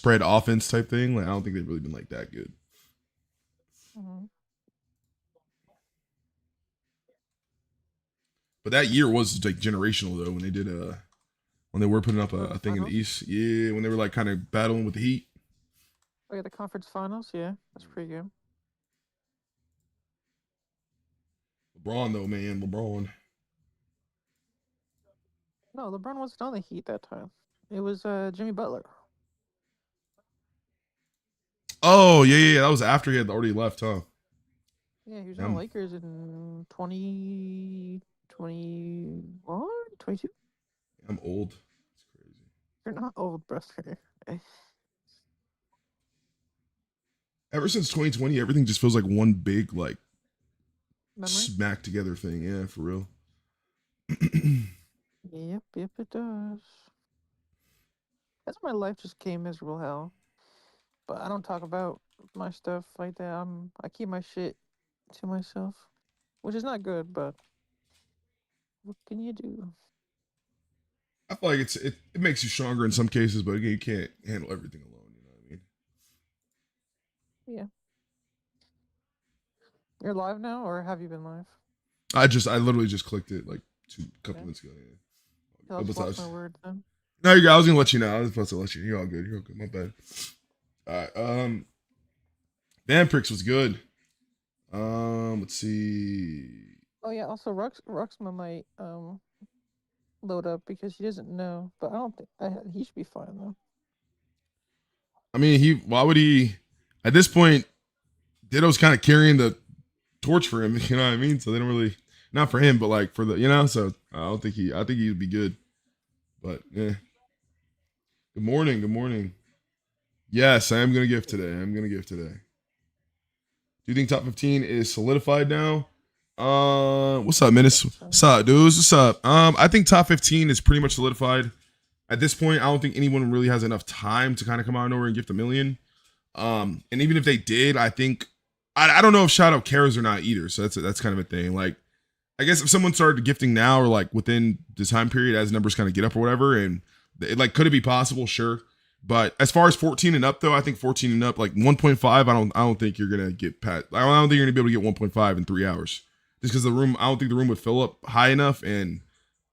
spread offense type thing. Like I don't think they've really been like that good. Mm-hmm. But that year was like generational though when they did when they were putting up Oh, the a thing in the finals? East. Yeah, when they were like kind of battling with the Heat. Oh, yeah, the conference finals? Yeah, that's pretty good. LeBron though, man, LeBron. No, LeBron wasn't on the Heat that time. It was Jimmy Butler. Oh yeah, that was after he had already left, huh? Yeah, he was on the I'm Lakers in 2021, 22. I'm old. It's crazy. You're not old, brother. Ever since 2020, everything just feels like one big like Memory? smack together thing. Yeah, for real. Yep, yep, it does. That's my life just came miserable hell. But I don't talk about my stuff like that. I keep my shit to myself, which is not good, but what can you do? I feel like it makes you stronger in some cases, but again, you can't handle everything alone. You know what I mean? Yeah. You're live now, or have you been live? I literally just clicked it like couple Okay. minutes ago. Yeah. I just lost my word then. No, you're good. I was gonna let you know. I was supposed to let you. You're all good. You're all good. My bad. All right. Vampirix was good. Let's see. Oh yeah, also Ruxma might load up because he doesn't know, but I don't think he should be fine though. I mean, why would he? At this point, Ditto's kind of carrying the torch for him. You know what I mean? So they don't really, not for him, but like for the, So I don't think I think he'd be good. But yeah. Good morning. Good morning. Yes, I am gonna give today. I'm gonna give today. Do you think top 15 is solidified now? What's up, Menace? So. What's up, dudes? What's up? I think top 15 is pretty much solidified. At this point, I don't think anyone really has enough time to kind of come out of nowhere and gift a million. And even if they did, I think I don't know if Shadow cares or not either. So that's kind of a thing. Like, I guess if someone started gifting now or like within the time period as numbers kind of get up or whatever, and it, like, could it be possible? Sure. But as far as 14 and up, though, I think 14 and up, like 1.5, I don't think you're gonna get pat. I don't think you're gonna be able to get 1.5 in 3 hours, just because the room. I don't think the room would fill up high enough, and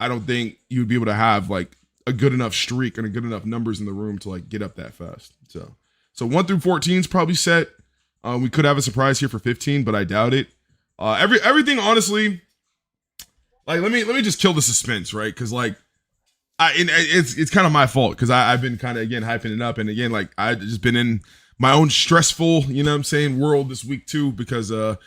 I don't think you would be able to have like a good enough streak and a good enough numbers in the room to like get up that fast. So 1 through 14 is probably set. We could have a surprise here for 15, but I doubt it. Everything honestly, like let me just kill the suspense, right? Because like it's kind of my fault because I've been kind of again hyping it up, and again like I just been in my own stressful, you know what I'm saying, world this week too, because again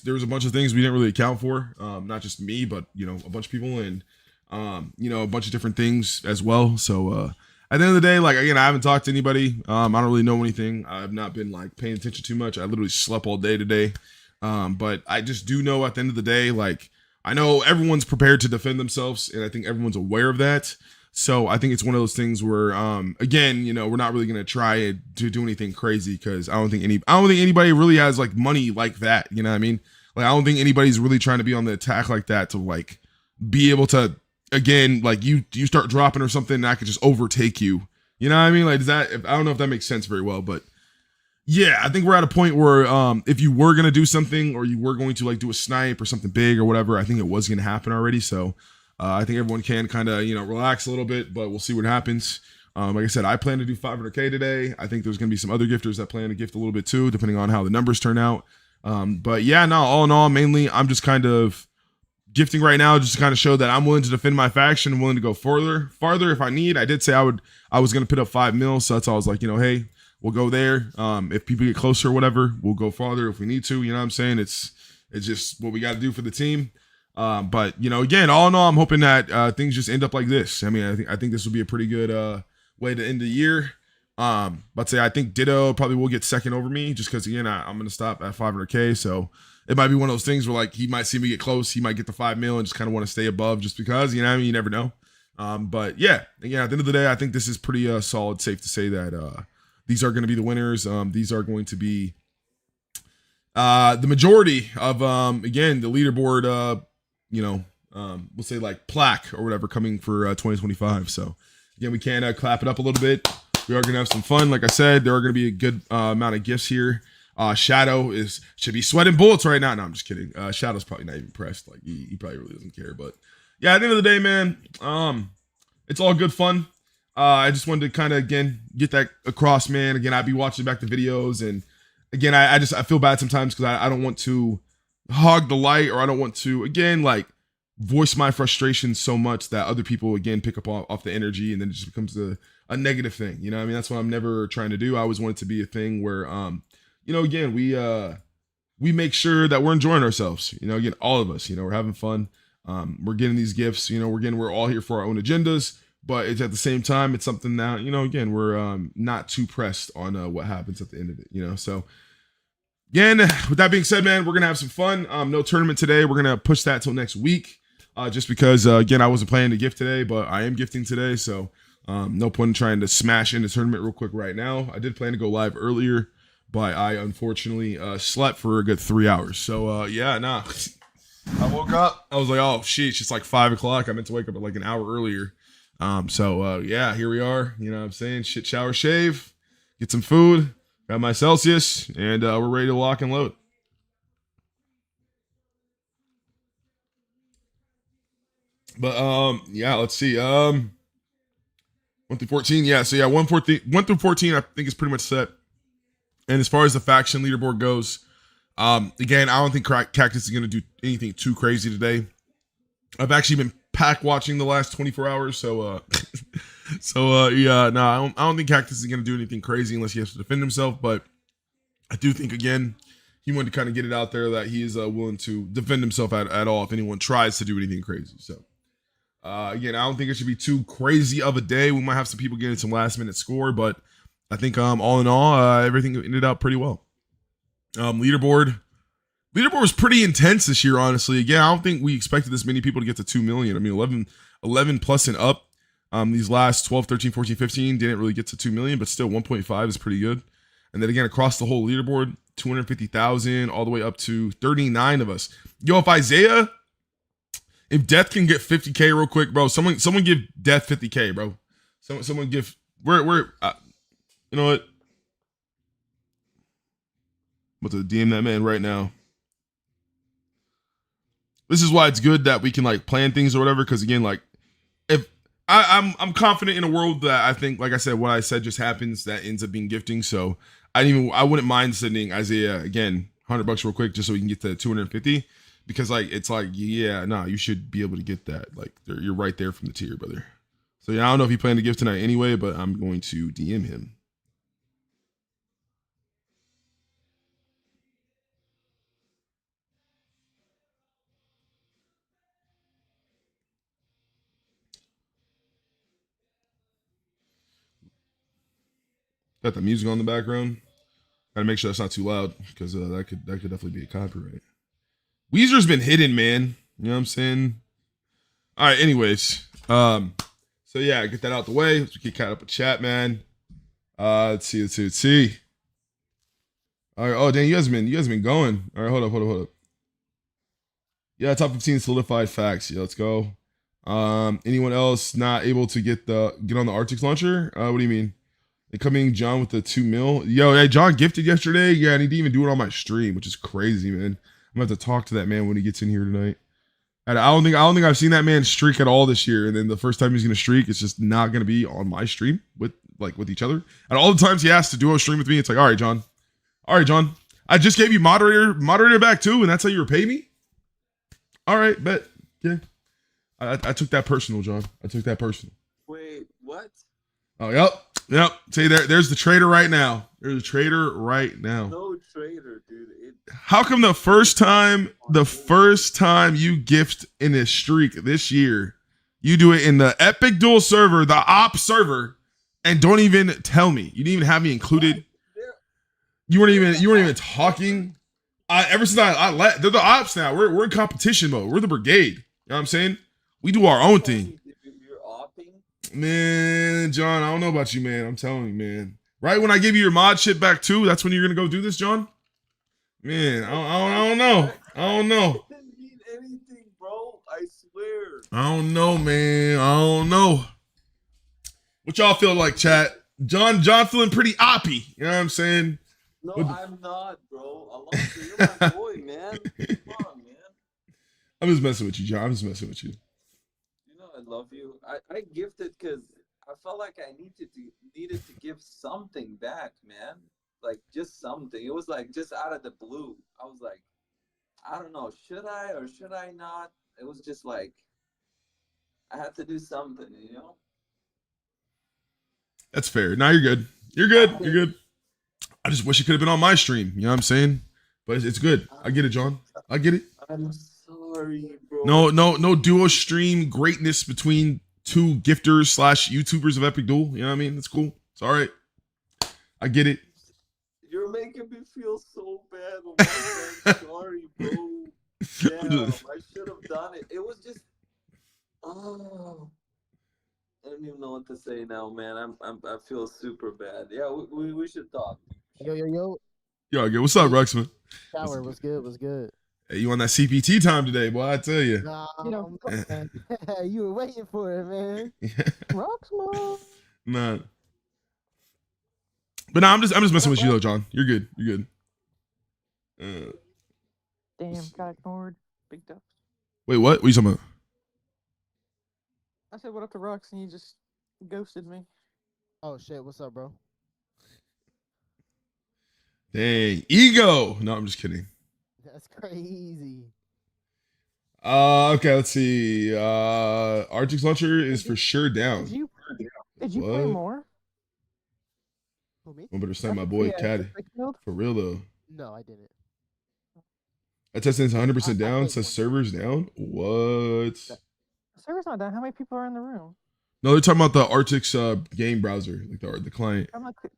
there was a bunch of things we didn't really account for, not just me but a bunch of people, and a bunch of different things as well. So at the end of the day, like again, I haven't talked to anybody. I don't really know anything. I've not been like paying attention too much. I literally slept all day today. But I just do know at the end of the day, like I know everyone's prepared to defend themselves, and I think everyone's aware of that. So I think it's one of those things where, again, we're not really gonna try to do anything crazy because I don't think anybody really has like money like that. You know what I mean? Like I don't think anybody's really trying to be on the attack like that to like be able to, again, like you start dropping or something, and I could just overtake you. You know what I mean? Like I don't know if that makes sense very well, but yeah, I think we're at a point where if you were gonna do something or you were going to like do a snipe or something big or whatever, I think it was gonna happen already. So I think everyone can kind of relax a little bit, but we'll see what happens. Like I said, I plan to do 500K today. I think there's gonna be some other gifters that plan to gift a little bit too, depending on how the numbers turn out. But yeah, no, all in all, mainly I'm just kind of gifting right now just to kind of show that I'm willing to defend my faction. I'm willing to go farther if I need. I did say I was gonna put up 5 mil, so that's all I was like, hey, we'll go there. If people get closer or whatever, we'll go farther if we need to. You know what I'm saying? It's just what we got to do for the team. But again, all in all, I'm hoping that things just end up like this. I mean, I think this will be a pretty good way to end the year. But say I think Ditto probably will get second over me just because again I'm gonna stop at 500K. So it might be one of those things where like he might see me get close, he might get the 5 mil and just kind of want to stay above just because I mean, you never know. But yeah, again, at the end of the day, I think this is pretty solid. Safe to say that these are going to be the winners. These are going to be the majority of again the leaderboard. We'll say like plaque or whatever coming for 2025. So again, we can clap it up a little bit. We are gonna have some fun. Like I said, there are gonna be a good amount of gifts here. Shadow should be sweating bullets right now. No, I'm just kidding. Shadow's probably not even pressed. Like he probably really doesn't care. But yeah, at the end of the day, man, it's all good fun. I just wanted to kind of again get that across, man. Again, I'd be watching back the videos, and again, I feel bad sometimes because I don't want to hog the light, or I don't want to again like voice my frustration so much that other people again pick up off the energy, and then it just becomes a negative thing. You know what I mean? That's what I'm never trying to do. I always want it to be a thing where you know, again, we make sure that we're enjoying ourselves. You know, again, all of us, you know, we're having fun. We're getting these gifts, you know, we're all here for our own agendas, but it's at the same time, it's something that, you know, again, we're not too pressed on what happens at the end of it, you know. So again, with that being said, man, we're gonna have some fun. No tournament today. We're gonna push that till next week. Just because again, I wasn't planning to gift today, but I am gifting today. So no point in trying to smash in the tournament real quick right now. I did plan to go live earlier, but I unfortunately slept for a good 3 hours. So yeah, nah. I woke up, I was like, oh shit, it's just like 5 o'clock. I meant to wake up at like an hour earlier. So yeah, here we are. You know what I'm saying? Shit, shower, shave, get some food, got my Celsius, and we're ready to lock and load. But yeah, let's see. 1 through 14. Yeah, so yeah, 1 through 14, I think is pretty much set. And as far as the faction leaderboard goes, again, I don't think Cactus is going to do anything too crazy today. I've actually been pack watching the last 24 hours, so yeah, no, I don't think Cactus is going to do anything crazy unless he has to defend himself. But I do think, again, he wanted to kind of get it out there that he is willing to defend himself at all if anyone tries to do anything crazy. So again, I don't think it should be too crazy of a day. We might have some people getting some last minute score, but I think all in all, everything ended out pretty well. Leaderboard was pretty intense this year, honestly. Again, I don't think we expected this many people to get to 2 million. I mean, 11 plus and up. These last 12, 13, 14, 15 didn't really get to 2 million, but still 1.5 is pretty good. And then again, across the whole leaderboard, 250,000 all the way up to 39 of us. Yo, if Death can get 50K real quick, bro, someone give Death 50K, bro. Someone give, you know what? I'm about to DM that man right now. This is why it's good that we can like plan things or whatever. Because again, like if I'm confident in a world that I think, like I said, what I said just happens, that ends up being gifting. So I wouldn't mind sending Isaiah again $100 real quick just so we can get to 250. Because like it's like, yeah, no, you should be able to get that. Like you're right there from the tier, brother. So yeah, I don't know if he planned to gift tonight anyway, but I'm going to DM him. Got the music on the background. Gotta make sure that's not too loud because that could definitely be a copyright. Weezer's been hidden, man. You know what I'm saying? All right. Anyways, so yeah, get that out the way. Let's get caught up with chat, man. Let's see. All right. Oh, dang, you guys been going. All right, hold up. Yeah, top 15 solidified facts. Yeah, let's go. Anyone else not able to get on the Arctic launcher? What do you mean? Incoming John with the 2 mil. Yo, hey, John gifted yesterday. Yeah, and he didn't even do it on my stream, which is crazy, man. I'm gonna have to talk to that man when he gets in here tonight. And I don't think I've seen that man streak at all this year. And then the first time he's gonna streak, it's just not gonna be on my stream with each other. And all the times he asks to do a stream with me, it's like, all right, John. I just gave you moderator back too, and that's how you repay me. All right, bet. Yeah. I took that personal, John. I took that personal. Wait, what? Oh, yep. See, there's the trader right now. There's a trader right now. No trader, dude. How come the first time you gift in a streak this year, you do it in the Epic Duel server, the op server, and don't even tell me? You didn't even have me included. You weren't even talking. Ever since they're the ops now. We're in competition mode. We're the brigade. You know what I'm saying? We do our own thing. You're opping? Man, John, I don't know about you, man. I'm telling you, man. Right when I give you your mod shit back too, that's when you're gonna go do this, John? Man, I don't know. I don't know. I didn't mean anything, bro. I swear. I don't know, man. I don't know. What y'all feel like, chat? John feeling pretty oppy. You know what I'm saying? No, What- I'm not, bro. Alonso, you're my boy, man. Come on, man. I'm just messing with you, John. I'm just messing with you. You know I love you. I gifted because I felt like I needed to give something back, man. Like just something. It was like just out of the blue. I was like, I don't know, should I or should I not? It was just like I had to do something, you know? That's fair. Now you're good. You're good. You're good. I just wish it could have been on my stream. You know what I'm saying? But it's good. I get it, John. I get it. I'm sorry, bro. No duo stream greatness between two gifters / YouTubers of Epic Duel. You know what I mean? It's cool. It's all right. I get it. You're making me feel so bad. Oh my God, sorry, bro. Damn, I should have done it. It was just, oh, I don't even know what to say now, man. I feel super bad. Yeah, we should talk. Yo, yo, yo. Yo, okay, what's up, Ruxman? Shower, what's good? What's good? Hey, you on that CPT time today, boy? I tell you. Nah, You know, man. You were waiting for it, man. Rocks, mom. Nah. But nah, I'm just messing with you though, John. You're good. You're good. Damn, got ignored. Big ducks. Wait, what? What are you talking about? I said what up to Rocks and he just ghosted me. Oh shit, what's up, bro? Dang, ego. No, I'm just kidding. That's crazy. Okay, let's see. Arctic's launcher is for sure down. Did you play What? more? Who, me? I better send my boy Caddy. Battlefield? For real though. No, I didn't. That testing's 100% I down. played Says one. servers down. What? Server's not down. How many people are in the room? No, they're talking about the Arctic's game browser, like the client.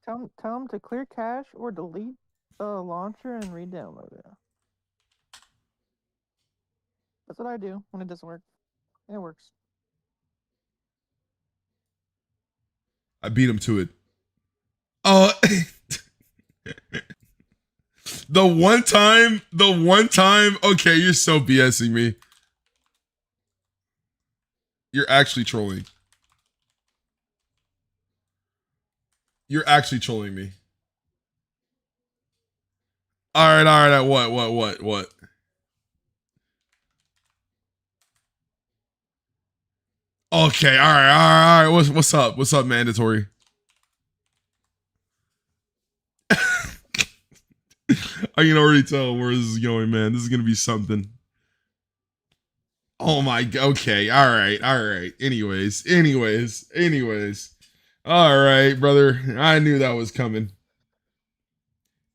Tell them to clear cache or delete the launcher and re-download it. That's what I do when it doesn't work. It works. I beat him to it. Oh, the one time. Okay, you're so BSing me. You're actually trolling. You're actually trolling me. All right. What? Okay, all right. What's up? What's up, mandatory? I can already tell where this is going, man. This is gonna be something. Oh my god. Okay, all right. Anyways. All right, brother. I knew that was coming.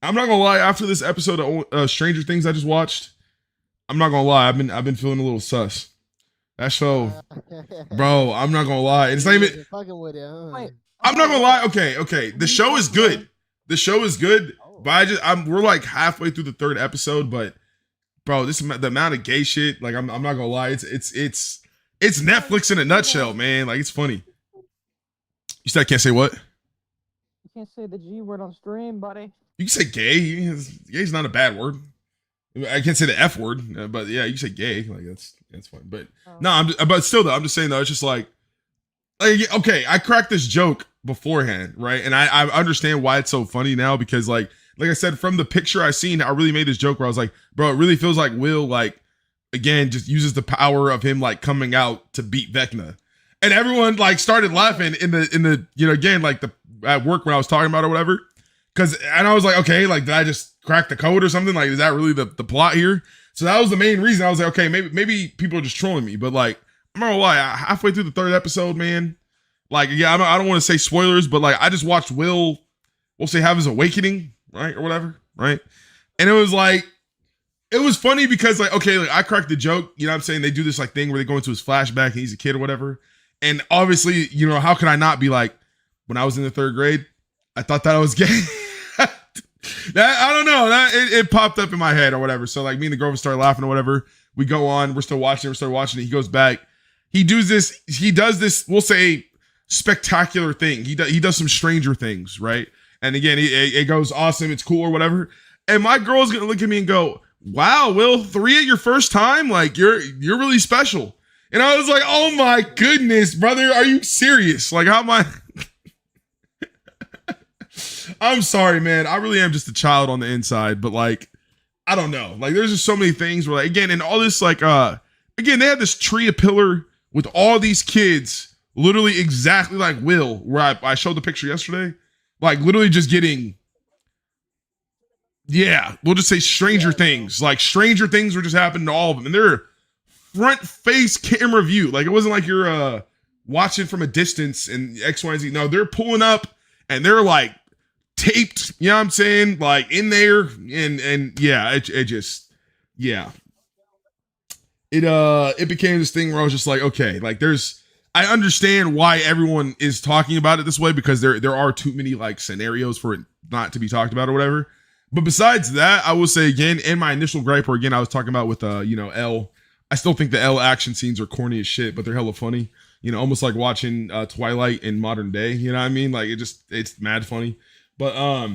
I'm not gonna lie. After this episode of Stranger Things I just watched, I'm not gonna lie. I've been feeling a little sus. That show, bro. I'm not gonna lie. It's not You even. wasn't fucking with it, huh? Wait, I'm not gonna lie. Okay. The show is good. But we're like halfway through the third episode. But bro, the amount of gay shit. Like I'm not gonna lie. It's Netflix in a nutshell, man. Like it's funny. You said I can't say what? you can't say the G word on stream, buddy. You can say gay. Gay's not a bad word. I can't say the F word, but yeah, you can say gay. Like that's fine. But no, but still though, I'm just saying though, it's just like okay, I cracked this joke beforehand, right? And I understand why it's so funny now because like I said, from the picture I seen, I really made this joke where I was like, bro, it really feels like Will like again just uses the power of him like coming out to beat Vecna. And everyone like started laughing in the again like the at work when I was talking about it or whatever. And I was like, okay, like did I just crack the code or something? Like, is that really the plot here? So that was the main reason. I was like, okay, maybe people are just trolling me. But like, I'm not gonna lie, halfway through the third episode, man, like yeah, I don't want to say spoilers, but like I just watched Will, we'll say have his awakening, right? Or whatever, right? And it was like, it was funny because like, okay, like I cracked the joke, you know what I'm saying? They do this like thing where they go into his flashback and he's a kid or whatever. And obviously, how can I not be like, when I was in the third grade, I thought that I was gay. I don't know. It popped up in my head or whatever. So like me and the girlfriend started laughing or whatever. We go on. We're still watching it. He goes back. He does this, we'll say, spectacular thing. He does some stranger things, right? And again, it goes awesome. It's cool or whatever. And my girl's going to look at me and go, wow, Will, 3 at your first time? Like, you're really special. And I was like, oh my goodness, brother. Are you serious? Like, how am I... I'm sorry, man. I really am just a child on the inside, but like, I don't know. Like, there's just so many things where, like, again, and all this, like, again, they had this tree of pillar with all these kids, literally exactly like Will, where I showed the picture yesterday, like, literally just getting, yeah, we'll just say Stranger Things. Like, Stranger Things were just happening to all of them, and they're front face camera view. Like, it wasn't like you're watching from a distance and X, Y, and Z. No, they're pulling up and they're like taped, you know what I'm saying? Like in there, and yeah, it just, yeah. It became this thing where I was just like, okay, like I understand why everyone is talking about it this way, because there are too many like scenarios for it not to be talked about or whatever. But besides that, I will say again, in my initial gripe, or again, I was talking about with L, I still think the L action scenes are corny as shit, but they're hella funny. You know, almost like watching Twilight in modern day. You know what I mean? Like, it's mad funny. But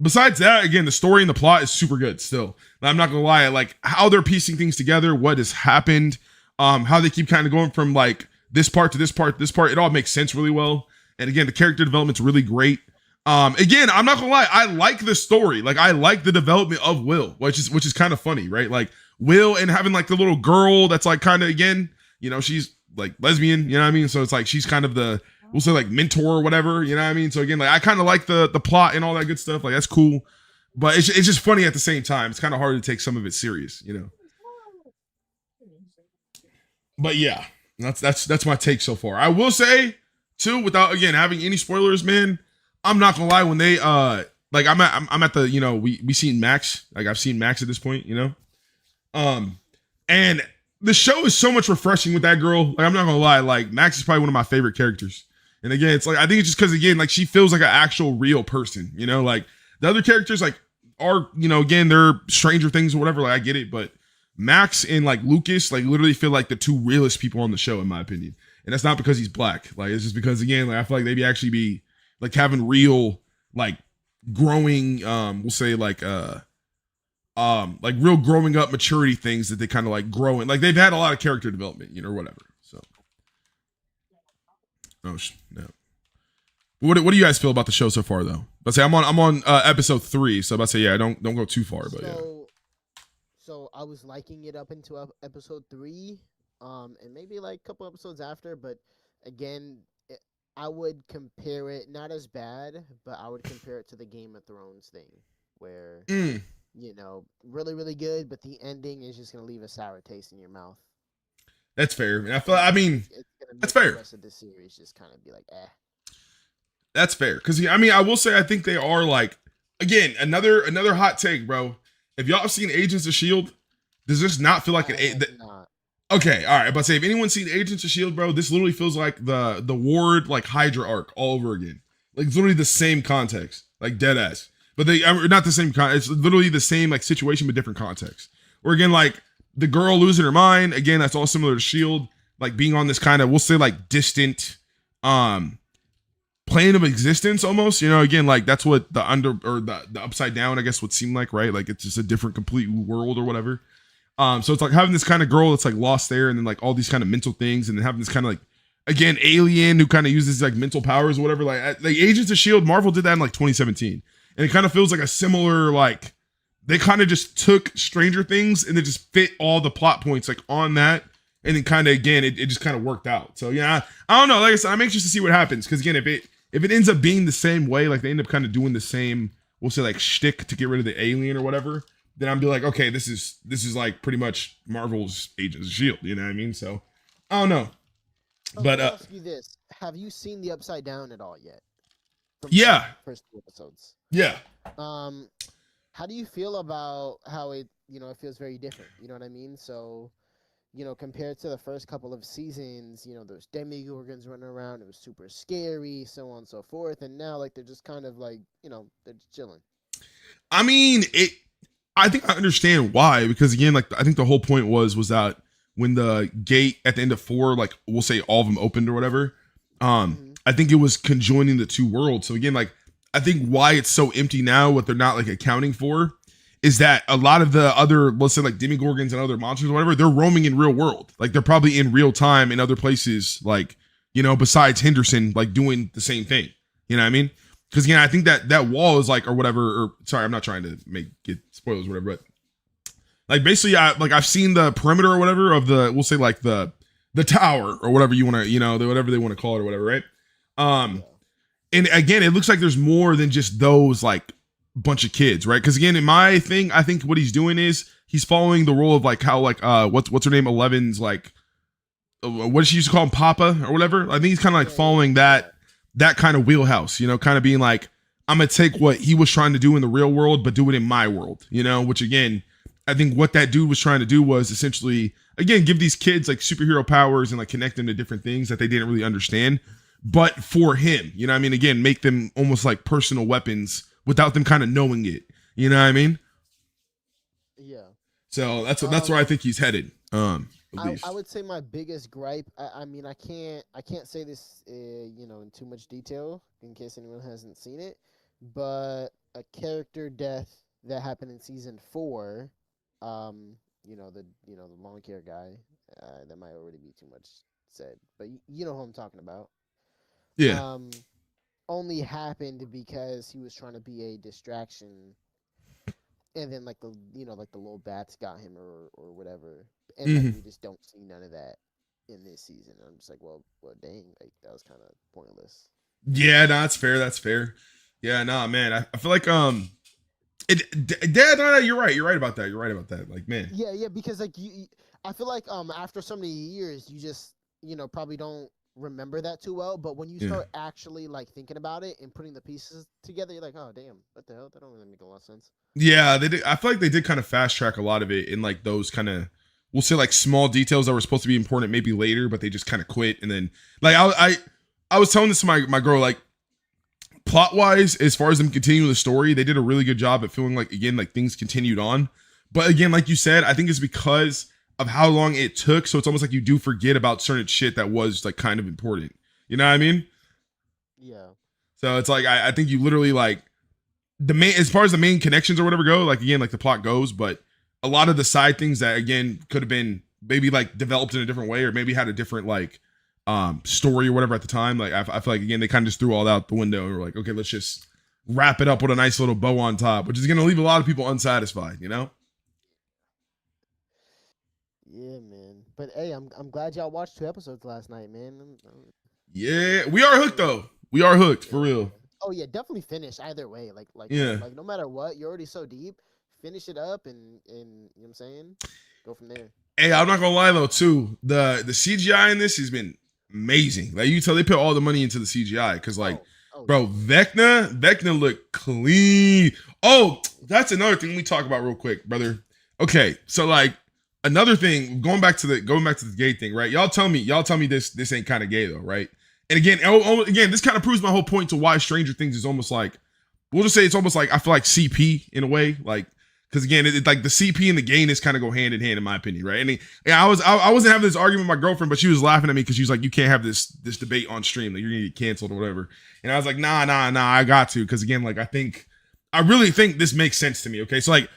besides that, again, the story and the plot is super good still. I'm not gonna lie, like how they're piecing things together, what has happened, how they keep kind of going from like this part to this part to this part, it all makes sense really well. And again, the character development's really great. Again, I'm not gonna lie, I like the story. Like, I like the development of Will, which is kind of funny, right? Like Will and having like the little girl that's like kind of, again, you know, she's like lesbian, you know what I mean? So it's like she's kind of the, we'll say like mentor or whatever, you know what I mean? So again, like I kind of like the plot and all that good stuff. Like, that's cool, but it's just funny at the same time. It's kind of hard to take some of it serious, you know. But yeah, that's my take so far. I will say too, without again having any spoilers, man, I'm not gonna lie, when they like I'm at the, you know, we seen Max, like I've seen Max at this point, you know, and the show is so much refreshing with that girl. Like, I'm not gonna lie, like Max is probably one of my favorite characters. And again, it's like, I think it's just because, again, like she feels like an actual real person, you know, like the other characters like are, you know, again, they're Stranger Things or whatever. Like, I get it, but Max and like Lucas, like literally feel like the two realest people on the show, in my opinion. And that's not because he's black. Like, it's just because, again, like I feel like they'd actually be like having real, like growing, we'll say like real growing up maturity things that they kind of like grow in. Like, they've had a lot of character development, you know, or whatever. So, no. What do you guys feel about the show so far, though? Let's say I'm on episode 3, so I'm about to say, yeah, don't go too far, but yeah. So I was liking it up into episode 3, and maybe like a couple episodes after, but again, I would compare it, not as bad, but I would compare it to the Game of Thrones thing, where you know, really, really good, but the ending is just gonna leave a sour taste in your mouth. That's fair. And I mean, that's fair. The rest of the series just kind of be like, eh. That's fair, because I mean, I will say I think they are like, again, another hot take, bro. If y'all have seen Agents of S.H.I.E.L.D., does this not feel like Not. Okay, all right. But say, if anyone's seen Agents of S.H.I.E.L.D., bro, this literally feels like the Ward like Hydra arc all over again. Like, it's literally the same context, like dead ass. But they not the same it's literally the same like situation but different context. Or again, like the girl losing her mind, again, that's all similar to S.H.I.E.L.D., like being on this kind of, we'll say like distant plane of existence almost, you know, again, like that's what the upside down, I guess, would seem like, right? Like, it's just a different complete world or whatever. So it's like having this kind of girl that's like lost there, and then like all these kind of mental things, and then having this kind of like, again, alien who kind of uses like mental powers or whatever. Like Agents of S.H.I.E.L.D., Marvel did that in like 2017. And it kind of feels like a similar, like, they kind of just took Stranger Things and they just fit all the plot points like on that. And then kind of, again, it just kind of worked out. So yeah, I don't know. Like I said, I'm anxious to see what happens. Because again, if it ends up being the same way, like they end up kind of doing the same, we'll say like shtick to get rid of the alien or whatever, then I'd be like, okay, this is like pretty much Marvel's Agents of S.H.I.E.L.D., you know what I mean? So I don't know. But Let me ask you this: have you seen the Upside Down at all yet? From Yeah. the first 2 episodes. Yeah. How do you feel about how it, you know, it feels very different? You know what I mean? So, you know, compared to the first couple of seasons, you know, there's demigorgons running around. It was super scary, so on and so forth. And now, like, they're just kind of like, you know, they're just chilling. I mean, I think I understand why, because again, like I think the whole point was that when the gate at the end of 4, like we'll say all of them opened or whatever, I think it was conjoining the two worlds. So again, like I think why it's so empty now, what they're not like accounting for, is that a lot of the other, let's say like demigorgons and other monsters or whatever, they're roaming in real world. Like they're probably in real time in other places, like, you know, besides Henderson, like doing the same thing. You know what I mean? Because again, I think that wall is like, or whatever, or sorry, I'm not trying to get spoilers or whatever, but like basically I've seen the perimeter or whatever of we'll say like the tower or whatever you want to, whatever they want to call it or whatever, right? And again, it looks like there's more than just those like bunch of kids, right? Because again, in my thing, I think what he's doing is he's following the role of like how like what's her name, Eleven's like what did she used to call him, Papa or whatever. I think he's kind of like following that kind of wheelhouse, kind of being like, I'm gonna take what he was trying to do in the real world, but do it in my world, which again, I think what that dude was trying to do was essentially, again, give these kids like superhero powers and like connect them to different things that they didn't really understand, but for him, what I mean? Again, make them almost like personal weapons without them kind of knowing it. You know what I mean? Yeah. So that's where I think he's headed. I would say my biggest gripe. I mean, I can't say this, in too much detail in case anyone hasn't seen it, but a character death that happened in season 4, the lawn care guy, that might already be too much said, but you know who I'm talking about. Yeah. Only happened because he was trying to be a distraction, and then like the little bats got him or whatever, and like, we just don't see none of that in this season. I'm just like, well, dang, like that was kind of pointless. Yeah, no, that's fair. That's fair. Yeah, nah, man, I feel like Dad, no, you're right about that. You're right about that. Like, man. Yeah, because like I feel like after so many years, you just probably don't remember that too well, but when you start actually like thinking about it and putting the pieces together, you're like, oh damn, what the hell, that don't really make a lot of sense. Yeah, they did. I feel like they did kind of fast track a lot of it in like those kind of, we'll say like small details that were supposed to be important maybe later, but they just kind of quit. And then like I was telling this to my girl, like plot wise, as far as them continuing the story, they did a really good job at feeling like, again, like things continued on. But again, like you said, I think it's because of how long it took, so it's almost like you do forget about certain shit that was like kind of important. You know what I mean? Yeah. So it's like I think you literally like the main, as far as the main connections or whatever go, like again, like the plot goes, but a lot of the side things that again could have been maybe like developed in a different way or maybe had a different like story or whatever at the time. Like I feel like again they kind of just threw all out the window and were like, okay, let's just wrap it up with a nice little bow on top, which is gonna leave a lot of people unsatisfied, Yeah, man. But hey, I'm glad y'all watched 2 episodes last night, man. Yeah, we are hooked though. We are hooked for real. Oh yeah, definitely finish either way. Like Yeah. like no matter what, you're already so deep. Finish it up and you know what I'm saying? Go from there. Hey, I'm not gonna lie though, too. The CGI in this has been amazing. Like you tell, they put all the money into the CGI because like, bro, Vecna looked clean. Oh, that's another thing we talk about real quick, brother. Okay, so like another thing, going back to the gay thing, right? Y'all tell me this ain't kind of gay though, right? And again, again, this kind of proves my whole point to why Stranger Things is almost like, we'll just say it's almost like I feel like CP in a way, like. Because again, it's like the CP and the gayness kind of go hand in hand, in my opinion, right? And I wasn't having this argument with my girlfriend, but she was laughing at me because she was like, "You can't have this debate on stream. Like you're gonna get canceled or whatever." And I was like, "Nah, I got to." Because again, like I really think this makes sense to me. Okay, so like,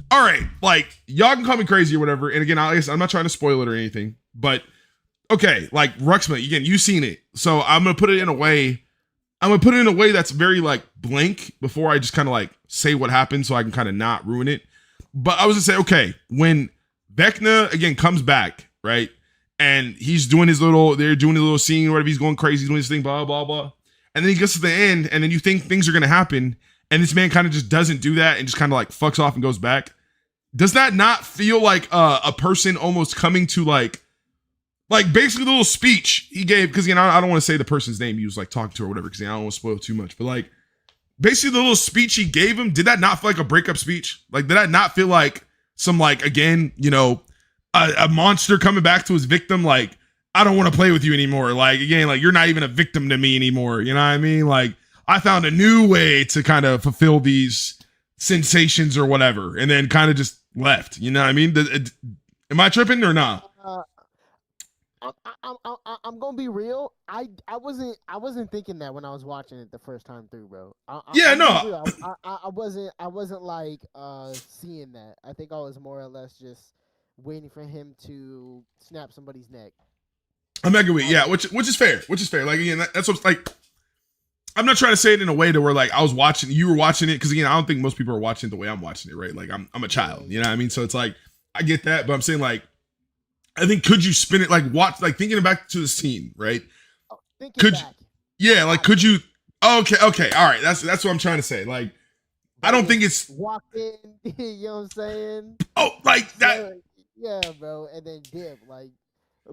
all right, like y'all can call me crazy or whatever. And again, I'm not trying to spoil it or anything, but okay, like Ruxman, again, you've seen it, so I'm gonna put it in a way. I'm gonna put it in a way that's very like blank before I just kind of like say what happened so I can kind of not ruin it. But I was gonna say, okay, when Vecna again comes back, right? And he's doing they're doing his little scene, or whatever, he's going crazy, he's doing his thing, blah, blah, blah. And then he gets to the end, and then you think things are gonna happen, and this man kind of just doesn't do that and just kind of like fucks off and goes back. Does that not feel like a person almost coming to like basically the little speech he gave, because again, I don't want to say the person's name he was like talking to or whatever, because I don't want to spoil too much, but like basically the little speech he gave him, did that not feel like a breakup speech? Like, did that not feel like some like, again, a monster coming back to his victim? Like, I don't want to play with you anymore. Like, again, like you're not even a victim to me anymore. You know what I mean? Like, I found a new way to kind of fulfill these sensations or whatever, and then kind of just left. You know what I mean? Am I tripping or not? I'm gonna be real. I wasn't thinking that when I was watching it the first time through, bro. I wasn't like seeing that. I think I was more or less just waiting for him to snap somebody's neck. I'm agree with, yeah, which is fair. Like again, that's what's like. I'm not trying to say it in a way to where like I was watching, you were watching it, because again, I don't think most people are watching it the way I'm watching it, right? Like I'm a child, you know what I mean? So it's like I get that, but I'm saying like I think could you spin it like watch like thinking back to the scene, right? Oh, thinking Could back, yeah, like could you? Okay, all right, that's what I'm trying to say. Like I don't think it's walked in. You know what I'm saying? like that. Yeah, bro, and then dip like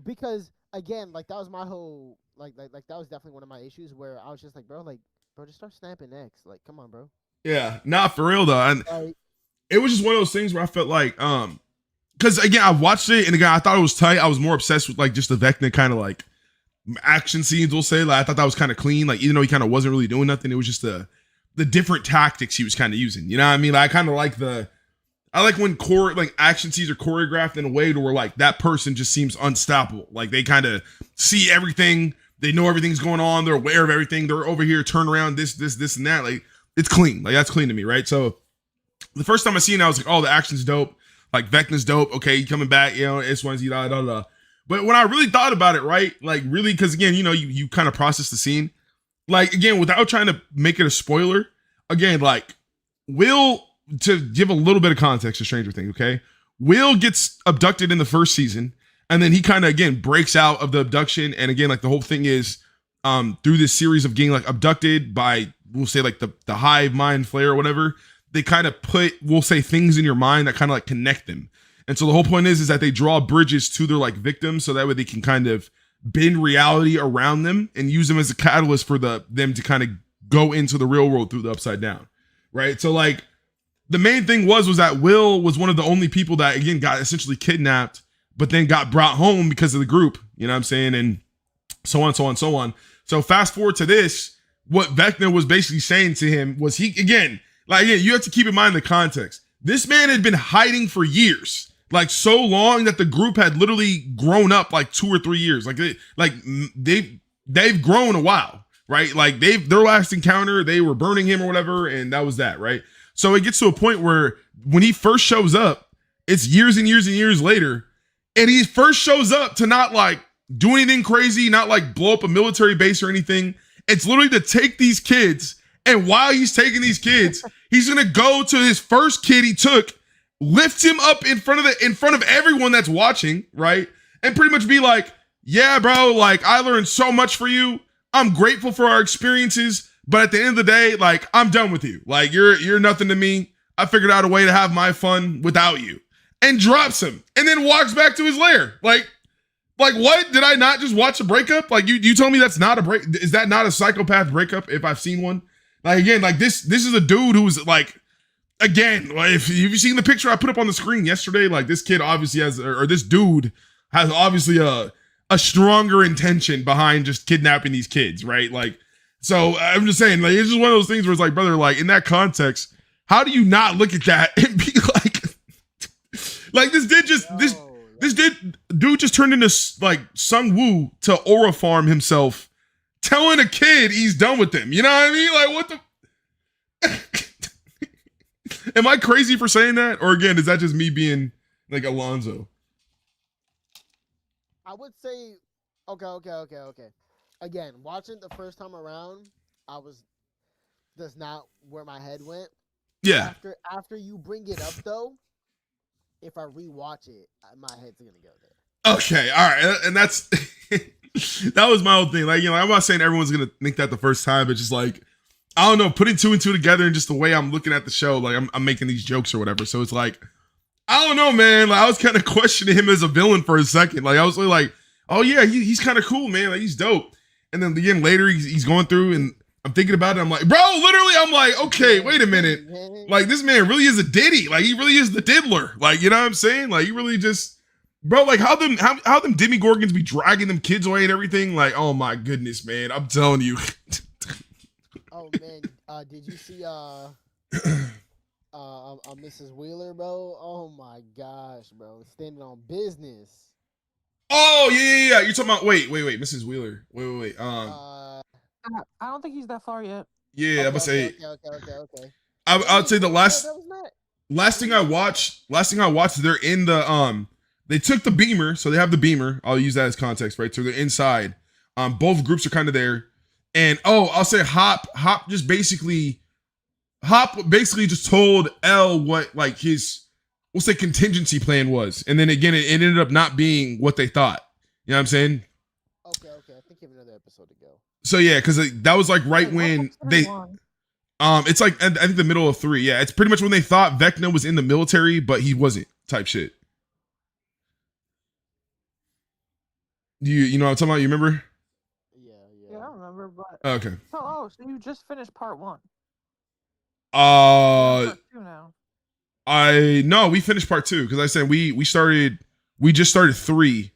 because again, like that was my whole like that was definitely one of my issues where I was just like, bro, just start snapping necks. Like, come on, bro. Yeah, not for real though. And Like, it was just one of those things where I felt like because again I watched it and again I thought it was tight. I was more obsessed with like just the Vecna kind of like action scenes, we'll say. Like I thought that was kind of clean. Like even though he kind of wasn't really doing nothing, it was just the different tactics he was kind of using. You know what I mean? Like, I kind of like I like when like action scenes are choreographed in a way to where like that person just seems unstoppable. Like they kind of see everything, they know everything's going on, they're aware of everything, they're over here, turn around, this and that. Like it's clean. Like that's clean to me, right? So the first time I seen it, I was like, oh, the action's dope. Like Vecna's dope. Okay, he coming back, you know, S1Z, da da da. But when I really thought about it, right, like really, because again, you know, you kind of process the scene. Like again, without trying to make it a spoiler, again, like Will, to give a little bit of context to Stranger Things, okay? Will gets abducted in the first season, and then he kind of again breaks out of the abduction, and again, like the whole thing is through this series of getting like abducted by, we'll say like the hive mind flare or whatever, they kind of put, we'll say, things in your mind that kind of like connect them. And so the whole point is that they draw bridges to their like victims, so that way they can kind of bend reality around them and use them as a catalyst for them to kind of go into the real world through the upside down, right? So like the main thing was that Will was one of the only people that again got essentially kidnapped, but then got brought home because of the group, you know what I'm saying, and so on, so on, so on. So fast forward to this, what Vecna was basically saying to him was you have to keep in mind the context. This man had been hiding for years. Like so long that the group had literally grown up like 2 or 3 years. They've grown a while, right? Like their last encounter, they were burning him or whatever, and that was that, right? So it gets to a point where when he first shows up, it's years and years and years later, and he first shows up to not like do anything crazy, not like blow up a military base or anything. It's literally to take these kids, and while he's taking these kids, he's gonna go to his first kid he took, lift him up in front of everyone that's watching, right? And pretty much be like, yeah, bro, like I learned so much for you. I'm grateful for our experiences, but at the end of the day, like I'm done with you. Like you're nothing to me. I figured out a way to have my fun without you. And drops him and then walks back to his lair. Like what? Did I not just watch a breakup? Like you told me that's not a break. Is that not a psychopath breakup if I've seen one? Like again, like this is a dude who's like, again, if you've seen the picture I put up on the screen yesterday, like this kid obviously has, or this dude has obviously a stronger intention behind just kidnapping these kids, right? Like, so I'm just saying, like, it's just one of those things where it's like, brother, like in that context, how do you not look at that and be like this dude just turned into like Sung Woo to aura farm himself, telling a kid he's done with them. You know what I mean? Like, what the? Am I crazy for saying that? Or again, is that just me being like Alonzo? I would say, okay. Again, watching it the first time around, that's not where my head went. Yeah. After you bring it up though, if I rewatch it, my head's gonna go there. Okay, all right, and that's that was my whole thing. Like, you know, I'm not saying everyone's gonna think that the first time, but just like, I don't know, putting 2 and 2 together and just the way I'm looking at the show, like I'm making these jokes or whatever. So it's like, I don't know, man. Like I was kind of questioning him as a villain for a second. Like I was really like, oh yeah, he's kind of cool, man. Like he's dope. And then again later he's going through and I'm thinking about it. I'm like, bro, literally, I'm like, okay, wait a minute. Like this man really is a Diddy. Like he really is the diddler. Like, you know what I'm saying? Like he really just, bro, like how them Demigorgons be dragging them kids away and everything. Like, oh my goodness, man. I'm telling you. Oh man, did you see Mrs. Wheeler, bro? Oh my gosh, bro, standing on business. Oh yeah. You're talking about wait, Mrs. Wheeler. Wait. I don't think he's that far yet. Yeah, okay, I must say. Okay. I'd say the last That was not. last thing I watched, they're in the they took the Beamer, so they have the Beamer. I'll use that as context, right? So they're inside. Both groups are kind of there. And I'll say Hop basically just told L what like his we'll say contingency plan was, and then again it ended up not being what they thought. You know what I'm saying? Okay. I think you have another episode to go. So yeah, because that was like right Wait, when what's they 31? it's like I think the middle of 3. Yeah, it's pretty much when they thought Vecna was in the military, but he wasn't. Type shit. You know what I'm talking about? You remember? Yeah. Yeah, I remember, but Okay. so you just finished part 1. Uh, Part 2 now. no, we finished part 2 because I said we just started 3,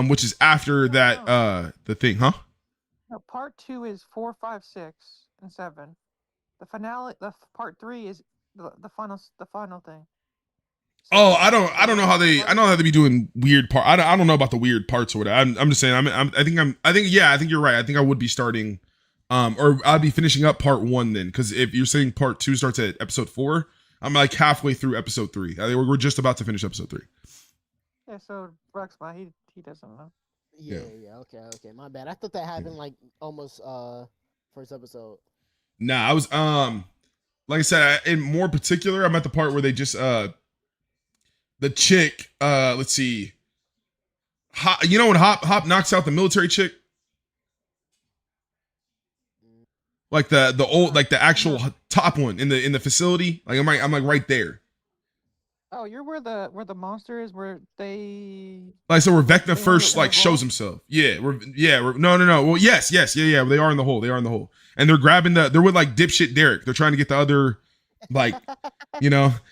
which is after that the thing, huh? No, part 2 is 4, 5, 6, and 7. The finale, part 3 is the final thing. Oh, I don't know how they be doing weird part. I don't know about the weird parts or whatever. I'm just saying. I think you're right. I think I would be starting, or I'd be finishing up part 1 then, because if you're saying part 2 starts at episode 4, I'm like halfway through episode 3. I think we're just about to finish episode 3. Yeah, so Rexma, he doesn't know. Yeah. Okay. My bad. I thought that happened like almost first episode. Nah, I was like I said, in more particular, I'm at the part where they just the chick, let's see. You know when Hop knocks out the military chick? Like the old like the actual top one in the facility? Like I'm like right there. Oh, you're where the monster is, where they Like so where Vecna They first in the like shows vault? himself. Yeah, no. Well, yes, yeah. They are in the hole. And they're grabbing they're with like dipshit Derek. They're trying to get the other like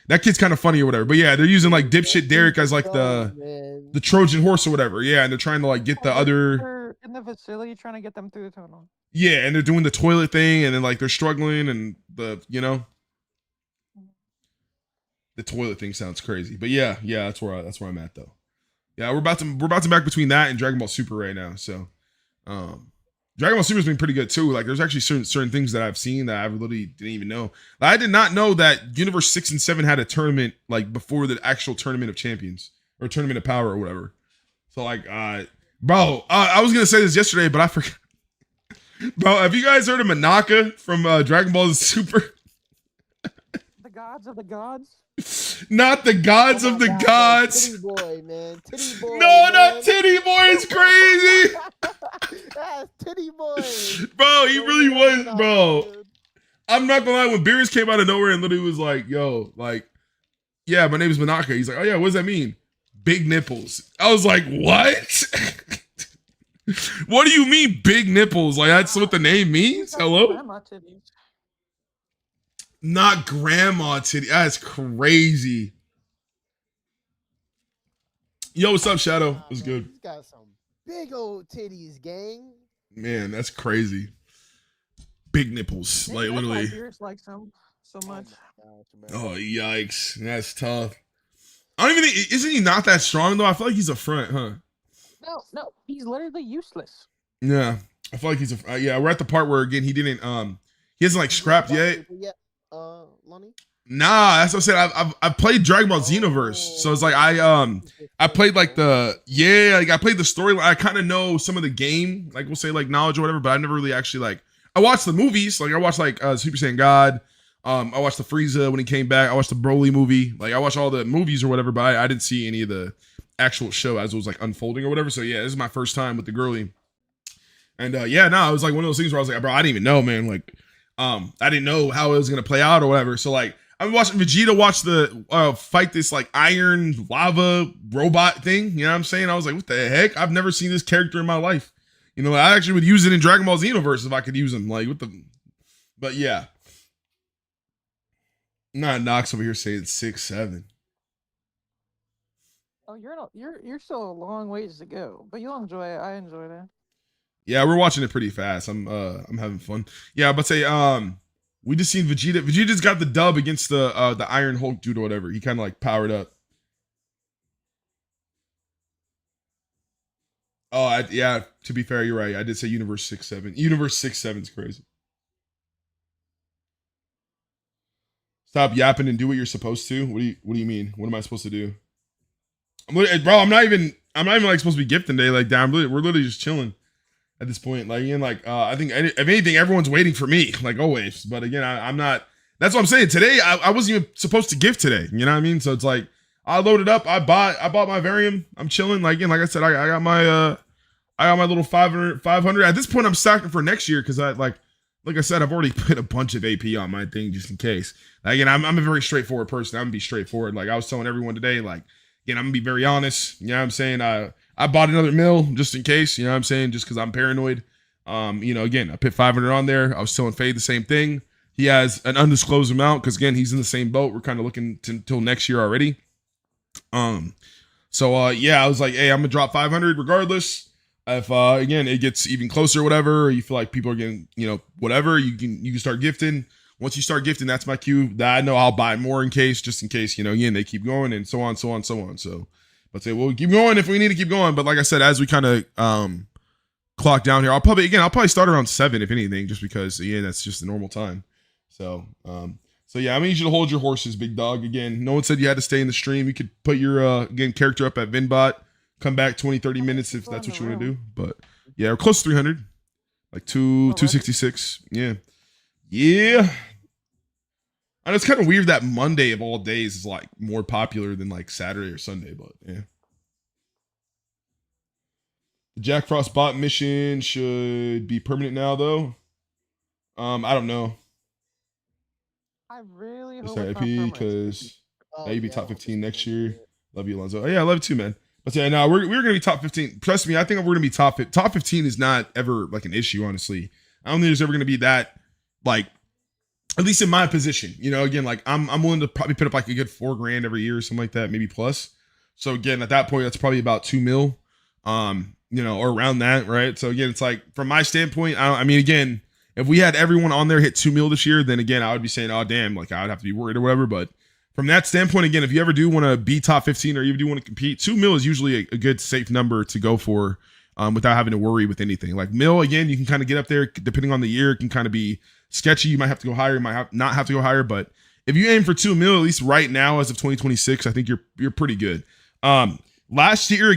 that kid's kind of funny or whatever. But yeah, they're using like dipshit Derek as like the Trojan horse or whatever. Yeah, and they're trying to like get the other They're in the facility trying to get them through the tunnel. yeah, and they're doing the toilet thing and then like they're struggling and the toilet thing sounds crazy. But yeah, that's where I'm at though. Yeah, we're about to back between that and Dragon Ball Super right now. So Dragon Ball Super's been pretty good too. Like there's actually certain things that I've seen that I literally didn't even know. Like, I did not know that Universe 6 and 7 had a tournament like before the actual Tournament of Champions or Tournament of Power or whatever. So like bro, I was gonna say this yesterday, but I forgot. Bro, have you guys heard of Manaka from Dragon Ball Super? The gods of the gods. Not the gods Oh of my the God, gods. Titty boy, man. Titty boy. No, man. not Titty Boy is crazy. That's Titty boy. Bro, he Yo, really what was, up, bro. dude? I'm not gonna lie, when Beerus came out of nowhere and literally was like, yo, like, yeah, my name is Manaka. He's like, oh yeah, what does that mean? Big nipples. I was like, what? What do you mean big nipples? Like that's what the name means? Hello? Grandma titties. Not grandma titty. That's crazy. Yo, what's up, Shadow? What's Man, good? He's got some big old titties, gang. Man, that's crazy. Big nipples. Maybe Like that's why literally. Beerus likes him so much. Oh, my gosh, bro. Oh yikes, that's tough. I don't even think isn't he not that strong though? I feel like he's a front, huh? No, he's literally useless. Yeah, I feel like he's a yeah. We're at the part where again he didn't he hasn't like scrapped yet. Yeah, Lonnie. Nah, that's what I said. I've played Dragon Ball Xenoverse, so it's like I played like I played the story. I kind of know some of the game, like we'll say like knowledge or whatever, but I've never really actually like I watched the movies. Like I watched like Super Saiyan God. I watched the Frieza when he came back. I watched the Broly movie. Like I watched all the movies or whatever, but I didn't see any of the actual show as it was like unfolding or whatever. So yeah, this is my first time with the girly. And it was like one of those things where I was like, bro, I didn't even know, man. Like, I didn't know how it was gonna play out or whatever. So like I'm watching Vegeta watch the fight this like iron lava robot thing. You know what I'm saying? I was like, what the heck? I've never seen this character in my life. You know, I actually would use it in Dragon Ball Xenoverse if I could use him. Like, what the? But yeah. Not Knox over here saying 6'7". Oh, you're still a long ways to go, but you'll enjoy it. I enjoyed it. Yeah, we're watching it pretty fast. I'm having fun. Yeah, but say we just seen Vegeta. Vegeta's got the dub against the Iron Hulk dude or whatever. He kind of like powered up. Oh, yeah. To be fair, you're right. I did say Universe 6-7. Universe 6-7 is crazy. Stop yapping and do what you're supposed to. What do you mean? What am I supposed to do? I'm not even like supposed to be gifting day like that. We're literally just chilling. at this point. Like again, like I think if anything, everyone's waiting for me, like always. But again, I'm not. That's what I'm saying. Today, I wasn't even supposed to gift today. You know what I mean? So it's like I loaded up. I bought my Varium. I'm chilling. Like again, like I said, I got my little 500. At this point, I'm stocking for next year because like I said, I've already put a bunch of AP on my thing just in case. Like, again, I'm a very straightforward person. I'm gonna be straightforward. Like I was telling everyone today, like again, I'm gonna be very honest. You know what I'm saying? I bought another mill just in case. You know what I'm saying? Just because I'm paranoid. You know, again, I put 500 on there. I was telling Fade the same thing. He has an undisclosed amount because again, he's in the same boat. We're kind of looking till next year already. So yeah, I was like, hey, I'm gonna drop 500 regardless. If again it gets even closer or whatever, or you feel like people are getting, you know, whatever, you can start gifting. Once you start gifting, that's my cue. That I know I'll buy more just in case, you know, again, they keep going and so on. So but say we'll keep going if we need to keep going. But like I said, as we kind of clock down here, I'll probably start around 7 if anything, just because again, that's just the normal time. So yeah, I need you to hold your horses, big dog. Again, no one said you had to stay in the stream. You could put your again character up at Vinbot, come back 20-30 minminutes if that's what you want to do. But yeah, we're close to 300, like 266. Yeah. And it's kind of weird that Monday of all days is like more popular than like Saturday or Sunday, but yeah. The Jack Frost bot mission should be permanent now though. I don't know. I really Just hope it's not IP permanent. because maybe top 15 next year. Yeah. Love you, Alonzo. Oh, yeah, I love you too, man. But yeah, no, we're gonna be top 15. Trust me, I think we're gonna be top 15 is not ever like an issue, honestly. I don't think there's ever gonna be that, like, at least in my position. You know, again, like I'm willing to probably put up like a good $4,000 every year or something like that, maybe plus. So again, at that point, that's probably about 2 mil. You know, or around that, right? So again, it's like from my standpoint, I mean, again, if we had everyone on there hit 2 mil this year, then again, I would be saying, oh damn, like I would have to be worried or whatever. But from that standpoint, again, if you ever do want to be top 15 or you do want to compete, 2 mil is usually a good safe number to go for without having to worry with anything. Like mil, again, you can kind of get up there depending on the year. It can kind of be sketchy. You might have to go higher, you might not have to go higher. But if you aim for 2 mil, at least right now as of 2026, I think you're pretty good. Last year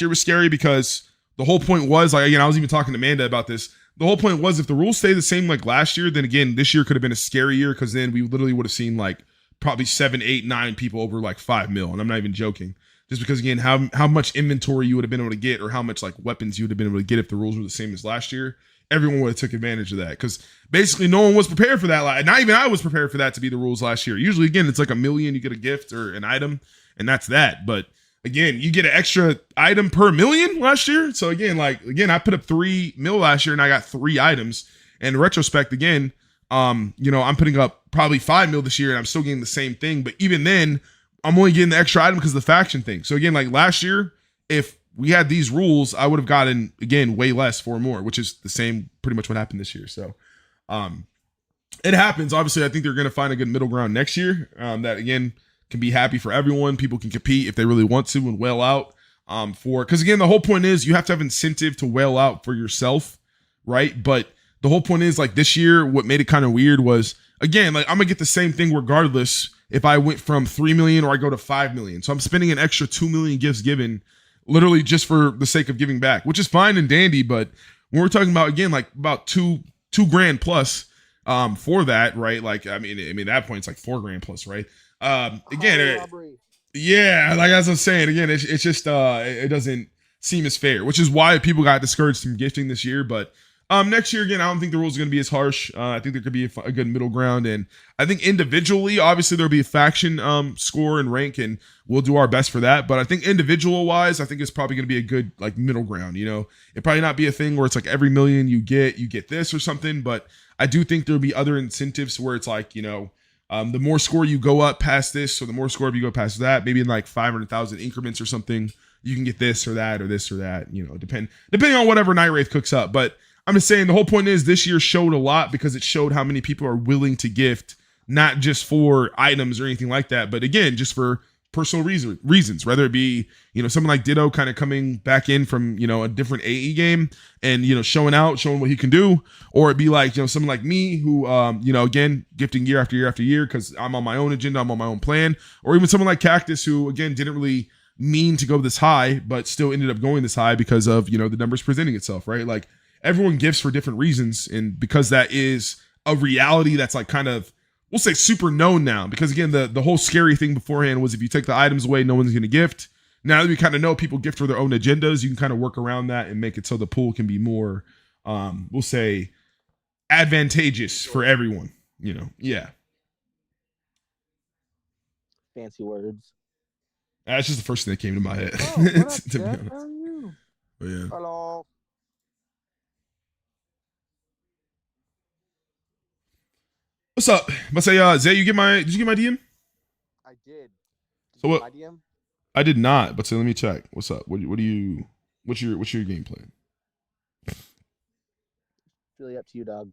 was scary because the whole point was, like, again, I was even talking to Amanda about this. The whole point was if the rules stay the same like last year, then again, this year could have been a scary year because then we literally would have seen like probably 7, 8, 9 people over like 5 mil. And I'm not even joking. Just because, again, how much inventory you would have been able to get or how much like weapons you would have been able to get if the rules were the same as last year. Everyone would have took advantage of that because basically no one was prepared for that. Like, not even I was prepared for that to be the rules last year. Usually, again, it's like $1 million, you get a gift or an item, and that's that. But again, you get an extra item per $1 million last year. So again, I put up 3 mil last year and I got 3 items. And in retrospect, again, you know, I'm putting up probably 5 mil this year and I'm still getting the same thing. But even then, I'm only getting the extra item because of the faction thing. So again, like last year, if we had these rules, I would have gotten, again, way less for more, which is the same pretty much what happened this year. So it happens. Obviously, I think they're going to find a good middle ground next year. That again can be happy for everyone. People can compete if they really want to and whale out because again, the whole point is you have to have incentive to whale out for yourself, right? But the whole point is like this year, what made it kind of weird was, again, like I'm gonna get the same thing regardless if I went from 3 million or I go to 5 million. So I'm spending an extra 2 million gifts given literally just for the sake of giving back, which is fine and dandy. But when we're talking about, again, like about $2,000 plus for that, right? Like, I mean, at that point it's like $4,000 plus, right? Again, yeah, like as I'm saying, again, it's just it doesn't seem as fair, which is why people got discouraged from gifting this year. But next year, again, I don't think the rules are going to be as harsh. I think there could be a good middle ground, and I think individually, obviously, there'll be a faction score and rank, and we'll do our best for that. But I think individual wise, I think it's probably going to be a good like middle ground. You know, it probably not be a thing where it's like every million you get this or something, but I do think there'll be other incentives where it's like, you know, the more score you go up past this, or the more score you go past that, maybe in like 500,000 increments or something, you can get this or that or this or that. You know, depending on whatever Night Wraith cooks up, but. I'm just saying the whole point is this year showed a lot because it showed how many people are willing to gift, not just for items or anything like that, but again, just for personal reasons, whether it be, you know, someone like Ditto kind of coming back in from, you know, a different AE game and, you know, showing what he can do, or it be like, you know, someone like me who, you know, again, gifting year after year after year because I'm on my own agenda, I'm on my own plan, or even someone like Cactus who, again, didn't really mean to go this high, but still ended up going this high because of, you know, the numbers presenting itself, right? Like, everyone gifts for different reasons, and because that is a reality that's like kind of, we'll say, super known now. Because again, the whole scary thing beforehand was if you take the items away, no one's going to gift. Now that we kind of know people gift for their own agendas, you can kind of work around that and make it so the pool can be more, we'll say, advantageous for everyone. You know, yeah. Fancy words. That's just the first thing that came to my head. Oh, what up, to be Jeff? honest. How are you? But yeah. Hello. What's up? But say, Zay, did you get my DM? I did. So what- My DM? I did not, but say, let me check. What's up? What's your game plan? Really up to you, dog.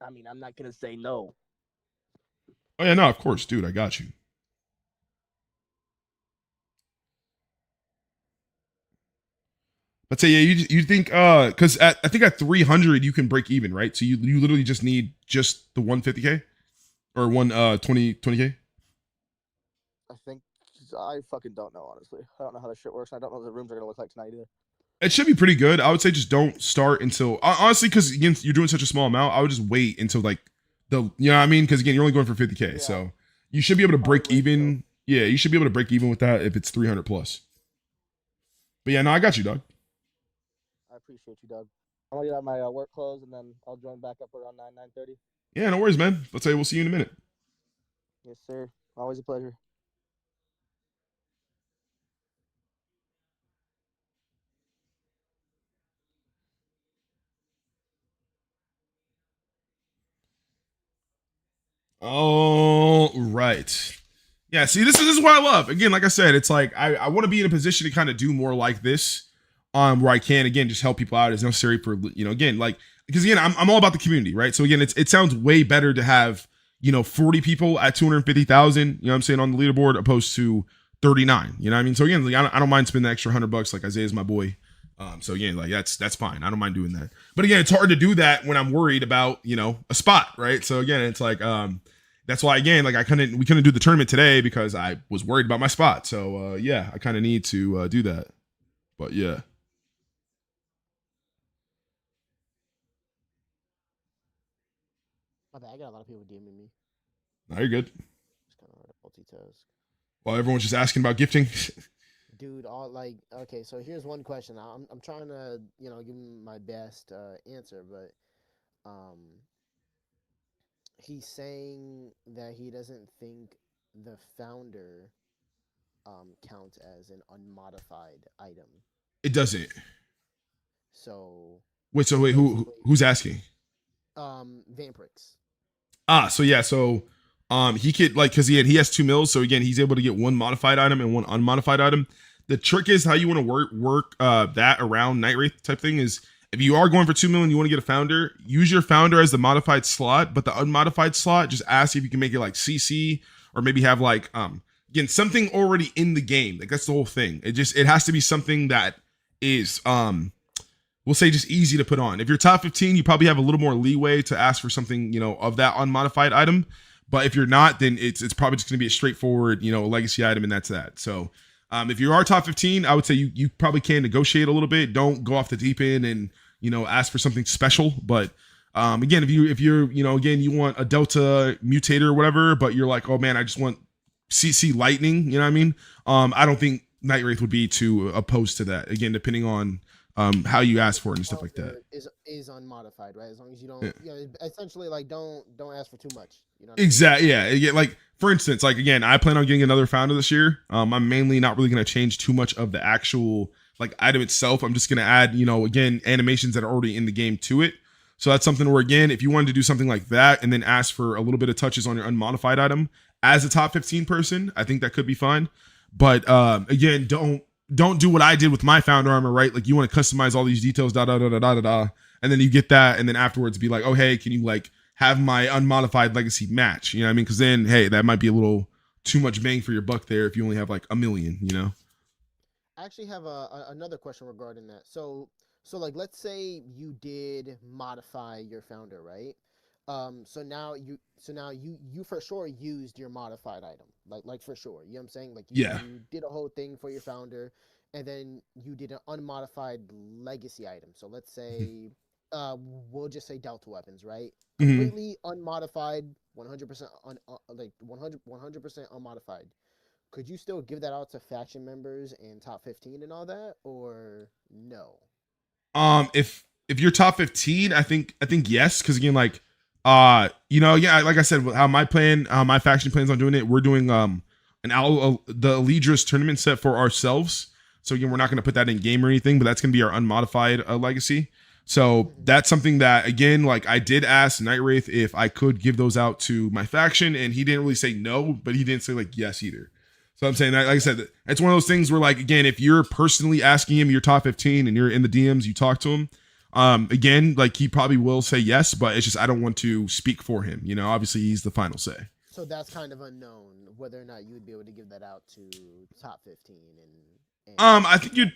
I mean, I'm not gonna say no. Oh yeah, no, of course, dude, I got you. But say, yeah, you think because I think at 300 you can break even, right? So you literally just need just the 150k or 20k. I think I fucking don't know, honestly. I don't know how this shit works. I don't know what the rooms are gonna look like tonight either. It should be pretty good. I would say just don't start until honestly, because again, you're doing such a small amount. I would just wait until like you know what I mean? Because again, you're only going for 50k, Yeah. so you should be able to break wait, even. Yeah, you should be able to break even with that if it's 300 plus. But yeah, no, I got you, dog. I appreciate you, dog. I'm gonna get out my work clothes and then I'll join back up around 9:30. Yeah, no worries, man. Let's say we'll see you in a minute. Yes, sir. Always a pleasure. All right. Yeah, see, this is what I love. Again, like I said, it's like I want to be in a position to kind of do more like this, where I can again just help people out as necessary for again like because again I'm all about the community, right? So again, it sounds way better to have 40 people at 250,000, you know what I'm saying, on the leaderboard opposed to 39. You know what I mean? So again, like, I don't mind spending the extra $100. Like Isaiah's my boy. So again, like that's fine. I don't mind doing that. But again, it's hard to do that when I'm worried about a spot, right? So again, it's like that's why again, like we couldn't do the tournament today because I was worried about my spot. So yeah, I kind of need to do that. But yeah. My bad, I got a lot of people DMing me. No, you're good. Just kind of multitask. Well, everyone's just asking about gifting. Dude, all like okay. So here's one question. I'm trying to give him my best answer, but he's saying that he doesn't think the founder counts as an unmodified item. It doesn't. So Wait, who's asking? Vamprix. So yeah, so he could because he has 2 mils, so again he's able to get one modified item and one unmodified item. The trick is how you want to work that around Night Wraith type thing is if you are going for 2 million, you want to get a founder, use your founder as the modified slot, but the unmodified slot, just ask if you can make it like CC or maybe have like again something already in the game. Like that's the whole thing. It has to be something that is we'll say just easy to put on. If you're top 15, you probably have a little more leeway to ask for something, of that unmodified item. But if you're not, then it's probably just going to be a straightforward, legacy item, and that's that. So if you are top 15, I would say you probably can negotiate a little bit. Don't go off the deep end and ask for something special. But again, if you're again you want a Delta mutator or whatever, but you're like, oh man, I just want CC lightning. You know what I mean? I don't think Night Wraith would be too opposed to that. Again, depending on how you ask for it and stuff like that. Is unmodified, right? As long as you don't, essentially like don't ask for too much. You know. Exactly. Yeah. Like for instance, like again, I plan on getting another founder this year. I'm mainly not really going to change too much of the actual like item itself. I'm just going to add, again, animations that are already in the game to it. So that's something where again, if you wanted to do something like that and then ask for a little bit of touches on your unmodified item as a top 15 person, I think that could be fine. But again, don't do what I did with my founder armor, right? Like you want to customize all these details, and then you get that, and then afterwards be like, oh hey, can you like have my unmodified legacy match? You know what I mean? Because then hey, that might be a little too much bang for your buck there if you only have like 1 million. I actually have another question regarding that. So like let's say you did modify your founder, right? So now you for sure used your modified item, like for sure. You know what I'm saying? Like you did a whole thing for your founder, and then you did an unmodified legacy item. So let's say, we'll just say Delta weapons, right? Mhm. Completely unmodified, 100% like 100% unmodified. Could you still give that out to faction members and top 15 and all that, or no? If you're top 15, I think yes, because again, like yeah, like I said, how my faction plans on doing it, we're doing the Alidris tournament set for ourselves. So again, we're not going to put that in game or anything, but that's going to be our unmodified legacy. So that's something that, again, like I did ask Night Wraith if I could give those out to my faction, and he didn't really say no, but he didn't say like yes either. So I'm saying that, like I said, it's one of those things where, like, again, if you're personally asking him your top 15 and you're in the DMs, you talk to him, again, like he probably will say yes, but it's just I don't want to speak for him. You know, obviously he's the final say. So that's kind of unknown whether or not you would be able to give that out to top 15 and I think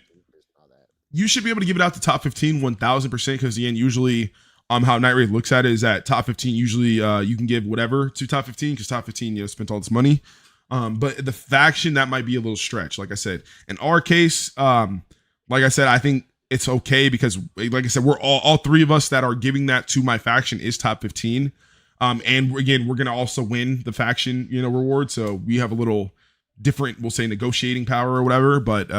you should be able to give it out to top 15 1000%, because again, usually how Night Wraith looks at it is that top 15 usually you can give whatever to top 15, because top 15 spent all this money. But the faction, that might be a little stretch. Like I said, in our case, like I said, I think it's okay, because like I said, we're all three of us that are giving that to my faction is top 15. And again, we're gonna also win the faction reward, so we have a little different, we'll say, negotiating power or whatever. But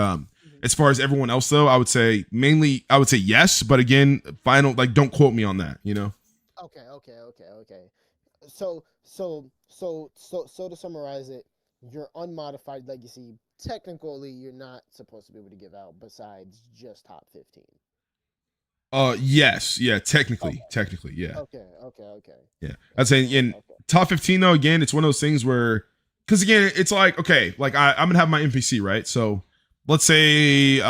as far as everyone else, though, I would say yes, but again, final, like, don't quote me on that, Okay. So to summarize it, your unmodified legacy, technically you're not supposed to be able to give out besides just top 15. Yes, yeah, technically, yeah. Okay. Yeah, I'd say in top 15 though, again, it's one of those things where, because again, it's like, okay, like I'm gonna have my NPC, right? So let's say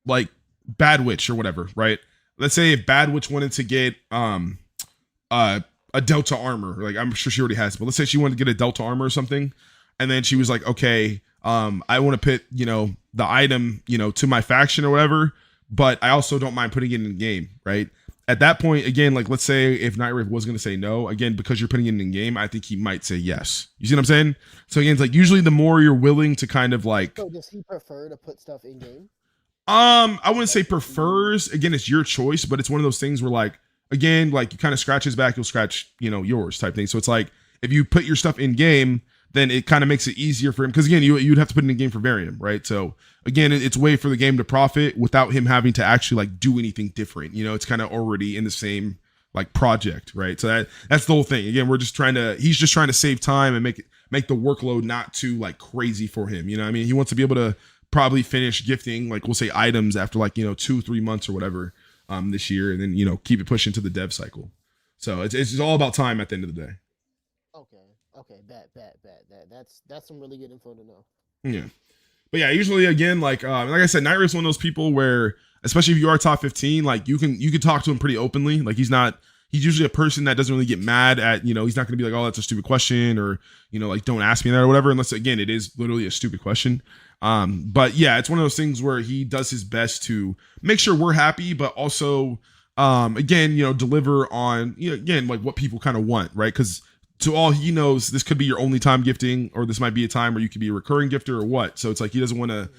like Bad Witch or whatever, right? Let's say if Bad Witch wanted to get a Delta armor, like I'm sure she already has, but let's say she wanted to get a Delta armor or something, and then she was like, okay, I want to put the item to my faction or whatever, but I also don't mind putting it in the game, right? At that point, again, like let's say if Night Wraith was going to say no, again, because you're putting it in game, I think he might say yes. You see what I'm saying? So again, it's like usually the more you're willing to kind of like. So does he prefer to put stuff in game? I wouldn't say prefers. Again, it's your choice, but it's one of those things where, like, again, like you kind of scratch his back, you'll scratch yours type thing. So it's like if you put your stuff in game, then it kind of makes it easier for him, because again, you'd have to put it in game for Varium, right? So again, it's a way for the game to profit without him having to actually like do anything different. It's kind of already in the same like project, right? So that's the whole thing. Again, he's just trying to save time and make the workload not too like crazy for him. You know what I mean? He wants to be able to probably finish gifting, like we'll say items after like 2-3 months or whatever this year, and then keep it pushing to the dev cycle. So it's all about time at the end of the day. Okay, bet. That's some really good info to know. Yeah, but yeah, usually again, like I said, Night Wraith's one of those people where, especially if you are top 15, like you can talk to him pretty openly. Like he's usually a person that doesn't really get mad at he's not going to be like, oh, that's a stupid question, or like don't ask me that or whatever, unless again it is literally a stupid question. But yeah, it's one of those things where he does his best to make sure we're happy, but also again deliver on again like what people kind of want, right? Because to all he knows, this could be your only time gifting, or this might be a time where you could be a recurring gifter or what. So it's like he doesn't want to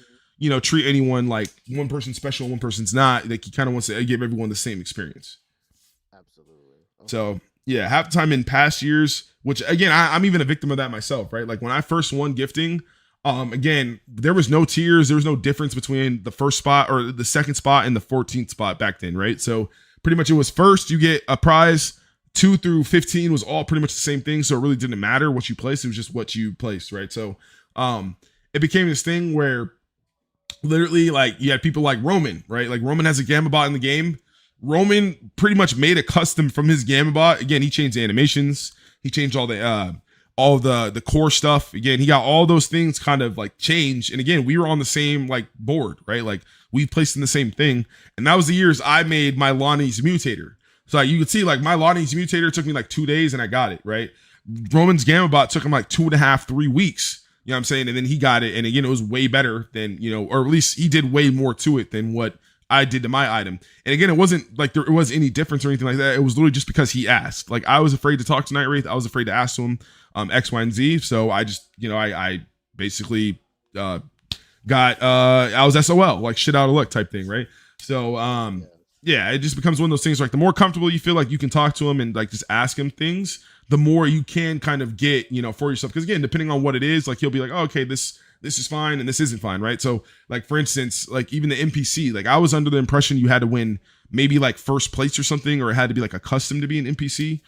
treat anyone like one person's special and one person's not. Like he kind of wants to give everyone the same experience. Absolutely. Okay. So yeah, half the time in past years, which again, I'm even a victim of that myself, right? Like when I first won gifting, again, there was no tiers. There was no difference between the first spot or the second spot and the 14th spot back then, right? So pretty much it was first, you get a prize. 2 through 15 was all pretty much the same thing. So it really didn't matter what you placed. It was just what you placed, right? So it became this thing where literally like you had people like Roman, right? Like Roman has a Gamma bot in the game. Roman pretty much made a custom from his Gamma bot. Again, he changed the animations. He changed all the core stuff. Again, he got all those things kind of like changed. And again, we were on the same like board, right? Like we placed in the same thing. And that was the years I made my Lonnie's mutator. So like, you could see like my Lonnie's mutator took me like 2 days and I got it, right? Roman's Gamma bot took him like 2.5-3 weeks. You know what I'm saying? And then he got it. And again, it was way better than, or at least he did way more to it than what I did to my item. And again, it wasn't like there was any difference or anything like that. It was literally just because he asked. Like I was afraid to talk to Night Wraith. I was afraid to ask him X, Y, and Z. So I just, I basically got I was SOL, like shit out of luck type thing, right? So yeah, it just becomes one of those things like the more comfortable you feel like you can talk to him and like just ask him things, the more you can kind of get, you know, for yourself. Because again, depending on what it is, like he'll be like, oh, okay, this is fine and this isn't fine, right? So like for instance, like even the NPC, like I was under the impression you had to win maybe like first place or something, or it had to be like a custom to be an NPC.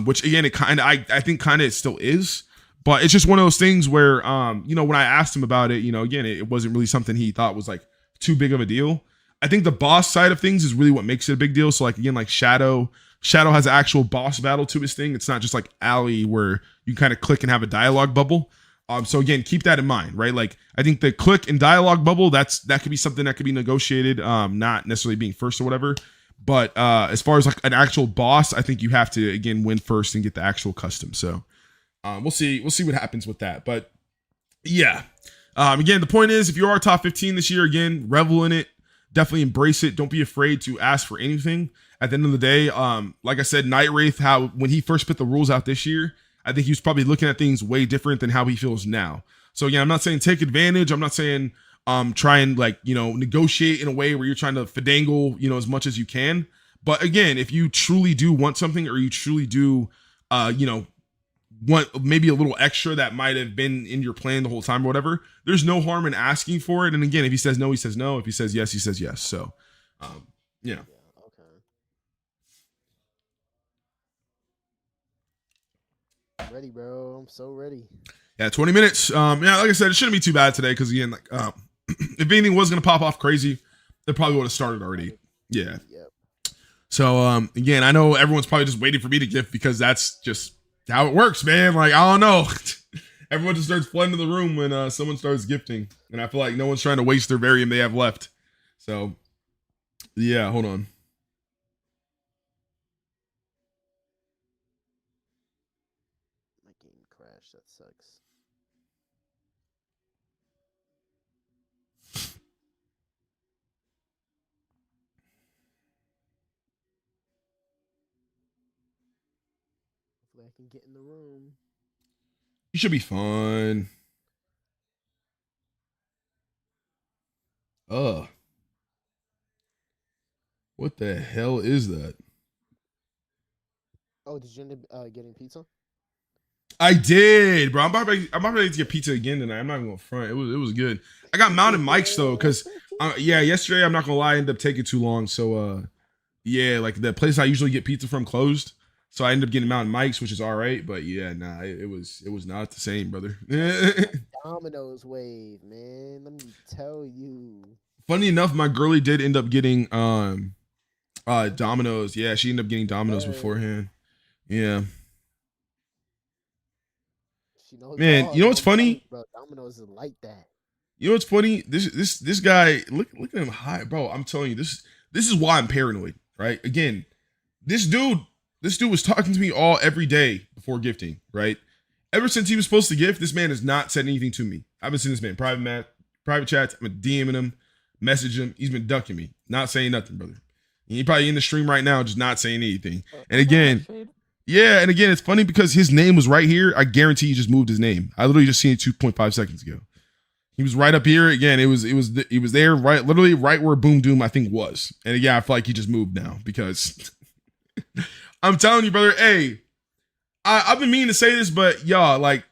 Which again, it kind of I think kind of it still is, but it's just one of those things where you know, when I asked him about it, you know, again, it wasn't really something he thought was like too big of a deal. I think the boss side of things is really what makes it a big deal. So like again, like Shadow has an actual boss battle to his thing. It's not just like Alley where you kind of click and have a dialogue bubble. So again, keep that in mind, right? Like I think the click and dialogue bubble, that could be something that could be negotiated, not necessarily being first or whatever. But as far as like an actual boss, I think you have to again win first and get the actual custom. So we'll see what happens with that. But yeah, again, the point is if you are top 15 this year, again, revel in it. Definitely embrace it. Don't be afraid to ask for anything. At the end of the day, like I said, Night Wraith, how when he first put the rules out this year, I think he was probably looking at things way different than how he feels now. So again, I'm not saying take advantage. I'm not saying try and like, you know, negotiate in a way where you're trying to finagle, you know, as much as you can. But again, if you truly do want something, or you truly do, you know, want maybe a little extra that might have been in your plan the whole time or whatever, there's no harm in asking for it. And again, if he says no, he says no. If he says yes, he says yes. So, yeah. Okay. Ready, bro. I'm so ready. Yeah, 20 minutes. Yeah, like I said, it shouldn't be too bad today because again, like if anything was gonna pop off crazy, they probably would have started already. Yeah. Yep. So again, I know everyone's probably just waiting for me to gift because that's just how it works, man. Like, I don't know. Everyone just starts flooding the room when someone starts gifting. And I feel like no one's trying to waste their varium they have left. So, yeah, hold on. My game crashed. That sucks. Hopefully I can get in the room. You should be fine. What the hell is that? Oh, did you end up getting pizza? I did, bro. I'm about ready to get pizza again tonight. I'm not even gonna front. It was good. I got mounted mics though, because yeah, yesterday I'm not gonna lie, I ended up taking too long. So yeah, like the place I usually get pizza from closed. So I ended up getting mounted mics, which is all right. But yeah, nah, it was not the same, brother. Domino's wave, man. Let me tell you. Funny enough, my girlie did end up getting Domino's. Yeah, she ended up getting Domino's beforehand. Yeah. She knows Man, you know what's funny? Bro, Domino's is like that. You know what's funny? This guy, look at him high, bro. I'm telling you, this is why I'm paranoid, right? Again, this dude was talking to me every day before gifting, right? Ever since he was supposed to gift, this man has not said anything to me. I haven't seen this man private chats. I'm DMing him, message him. He's been ducking me, not saying nothing, brother. And he probably in the stream right now, just not saying anything. And again, yeah, and again, it's funny because his name was right here. I guarantee he just moved his name. I literally just seen it 2.5 seconds ago. He was right up here. Again, he was there, right, literally right where Boom Doom I think was. And again, I feel like he just moved now because I'm telling you, brother. Hey, I've been meaning to say this, but y'all, like,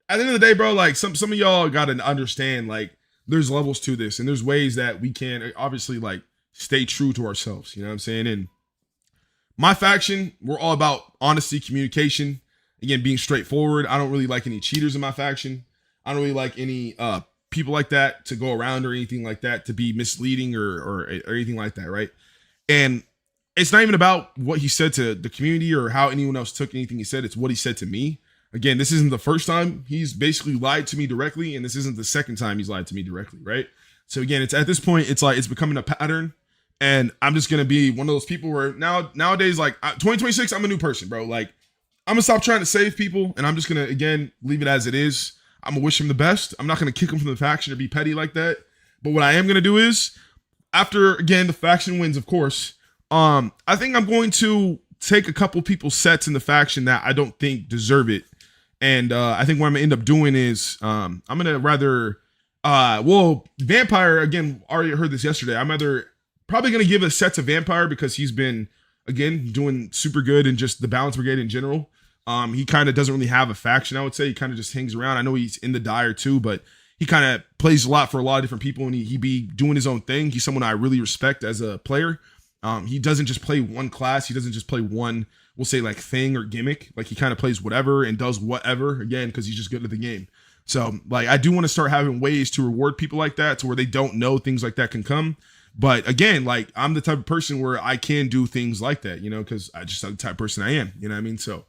at the end of the day, bro, like some of y'all gotta understand, like, there's levels to this, and there's ways that we can obviously like stay true to ourselves. You know what I'm saying? And my faction, we're all about honesty, communication, again, being straightforward. I don't really like any cheaters in my faction. I don't really like any people like that to go around or anything like that to be misleading or anything like that, right? And it's not even about what he said to the community or how anyone else took anything he said. It's what he said to me. Again, this isn't the first time he's basically lied to me directly, and this isn't the second time he's lied to me directly, right? So again, it's at this point, it's like it's becoming a pattern. And I'm just gonna be one of those people where nowadays, like 2026, I'm a new person, bro. Like I'm gonna stop trying to save people, and I'm just gonna again leave it as it is. I'm gonna wish him the best. I'm not gonna kick him from the faction or be petty like that. But what I am gonna do is, after again the faction wins, of course, I think I'm going to take a couple people's sets in the faction that I don't think deserve it. And I think what I'm gonna end up doing is I'm gonna rather Well, Vampire, again, already heard this yesterday. I'm either probably going to give a set to Vampire because he's been, again, doing super good in just the Balance Brigade in general. He kind of doesn't really have a faction, I would say. He kind of just hangs around. I know he's in the Dire too, but he kind of plays a lot for a lot of different people, and he be doing his own thing. He's someone I really respect as a player. He doesn't just play one class. He doesn't just play one, we'll say, like, thing or gimmick. Like, he kind of plays whatever and does whatever, again, because he's just good at the game. So, like, I do want to start having ways to reward people like that to where they don't know things like that can come. But again, like, I'm the type of person where I can do things like that, you know, because I just am the type of person I am, you know what I mean? So,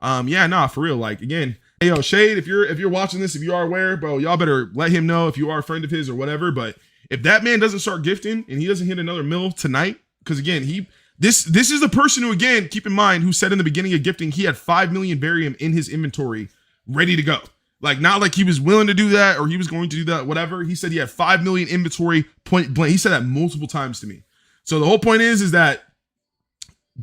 yeah, nah, for real. Like, again, hey, yo, Shade, if you're watching this, if you are aware, bro, y'all better let him know if you are a friend of his or whatever. But if that man doesn't start gifting and he doesn't hit another mill tonight, because again, this is the person who, again, keep in mind, who said in the beginning of gifting he had 5 million barium in his inventory ready to go. Like, not like he was willing to do that or he was going to do that, whatever. He said he had 5 million inventory, point blank. He said that multiple times to me. So the whole point is that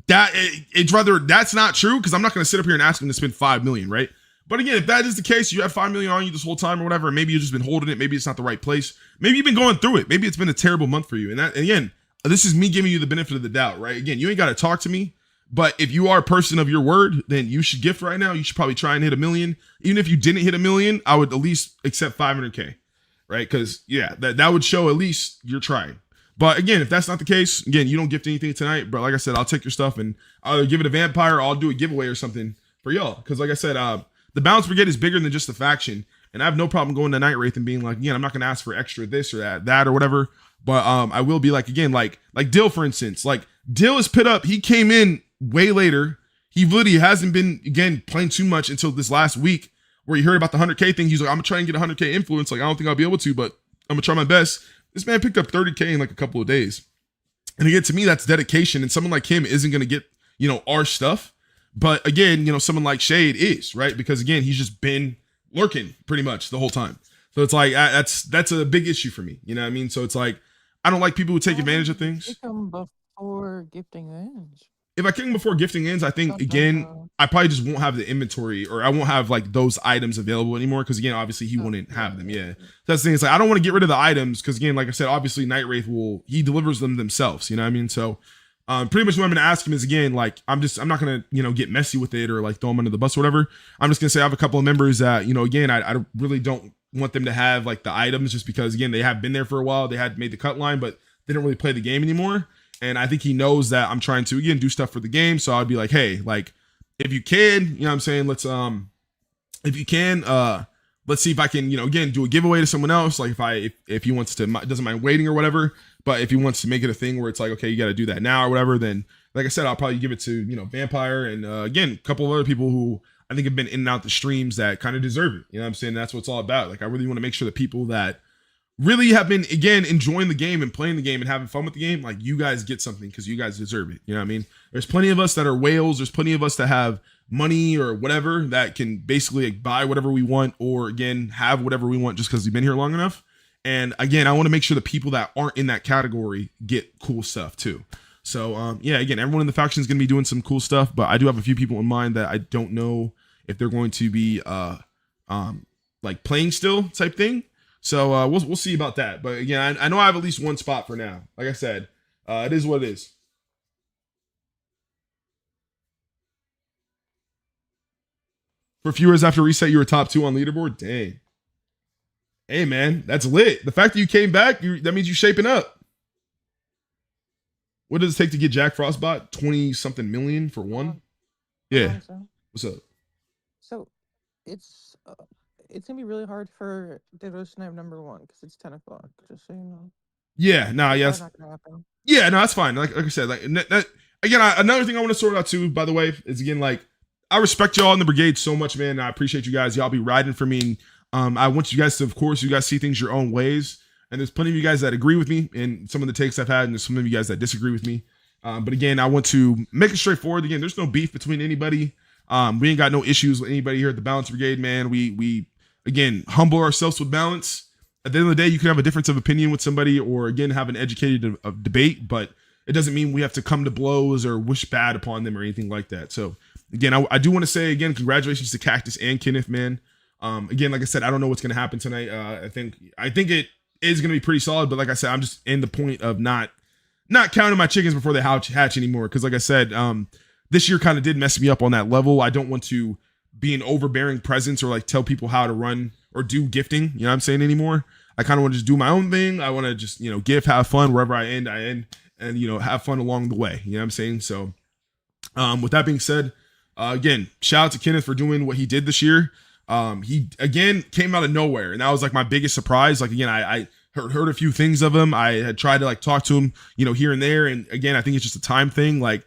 it's rather that's not true, because I'm not going to sit up here and ask him to spend 5 million, right? But again, if that is the case, you have 5 million on you this whole time or whatever, and maybe you've just been holding it. Maybe it's not the right place. Maybe you've been going through it. Maybe it's been a terrible month for you. And again, this is me giving you the benefit of the doubt, right? Again, you ain't got to talk to me. But if you are a person of your word, then you should gift right now. You should probably try and hit 1 million. Even if you didn't hit 1 million, I would at least accept 500K, right? Because, yeah, that would show at least you're trying. But again, if that's not the case, again, you don't gift anything tonight. But like I said, I'll take your stuff and I'll either give it a Vampire or I'll do a giveaway or something for y'all. Because like I said, the Balance Brigade is bigger than just a faction. And I have no problem going to Night Wraith and being like, again, I'm not going to ask for extra this or that or whatever. But I will be like, again, like Dill, for instance. Like, Dill is put up. He came in way later. He literally hasn't been, again, playing too much until this last week where he heard about the 100K thing. He's like, I'm going to try and get 100K influence. Like, I don't think I'll be able to, but I'm going to try my best. This man picked up 30K in like a couple of days. And again, to me, that's dedication. And someone like him isn't going to get, you know, our stuff. But again, you know, someone like Shade is, right? Because again, he's just been lurking pretty much the whole time. So it's like, that's a big issue for me. You know what I mean? So it's like, I don't like people who take advantage of things. Kick him before gifting ends. If I kick him before gifting ends, I think, again, I probably just won't have the inventory, or I won't have like those items available anymore. Because again, obviously he wouldn't have them. Yeah, that's the thing. It's like, I don't want to get rid of the items because again, like I said, obviously Night Wraith he delivers them themselves. You know what I mean? So pretty much what I'm going to ask him is, again, like, I'm not going to, you know, get messy with it or like throw them under the bus or whatever. I'm just going to say I have a couple of members that, you know, again, I really don't want them to have like the items just because, again, they have been there for a while. They had made the cut line, but they don't really play the game anymore. And I think he knows that I'm trying to, again, do stuff for the game. So I'd be like, hey, like, if you can, you know what I'm saying? Let's see if I can, you know, again, do a giveaway to someone else. Like if he wants to, doesn't mind waiting or whatever, but if he wants to make it a thing where it's like, okay, you got to do that now or whatever, then like I said, I'll probably give it to, you know, Vampire and again, a couple of other people who I think have been in and out the streams that kind of deserve it. You know what I'm saying? That's what it's all about. Like, I really want to make sure that people that really have been, again, enjoying the game and playing the game and having fun with the game, like, you guys get something because you guys deserve it. You know what I mean? There's plenty of us that are whales. There's plenty of us that have money or whatever that can basically like buy whatever we want or, again, have whatever we want just because we've been here long enough. And again, I want to make sure the people that aren't in that category get cool stuff too. So yeah, again, everyone in the faction is going to be doing some cool stuff, but I do have a few people in mind that I don't know if they're going to be like playing still type thing. So we'll see about that. But again, I know I have at least one spot for now. Like I said, it is what it is. For a few years after reset, you were top 2 on leaderboard. Dang. Hey man, that's lit. The fact that you came back, that means you're shaping up. What does it take to get Jack Frostbot? 20 something million for one? Yeah. What's up? So it's gonna be really hard for Ditto Snipe #1 because it's 10 o'clock. Just so you know. Yeah, nah, yes. Not gonna happen. Yeah, no, that's fine. Like I said, like again, another thing I want to sort out too, by the way, is again, like, I respect y'all in the brigade so much, man. I appreciate you guys. Y'all be riding for me. And, I want you guys to, of course, you guys see things your own ways. And there's plenty of you guys that agree with me in some of the takes I've had, and there's some of you guys that disagree with me. But again, I want to make it straightforward. Again, there's no beef between anybody. We ain't got no issues with anybody here at the Balance Brigade, man. We again, humble ourselves with balance. At the end of the day, you can have a difference of opinion with somebody or, again, have an educated debate, but it doesn't mean we have to come to blows or wish bad upon them or anything like that. So, again, I do want to say, again, congratulations to Cactus and Kenneth, man. Again, like I said, I don't know what's gonna happen tonight. I think it is gonna be pretty solid, but like I said, I'm just in the point of not counting my chickens before they hatch anymore. Because like I said, this year kind of did mess me up on that level. I don't want to be an overbearing presence or like tell people how to run or do gifting. You know what I'm saying anymore. I kind of want to just do my own thing. I want to just gift, have fun. Wherever I end, and have fun along the way. You know what I'm saying. So, with that being said, again, shout out to Kenneth for doing what he did this year. He again came out of nowhere, and that was like my biggest surprise. Like again, I heard a few things of him. I had tried to like talk to him, here and there. And again, I think it's just a time thing. Like,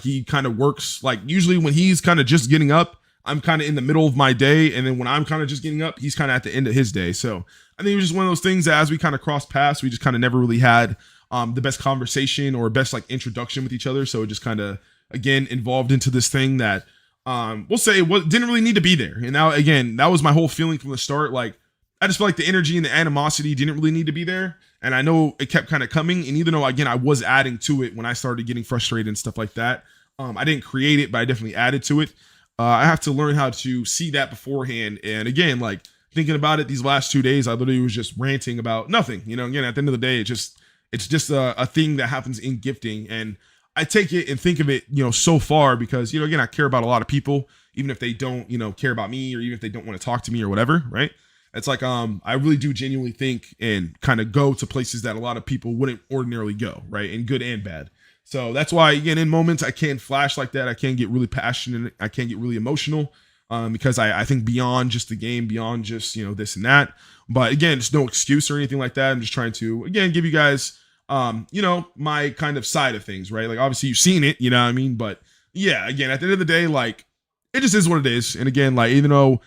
he kind of works like usually when he's kind of just getting up, I'm kind of in the middle of my day. And then when I'm kind of just getting up, he's kind of at the end of his day. So I think it was just one of those things that as we kind of crossed paths, we just kind of never really had the best conversation or best like introduction with each other. So it just kind of, again, involved into this thing that we'll say didn't really need to be there. And now, again, that was my whole feeling from the start. Like, I just felt like the energy and the animosity didn't really need to be there. And I know it kept kind of coming. And even though, again, I was adding to it when I started getting frustrated and stuff like that, I didn't create it, but I definitely added to it. I have to learn how to see that beforehand. And again, like thinking about it these last 2 days, I literally was just ranting about nothing. Again, at the end of the day, it's just a thing that happens in gifting. And I take it and think of it, so far because, again, I care about a lot of people, even if they don't, care about me or even if they don't want to talk to me or whatever. Right. It's like, I really do genuinely think and kind of go to places that a lot of people wouldn't ordinarily go. Right. And good and bad. So that's why, again, in moments I can't flash like that. I can't get really passionate. I can't get really emotional because I think beyond just the game, beyond just, this and that. But again, it's no excuse or anything like that. I'm just trying to, again, give you guys, my kind of side of things, right? Like, obviously you've seen it, you know what I mean? But yeah, again, at the end of the day, like, it just is what it is. And again, like, even though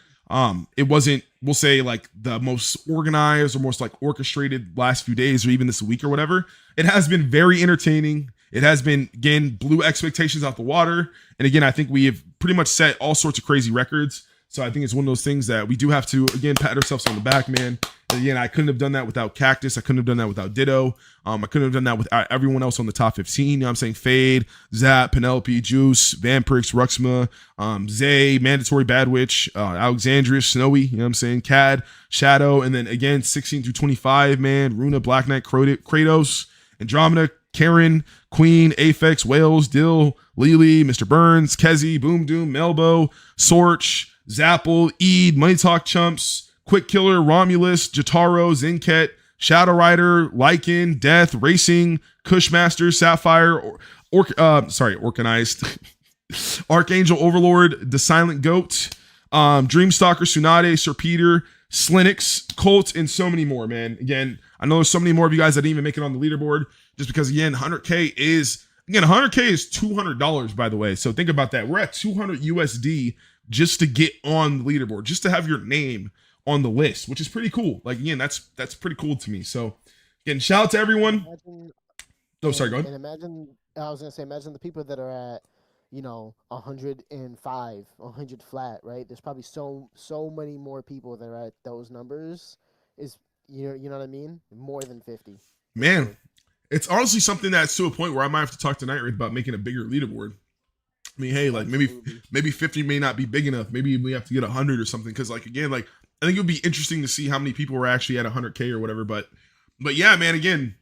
it wasn't, we'll say, like the most organized or most like orchestrated last few days or even this week or whatever, it has been very entertaining. It has been, again, blew expectations out the water. And again, I think we have pretty much set all sorts of crazy records. So I think it's one of those things that we do have to, again, pat ourselves on the back, man. And again, I couldn't have done that without Cactus. I couldn't have done that without Ditto. I couldn't have done that without everyone else on the top 15. You know what I'm saying? Fade, Zap, Penelope, Juice, Vampirix, Ruxma, Zay, Mandatory Bad Witch, Alexandria, Snowy, you know what I'm saying? Cad, Shadow, and then again, 16 through 25, man. Runa, Black Knight, Kratos, Andromeda, Karen, Queen, Aphex, Wales, Dill, Lily, Mr. Burns, Kezi, Boom Doom, Melbo, Sorch, Zapple, Eid, Money Talk Chumps, Quick Killer, Romulus, Jotaro, Zinket, Shadow Rider, Lycan, Death, Racing, Cushmaster, Sapphire, Organized, Archangel Overlord, The Silent Goat, Dreamstalker, Tsunade, Sir Peter, Slinix, Colt, and so many more, man. Again, I know there's so many more of you guys that didn't even make it on the leaderboard just because, again, 100K is $200, by the way. So think about that. We're at 200 USD just to get on the leaderboard, just to have your name on the list, which is pretty cool. Like, again, that's pretty cool to me. So again, shout out to everyone. Sorry, go ahead. And imagine the people that are at, 105, 100 flat, right? There's probably so many more people that are at those numbers. You know what I mean? More than 50. Man, it's honestly something that's to a point where I might have to talk to Night Wraith about making a bigger leaderboard. I mean, hey, like maybe 50 may not be big enough. Maybe we have to get 100 or something. Because, like, again, like, I think it would be interesting to see how many people were actually at 100K or whatever. But yeah, man, again,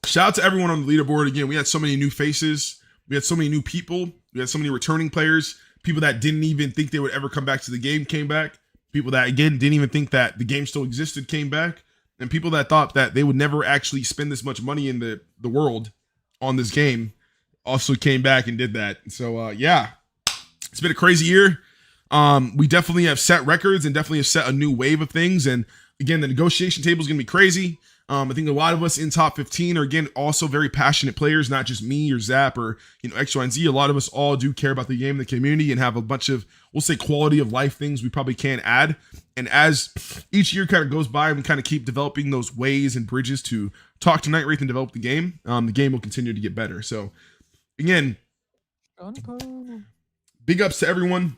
shout out to everyone on the leaderboard. Again, we had so many new faces. We had so many new people. We had so many returning players. People that didn't even think they would ever come back to the game came back. People that, again, didn't even think that the game still existed came back. And people that thought that they would never actually spend this much money in the world on this game also came back and did that. So, yeah, it's been a crazy year. We definitely have set records and definitely have set a new wave of things. And again, the negotiation table is going to be crazy. I think a lot of us in top 15 are, again, also very passionate players, not just me or Zap or, X, Y, and Z. A lot of us all do care about the game, the community, and have a bunch of, we'll say, quality of life things we probably can add. And as each year kind of goes by, we kind of keep developing those ways and bridges to talk to Night Wraith and develop the game will continue to get better. So, again, big ups to everyone.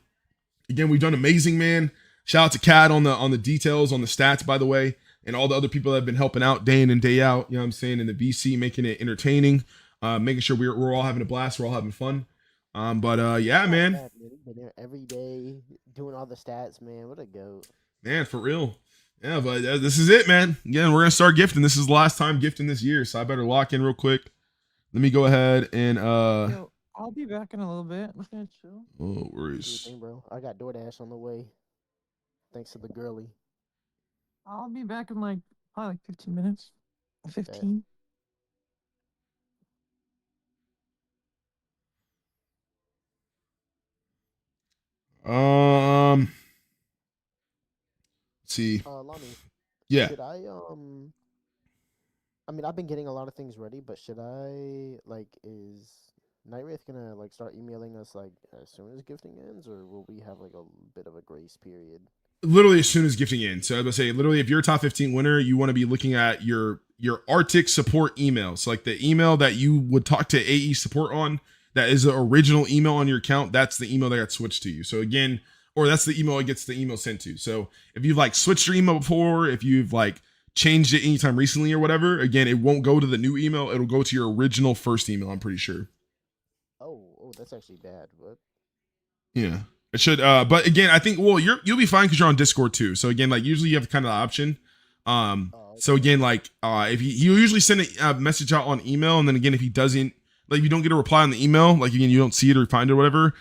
Again, we've done amazing, man. Shout out to Cad on the details, on the stats, by the way, and all the other people that have been helping out day in and day out, you know what I'm saying, in the VC, making it entertaining, making sure we're all having a blast, we're all having fun. Yeah, man. Been there every day doing all the stats, man. What a goat. Man, for real. Yeah, but this is it, man. Again, we're gonna start gifting. This is the last time gifting this year, so I better lock in real quick. Let me go ahead and Yo, I'll be back in a little bit. I'm just gonna chill. oh Do your worries. thing, bro. I got DoorDash on the way. Thanks to the girly. I'll be back in like probably like 15 minutes. 15. Let's see. Lonnie, Yeah. should I mean, I've been getting a lot of things ready, but should I, like, is Nightwraith gonna, like, start emailing us, like, as soon as gifting ends, or will we have, like, a bit of a grace period? Literally as soon as gifting in. So I was gonna say, literally, if you're a top 15 winner, you want to be looking at your Arctic support email. So like the email that you would talk to AE support on, that is the original email on your account. That's the email that got switched to you. So again, or that's the email it gets the email sent to. So if you've like switched your email before, if you've like changed it anytime recently or whatever, again, it won't go to the new email. It'll go to your original first email. I'm pretty sure. Oh, that's actually bad, but... Yeah. It should, but again, I think you'll be fine because you're on Discord too. So again, like usually you have kind of the option. So again, like if he'll usually send a message out on email, and then again, if he doesn't, like if you don't get a reply on the email, like again, you don't see it or find it or whatever,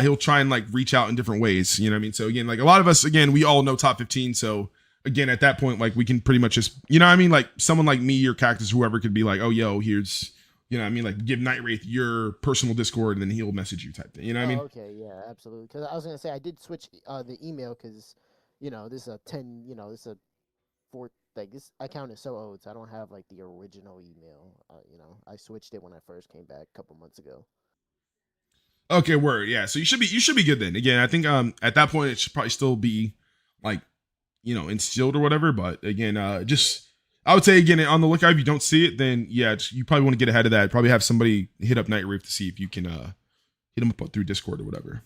he'll try and like reach out in different ways. You know what I mean? So again, like a lot of us, again, we all know top 15. So again, at that point, like we can pretty much just, you know what I mean? Like someone like me or Cactus, whoever could be like, oh, yo, here's, you know what I mean? Like give Nightwraith your personal Discord and then he'll message you type thing. You know what I mean? Okay, yeah, absolutely. Because I was gonna say I did switch the email because, this is a 10, this is a 4, like this account is so old, so I don't have like the original email. I switched it when I first came back a couple months ago. Okay, word. Yeah. So you should be good then. Again, I think at that point it should probably still be like, instilled or whatever. But again, just I would say again on the lookout, if you don't see it, then yeah, you probably want to get ahead of that. Probably have somebody hit up Nightwraith to see if you can hit them up through Discord or whatever.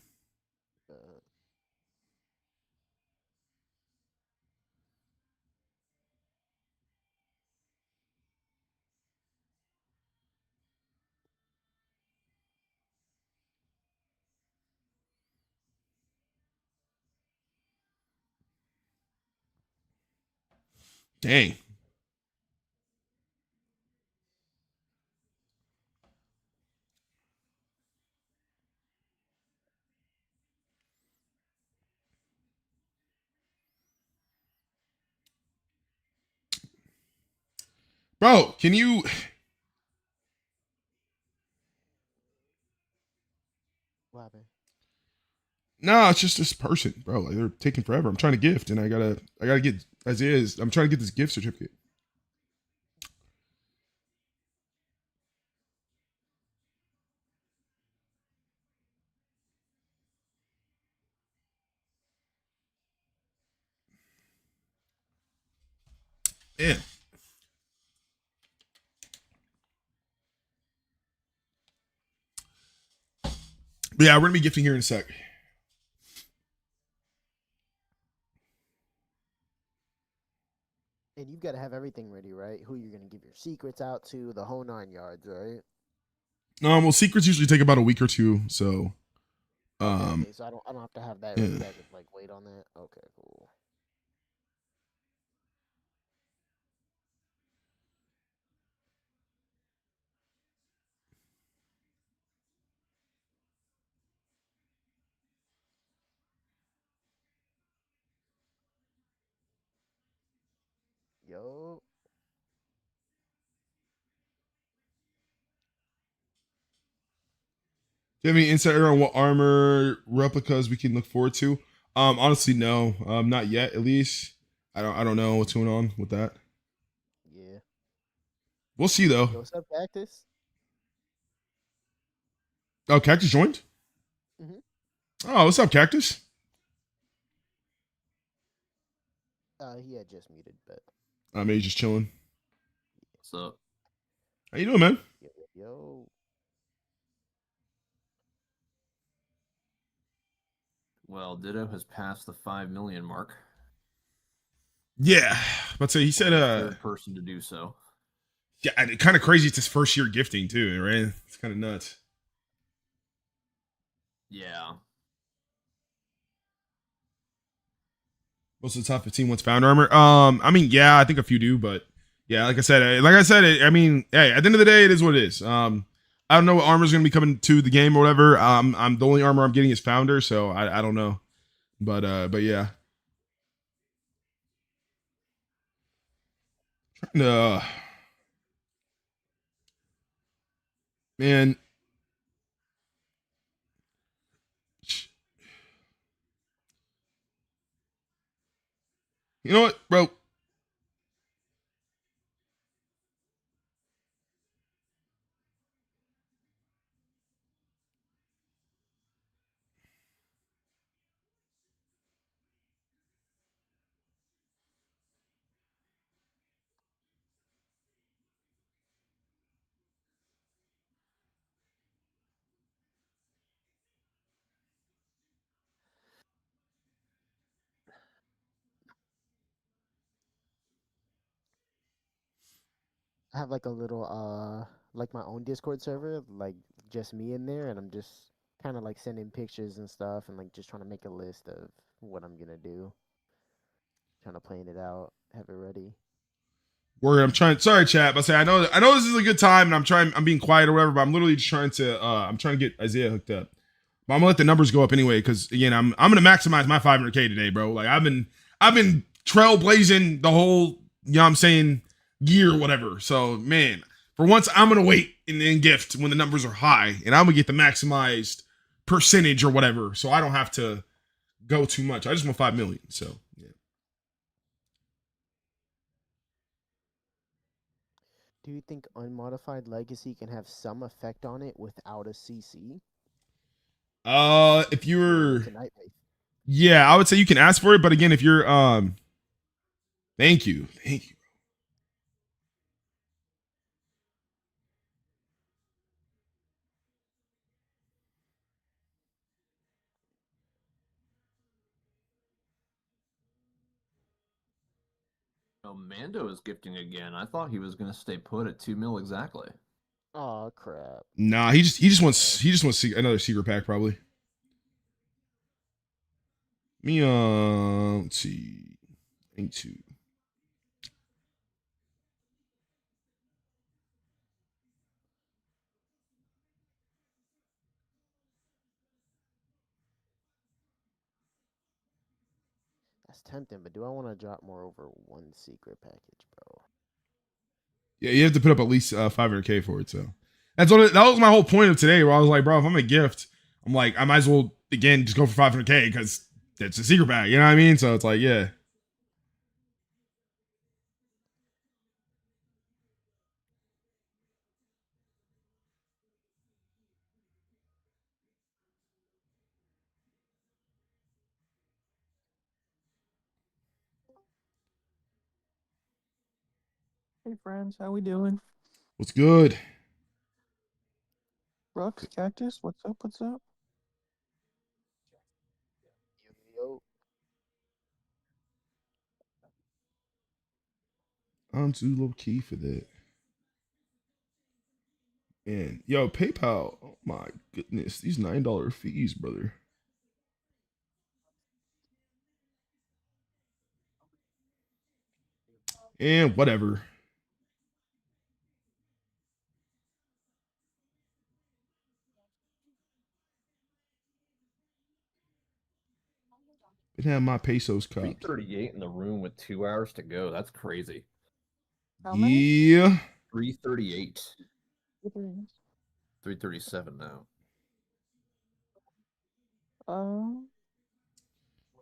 Dang. Bro, can you? What happened? No, it's just this person, bro. Like they're taking forever. I'm trying to gift, and I gotta get Isaiah's. I'm trying to get this gift certificate. Yeah. But yeah, we're gonna be gifting here in a sec. And you've got to have everything ready, right? Who you're gonna give your secrets out to, the whole 9 yards, right? Well, secrets usually take about a week or two, so. Okay, so I don't have to have that ready. I could like wait on that. Okay, cool. Yo. Do you have any insight on what armor replicas we can look forward to? Honestly, no. Not yet, at least. I don't know what's going on with that. Yeah. We'll see though. Yo, what's up, Cactus? Oh, Cactus joined? Mhm. Oh, what's up, Cactus? He had just muted, but Maybe just chilling. What's up? How you doing, man? yo. Well, Ditto has passed the 5 million mark. Yeah, but so he said, Third person to do so. yeah, kind of crazy. It's his first year gifting too, right? It's kind of nuts. Yeah. Most of the top 15 wants found armor. I mean, yeah, I think a few do, but yeah, like I said, I mean, hey, at the end of the day, it is what it is. I don't know what armor is going to be coming to the game or whatever. I'm the only armor I'm getting is founder, so I don't know, but yeah. Man, you know what, bro? I have like a little like my own Discord server, like just me in there, and I'm just kind of like sending pictures and stuff, and like just trying to make a list of what I'm gonna do, trying to plan it out, have it ready. I'm trying. Sorry, chat, but say I know this is a good time, and I'm being quiet or whatever, but I'm literally just trying to I'm trying to get Isaiah hooked up. But I'm gonna let the numbers go up anyway, because again, I'm gonna maximize my 500K today, bro. Like I've been trailblazing the whole, you know what I'm saying, year or whatever. So man, for once I'm gonna wait and then gift when the numbers are high, and I'm gonna get the maximized percentage or whatever, so I don't have to go too much. I just want 5 million. So yeah. Do you think unmodified legacy can have some effect on it without a CC? If you're Tonight, yeah, I would say you can ask for it, but again, if you're thank you. Oh, Mando is gifting again. I thought he was going to stay put at 2 mil exactly. oh crap! Nah, he just wants another secret pack probably. Me let's see, I think 2. That's tempting, but do I want to drop more over one secret package, bro? Yeah, you have to put up at least 500K for it. So that was my whole point of today. Where I was like, bro, if I'm a gift, I'm like, I might as well again just go for 500K because it's a secret pack. You know what I mean? So it's like, yeah. Hey friends, how we doing? What's good? Rux, Cactus, what's up? What's up? Yo, I'm too low key for that. And yo, PayPal. Oh my goodness, these $9 fees, brother. And whatever. It had my pesos copped. 338 in the room with 2 hours to go. That's crazy. How many? Yeah. 338. What are these? 337 now. All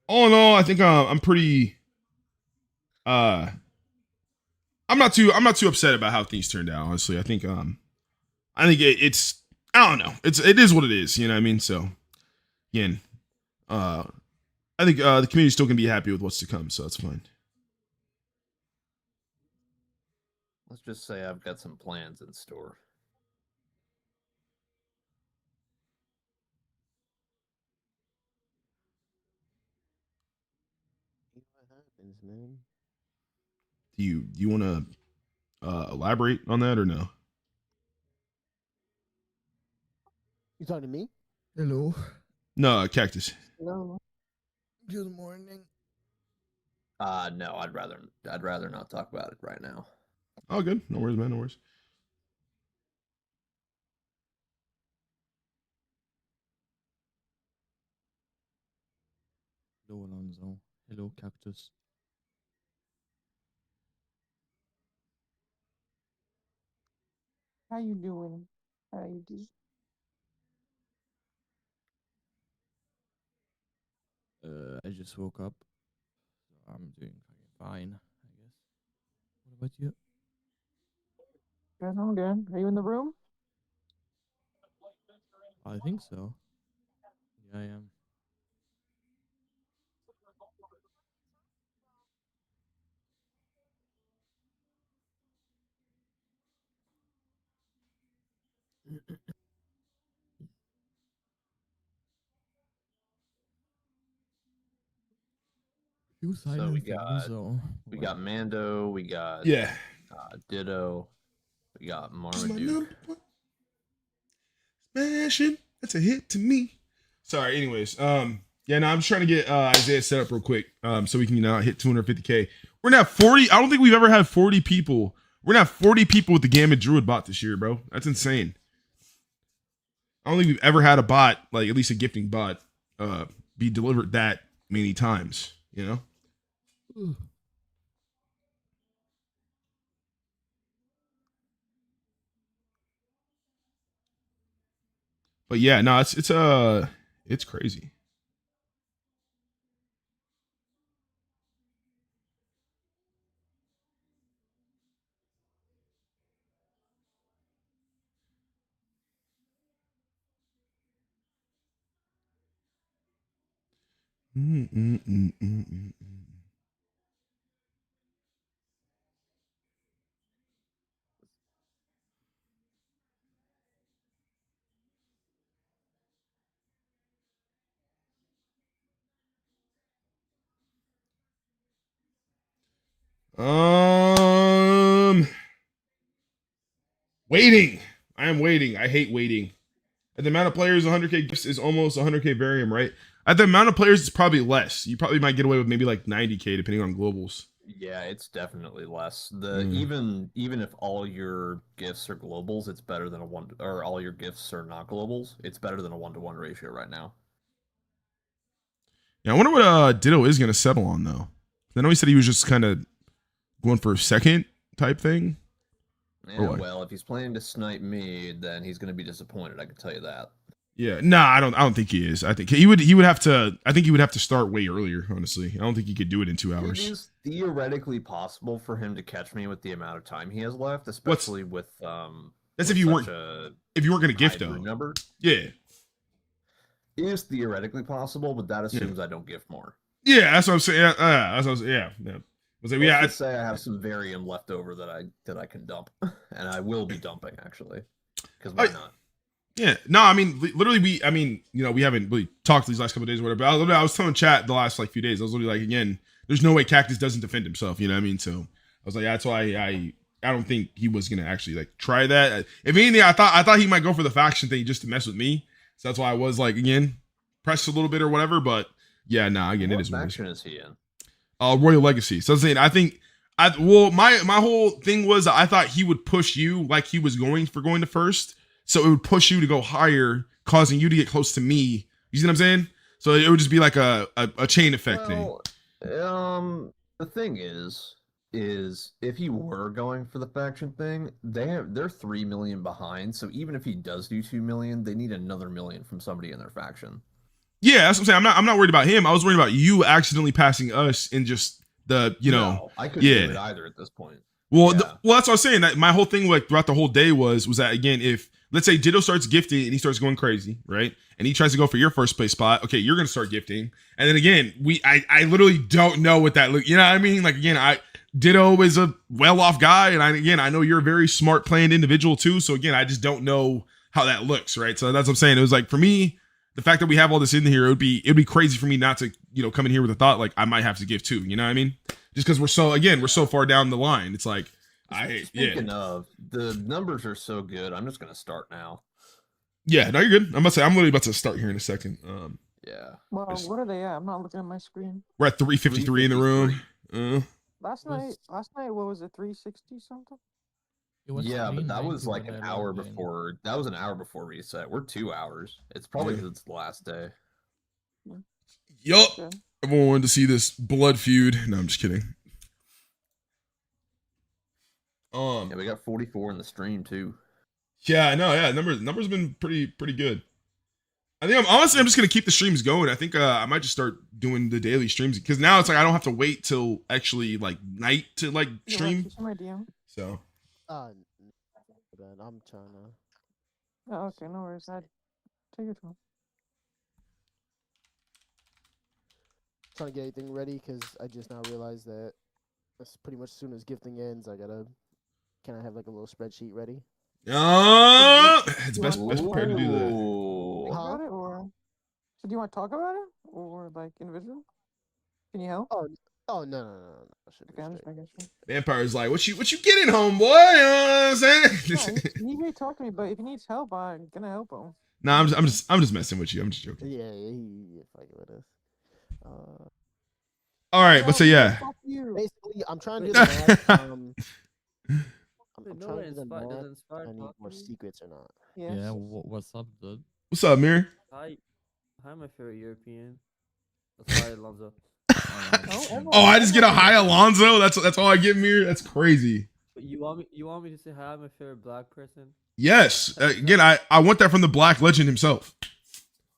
in all, I think I'm pretty I'm not too upset about how things turned out, honestly. I think it's I don't know. It is what it is, you know what I mean? So again, I think the community still can be happy with what's to come, so that's fine. Let's just say I've got some plans in store. what happens, man? Do you want to elaborate on that or no? You talking to me? Hello. No, Cactus. No. Good morning. No, I'd rather not talk about it right now. Oh, good. No worries, man. No worries. Hello, Alonso. Hello, Cactus. How you doing? How you doing? I just woke up. So I'm doing fucking fine, I guess. What about you? Good, I'm good. Are you in the room? I think so. Yeah, I am. You So silent we things, got so we got Mando, we got Yeah. Ditto, we got Just my Marmaduke. number one. Smashing. That's a hit to me. Sorry. Anyways, yeah, no, I'm just trying to get Isaiah set up real quick, so we can hit 250K. We're gonna have 40. I don't think we've ever had 40 people. We're gonna have 40 people with the Gambit Druid bot this year, bro. That's insane. I don't think we've ever had a bot, like at least a gifting bot, be delivered that many times. You know. But yeah, no, it's crazy. Mm-mm-mm-mm-mm. Waiting. I am waiting. I hate waiting. At the amount of players, 100K gifts is almost 100K varium, right? At the amount of players, it's probably less. You probably might get away with maybe like 90K depending on globals. Yeah, it's definitely less. The Mm. even if all your gifts are globals, it's better than a one or all your gifts are not globals. It's better than a 1-to-1 ratio right now. Yeah, I wonder what Ditto is gonna settle on though. I know he said he was just kind of going for a second type thing. Yeah, what? well, if he's planning to snipe me, then he's going to be disappointed. I can tell you that. Yeah, nah, I don't think he is. I think he would have to. I think he would have to start way earlier. Honestly, I don't think he could do it in 2 It hours. is theoretically possible for him to catch me with the amount of time he has left, especially with That's with if you such weren't a if you weren't gonna high gift brew though. number. Yeah, It is theoretically possible, but that assumes I don't gift more. yeah, that's what I'm saying. That's what I'm saying. Yeah. I was like, Let's yeah, just say I have some varium left over that I can dump, and I will be dumping actually, because why not? Yeah, no, I mean, literally, we haven't really talked these last couple of days or whatever. But I was telling chat the last like few days. I was literally like, again, there's no way Cactus doesn't defend himself. You know what I mean? So I was like, that's why I don't think he was gonna actually like try that. If anything, I thought he might go for the faction thing just to mess with me. So that's why I was like, again, pressed a little bit or whatever. But yeah, nah, again, What it is what it faction is he in? Royal Legacy. So I'm saying, I think, my whole thing was I thought he would push you like he was going to first. So it would push you to go higher, causing you to get close to me. You see what I'm saying? So it would just be like a chain effect thing. The thing is if he were going for the faction thing, they're 3 million behind. So even if he does do 2 million, they need another million from somebody in their faction. Yeah, that's what I'm saying. I'm not worried about him. I was worried about you accidentally passing us in just the, No, I couldn't do it either at this point. Well, Yeah. well, that's what I was saying. That my whole thing, like throughout the whole day, was that again, if let's say Ditto starts gifting and he starts going crazy, right, and he tries to go for your first place spot, okay, you're gonna start gifting, and then again, I literally don't know what that look. You know what I mean? Like again, Ditto is a well-off guy, and I know you're a very smart planned individual too. So again, I just don't know how that looks, right? So that's what I'm saying. It was like for me, the fact that we have all this in here, it'd be crazy for me not to come in here with a thought like I might have to give too. You know what I mean? Just because we're so far down the line, it's like Speaking of, the numbers are so good. I'm just gonna start now. Yeah, no, you're good. I'm literally about to start here in a second. Yeah. Well, what are they at? I'm not looking at my screen. We're at 353 in the room. Last night, what was it? 360 something? It was Yeah, but that 390 was like when an I hour logged in. before. That was an hour before reset. We're 2 hours. It's probably Yeah. because it's the last day. Yup. Okay. Everyone wanted to see this blood feud. No, I'm just kidding. Yeah, we got 44 in the stream too. Yeah, no, yeah, numbers been pretty good. I think I'm just gonna keep the streams going. I think I might just start doing the daily streams because now it's like I don't have to wait till actually like night to like Yeah, stream. Rex, you see my DM? So Then I'm trying to. Oh, okay, no worries. Take your time. Trying to get everything ready because I just now realized that that's pretty much as soon as gifting ends, I gotta. Can I have like a little spreadsheet ready? it's best You prepared to do that. Ooh. Talk about it, or so do you want to talk about it, or like individual? Can you help? Oh no. I should be Okay, I'm just straight. making sure. Vampire's like, what you getting, homeboy? You know what I'm saying? Yeah, he may talk to me, but if he needs help, I'm gonna help him. Nah, I'm just messing with you. I'm just joking. Yeah, he fucking with us. All right, but so yeah. Fuck you. Basically, I'm trying to do the math. I'm Wait, no trying way to do the Inspire math. does Inspire I need talk more to you? secrets or not. Yes. Yeah, what's up, dude? What's up, Mir? Hi, my favorite European. That's why Alonso. Oh, I just get a high Alonzo. That's all I get, Mir. That's crazy. But you want me to say hi, my favorite black person? Yes. Again, I want that from the Black Legend himself.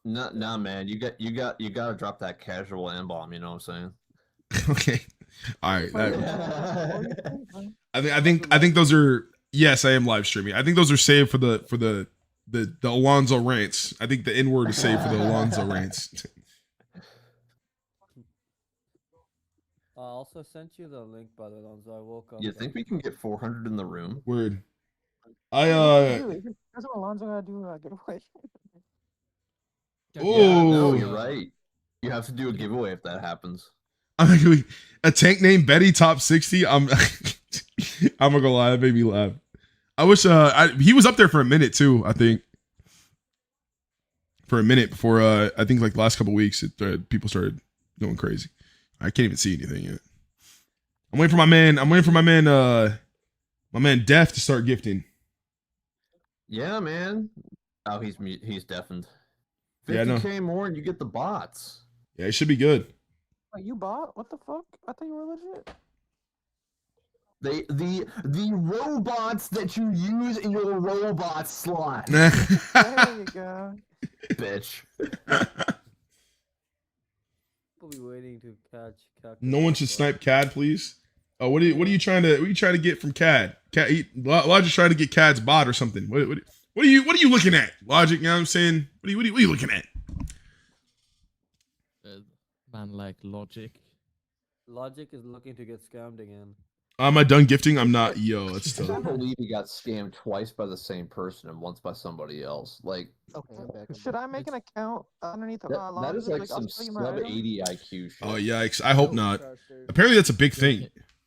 Nah, man. You gotta drop that casual and bomb. You know what I'm saying? Okay. All right. That- I think those are, yes, I am live streaming. I think those are saved for the Alonzo rants. I think the N word is saved for the Alonzo rants. I also sent you the link, by the way, Alonso. I woke up. You think we can get 400 in the room? Word. Dude, that's what Alonso gotta do. Giveaway. No, Oh, you're right. You have to do a giveaway if that happens. a tank named Betty top 60. I'm I'm not gonna lie, that made me laugh. I wish he was up there for a minute too. I think for a minute before I think like the last couple weeks people started going crazy. I can't even see anything yet. I'm waiting for my man. My man Def to start gifting. Yeah, man. Oh, he's deafened. Yeah, I know. 50K more and you get the bots. Yeah, it should be good. Wait, you bought? What the fuck? I thought you were legit. The robots that you use in your robot slot. There you go. Bitch. We'll be waiting to catch. No one should snipe CAD, please. Oh, what are you trying to get from CAD? Logic's trying to get CAD's bot or something. What are you looking at? Logic, you know what I'm saying? What are you looking at? Man, like Logic. Logic is looking to get scammed again. Am I done gifting? I'm not. Yo, that's I tough. can't believe he got scammed twice by the same person and once by somebody else. Like Okay, I'm back. Should I make an account underneath that Alonso? is like I'll some tell you my sub item? 80 IQ shit. Oh yikes! I hope not. Apparently that's a big thing.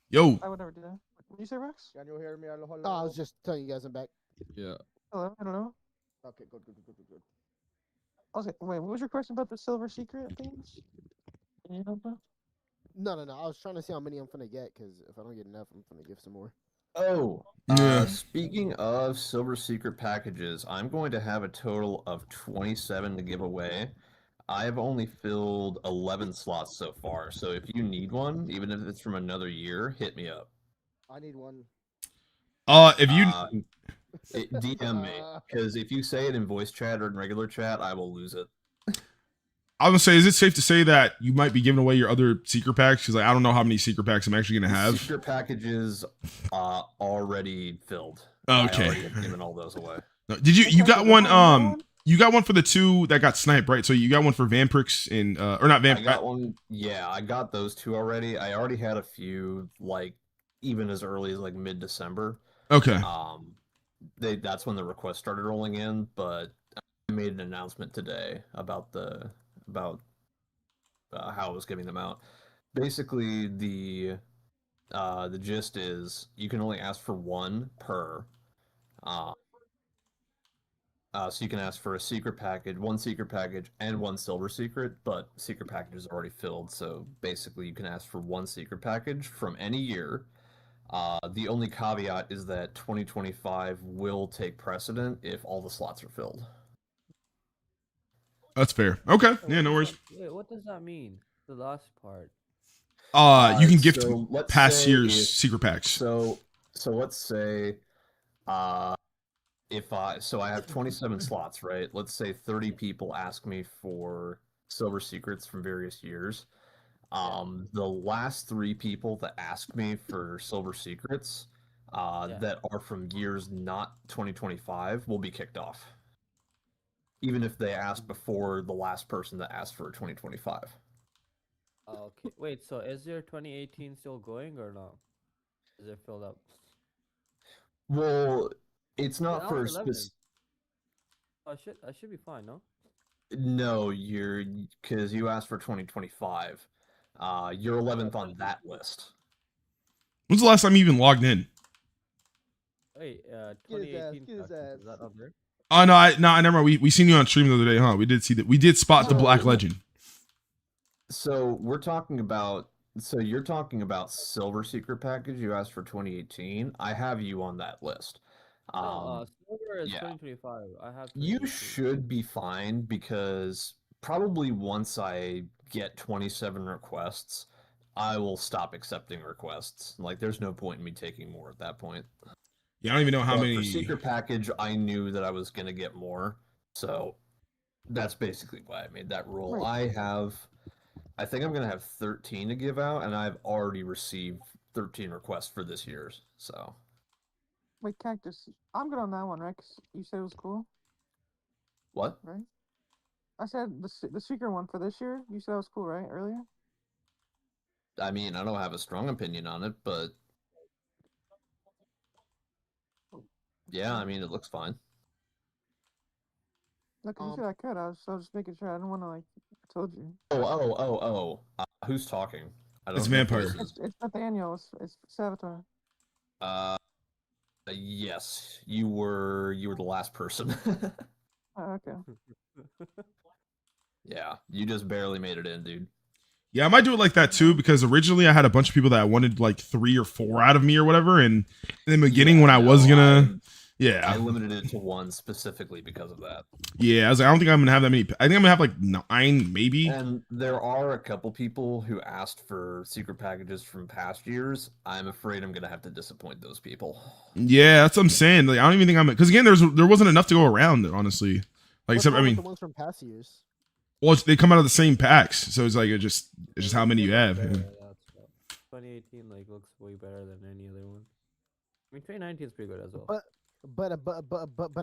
Yo, I would never do that. What did you say, Rex? Can you hear me? Hello, hello. Oh, I was just telling you guys I'm back. Yeah. Hello, I don't know. Okay, good. Okay, wait, what was your question about the silver secret things? Can you help out? No. I was trying to see how many I'm gonna get because if I don't get enough, I'm gonna give some more. Oh, Yeah. Speaking of silver secret packages, I'm going to have a total of 27 to give away. I've only filled 11 slots so far, so if you need one, even if it's from another year, hit me up. I need one. if you DM me, because if you say it in voice chat or in regular chat, I will lose it. I would say, is it safe to say that you might be giving away your other secret packs? Because I don't know how many secret packs I'm actually gonna have. Secret packages already filled. Okay. I already have given all those away. No, did you Okay, got so one? that's all You got one for the two that got sniped, right? So you got one for Vamprix and or not I Vamp. got one. Yeah, I got those two already. I already had a few, like even as early as like mid-December. Okay. That's when the requests started rolling in, but I made an announcement today about how I was giving them out. Basically, the gist is you can only ask for one per. So you can ask for a secret package, one secret package, and one silver secret, but secret package is already filled. So basically, you can ask for one secret package from any year. The only caveat is that 2025 will take precedent if all the slots are filled. That's fair. Okay. Yeah, no worries. Wait, what does that mean? The last part. You can gift So let's past say year's if- secret packs. So let's say, if I have 27 slots, right? Let's say 30 people ask me for silver secrets from various years. The last 3 people that ask me for silver secrets, that are from years not 2025 will be kicked off. Even if they asked before the last person that asked for 2025. Okay. Wait, so is your 2018 still going or no? Is it filled up? Well, it's Yeah, not that for was 11. specific. I should be fine, no? No, because you asked for 2025. You're 11th on that list. When's the last time you even logged in? Wait, Get his ass, 2018 get his practice, is ass. that up there? Oh no, I never mind. We seen you on stream the other day, huh? We did see that. We did spot the Black Legend. So you're talking about silver secret package. You asked for 2018. I have you on that list. No, silver is yeah. 2025. I have. You 2018. should be fine because probably once I get 27 requests, I will stop accepting requests. Like, there's no point in me taking more at that point. Yeah, I don't even know how But many. For secret package, I knew that I was gonna get more, so that's basically why I made that rule. Right. I think I'm gonna have 13 to give out, and I've already received 13 requests for this year's. So Wait, Cactus. I'm good on that one, right? 'Cause you said it was cool, what? right? I said the secret one for this year. You said it was cool, right? Earlier. I mean, I don't have a strong opinion on it, but yeah, I mean, it looks fine. Look, you said I could. I was just making sure. I don't want to like. I told you. Oh. Who's talking? I It's know if Vampire. this is- It's Nathaniel. It's Savitar. Yes, you were the last person. Oh, okay. Yeah, you just barely made it in, dude. Yeah, I might do it like that too because originally I had a bunch of people that wanted like 3 or 4 out of me or whatever, and in the beginning when I was gonna, I limited it to 1 specifically because of that. Yeah, I was like, I don't think I'm gonna have that many. I think I'm gonna have like 9 maybe. And there are a couple people who asked for secret packages from past years. I'm afraid I'm gonna have to disappoint those people. Yeah, that's what I'm saying. Like, I don't even think I'm because again, there wasn't enough to go around. Honestly, like What's except I wrong with mean, the ones from past years. well, they come out of the same packs, so it's like it's just how many you have. Better, that's what- 2018 like looks way better than any other one. I mean, 2019 is pretty good as well. But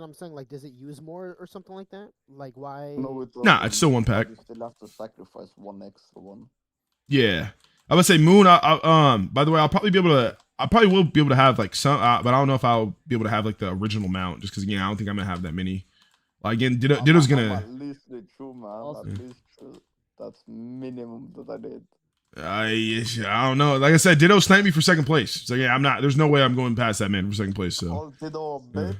I'm saying, like, does it use more or something like that? Like, why? No, it Nah, doesn't, it's still 1 pack. You still have to sacrifice 1 extra one. Yeah, I would say Moon. By the way, I'll probably will be able to have like some, but I don't know if I'll be able to have like the original mount just because again, I don't think I'm gonna have that many. Like again, Ditto's I'm gonna. at least the true, man. Also- At least true. That's minimum that I did. I don't know. Like I said, Ditto sniped me for 2nd place. So yeah, I'm not. There's no way I'm going past that man for 2nd place. So All did all bitch.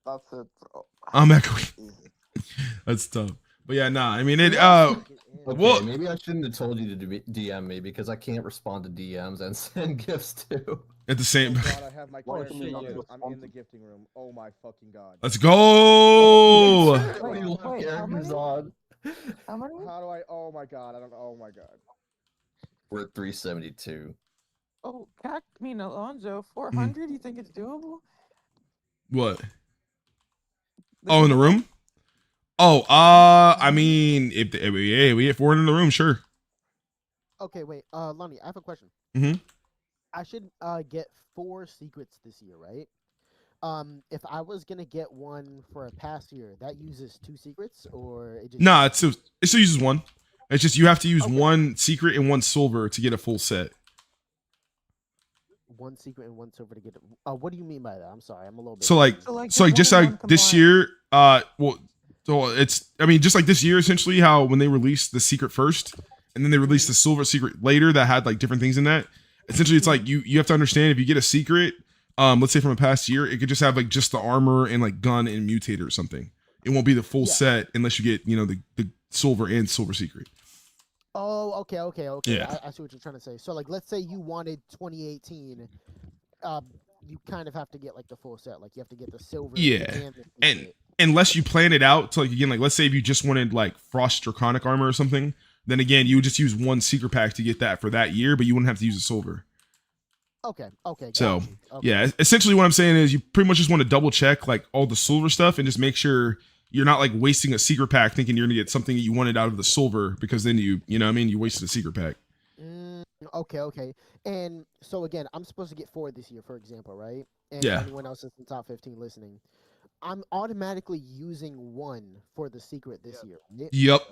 That's it. Bro. I'm echoing. Easy. That's tough. But yeah, nah. I mean it. Okay, Well- maybe I shouldn't have told you to DM me because I can't respond to DMs and send gifts too. At the same. Oh god, I have my Why character can you not here. I'm in respond the to- gifting room. Oh my fucking god. Let's go. Wait, You wait, how characters many? on. How many? How do I? Oh my god, I don't. Oh my god. We're at 372. Oh, Alonzo, 400. You think it's doable? What? Oh, in the room. Oh, I mean, if we get 4 in the room, sure. Okay, wait. Lonnie, I have a question. Mhm. I should get 4 secrets this year, right? If I was gonna get one for a past year, that uses 2 secrets, or it just Nah, it still uses 1. It's just you have to use Okay. 1 secret and 1 silver to get a full set. 1 secret and 1 silver to get it. What do you mean by that? I'm sorry, I'm a little bit. So like, just one like and one this combined. year, well, so it's I mean just like this year essentially how when they released the secret first and then they released the silver secret later that had like different things in that. Essentially, it's like you have to understand if you get a secret, let's say from a past year, it could just have like just the armor and like gun and mutator or something. it won't be the full Yeah. set unless you get, you know, the silver and silver secret. Oh, okay. Yeah. I see what you're trying to say. So, like, let's say you wanted 2018, you kind of have to get like the full set. Like, you have to get the silver. Yeah. And the And secret. unless you plan it out to, like, again, like, let's say if you just wanted like Frost Draconic armor or something, then again, you would just use one secret pack to get that for that year, but you wouldn't have to use the silver. Okay. Got So, you. Okay. Yeah, essentially what I'm saying is you pretty much just want to double check like all the silver stuff and just make sure you're not like wasting a secret pack thinking you're gonna get something that you wanted out of the silver, because then you know what I mean, you wasted a secret pack. Okay. And so again, I'm supposed to get 4 this year, for example, right? And Yeah. anyone else that's in top 15 listening, I'm automatically using 1 for the secret this year. Right? Yep.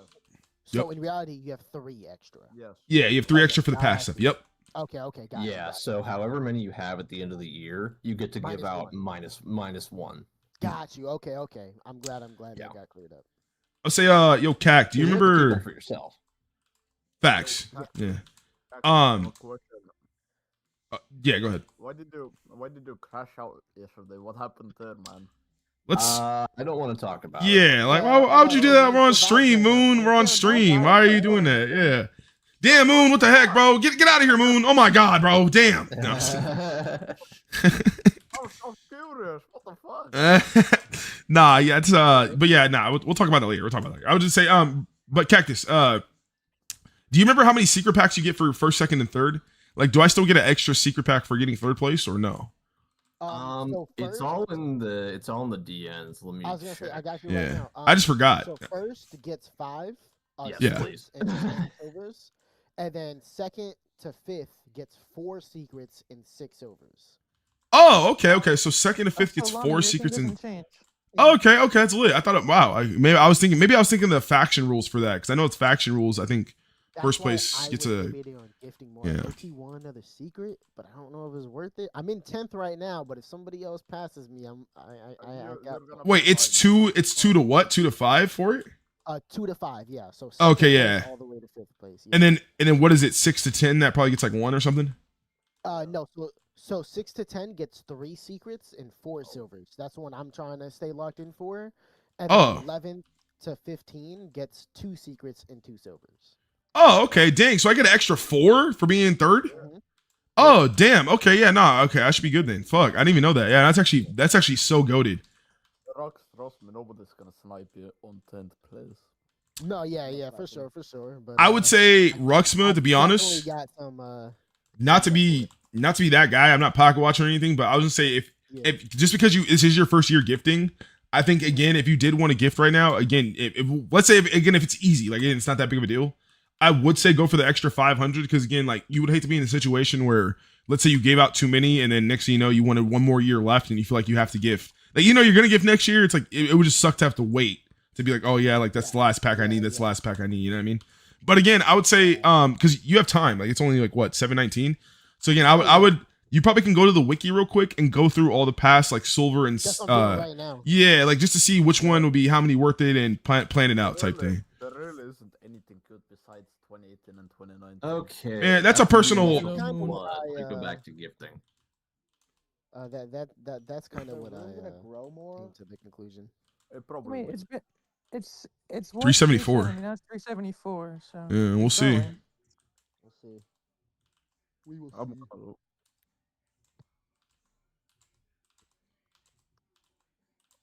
So in reality, you have 3 extra. Yes. Yeah, you have 3 Okay, extra for the pass got stuff. Yep. Okay, got you, Yeah, got you. so however many you have at the end of the year, you get to give Minus out one. minus 1. Got you. Okay. I'm glad Yeah. that got cleared up. I'll say yo Cac, do you have to keep remember one for yourself? facts? Yeah. Yeah, go ahead. Why did you crash out yesterday? What happened there, man? Let's I don't want to talk about it. yeah, like why would you do that? We're on stream, Moon. We're on stream. Why are you doing that? Yeah. Damn, Moon, what the heck, bro? Get out of here, Moon. Oh my god, bro. Damn. No. I was so curious. What the fuck? Nah, yeah, it's but yeah, nah, we'll talk about that later. We'll talk about that later. I would just say, but Cactus, do you remember how many secret packs you get for first, second, and third? Like, do I still get an extra secret pack for getting third place or no? So It's first, all in the DNs. Let me I was gonna say, check. I got you Yeah. right now. I just forgot. So first gets 5. Yes, Yeah. please. And 6 overs, and then second to 5th gets 4 secrets and 6 overs. Oh, okay. So second to fifth That's gets so 4 long, secrets and doesn't change. okay, that's lit. I thought, wow. Maybe I was thinking the faction rules for that, because I know it's faction rules. I think That's first why place I gets was a debating on gifting more. yeah. I low-key want another secret, but I don't know if it's worth it. I'm in 10th right now, but if somebody else passes me, I got Wait, it's 2 to what? 2 to 5 for it? 2 to 5, yeah. So Okay, second place yeah. all the way to 5th place. Yeah. And then what is it? 6 to 10? That probably gets like 1 or something. No, so 6 to 10 gets 3 secrets and 4 silvers. That's the one I'm trying to stay locked in for. And then Oh. 11 to 15 gets 2 secrets and 2 silvers. Oh, okay. Dang. So I get an extra 4 for being in third? Mhm. Oh, damn. Okay, yeah, nah. Okay, I should be good then. Fuck. I didn't even know that. Yeah, that's actually so goated. Rox, trust me, nobody's gonna snipe you on 10th place. No, yeah, for sure. But I would say Ruxma, to be honest, definitely got some not to be that guy. I'm not pocket watching or anything, but I was gonna say if just because this is your first year gifting, I think again, if you did want to gift right now, again, if let's say if it's easy, like it's not that big of a deal, I would say go for the extra 500, because again, like you would hate to be in a situation where let's say you gave out too many and then next thing you know you wanted 1 more year left and you feel like you have to gift. Like you're gonna gift next year. It's like it would just suck to have to wait to be like, oh yeah, like that's the last pack I need. That's the last pack I need. You know what I mean? But again, I would say because you have time. Like it's only like what 7:19. So again, I would you probably can go to the wiki real quick and go through all the past like silver and That's what I'm doing right now. yeah, like just to see which one would be how many worth it and plan it out type thing. There really isn't anything good besides 2018 and 2019. Okay. Yeah, that's a personal- So Kind of what? what I, Go back to gifting. That's kind of what I gonna grow more. came to the conclusion. It I probably mean, will. it's 374. 370, now it's 374. So Yeah, we'll it's see. growing. We'll see. We will I'm see. gonna-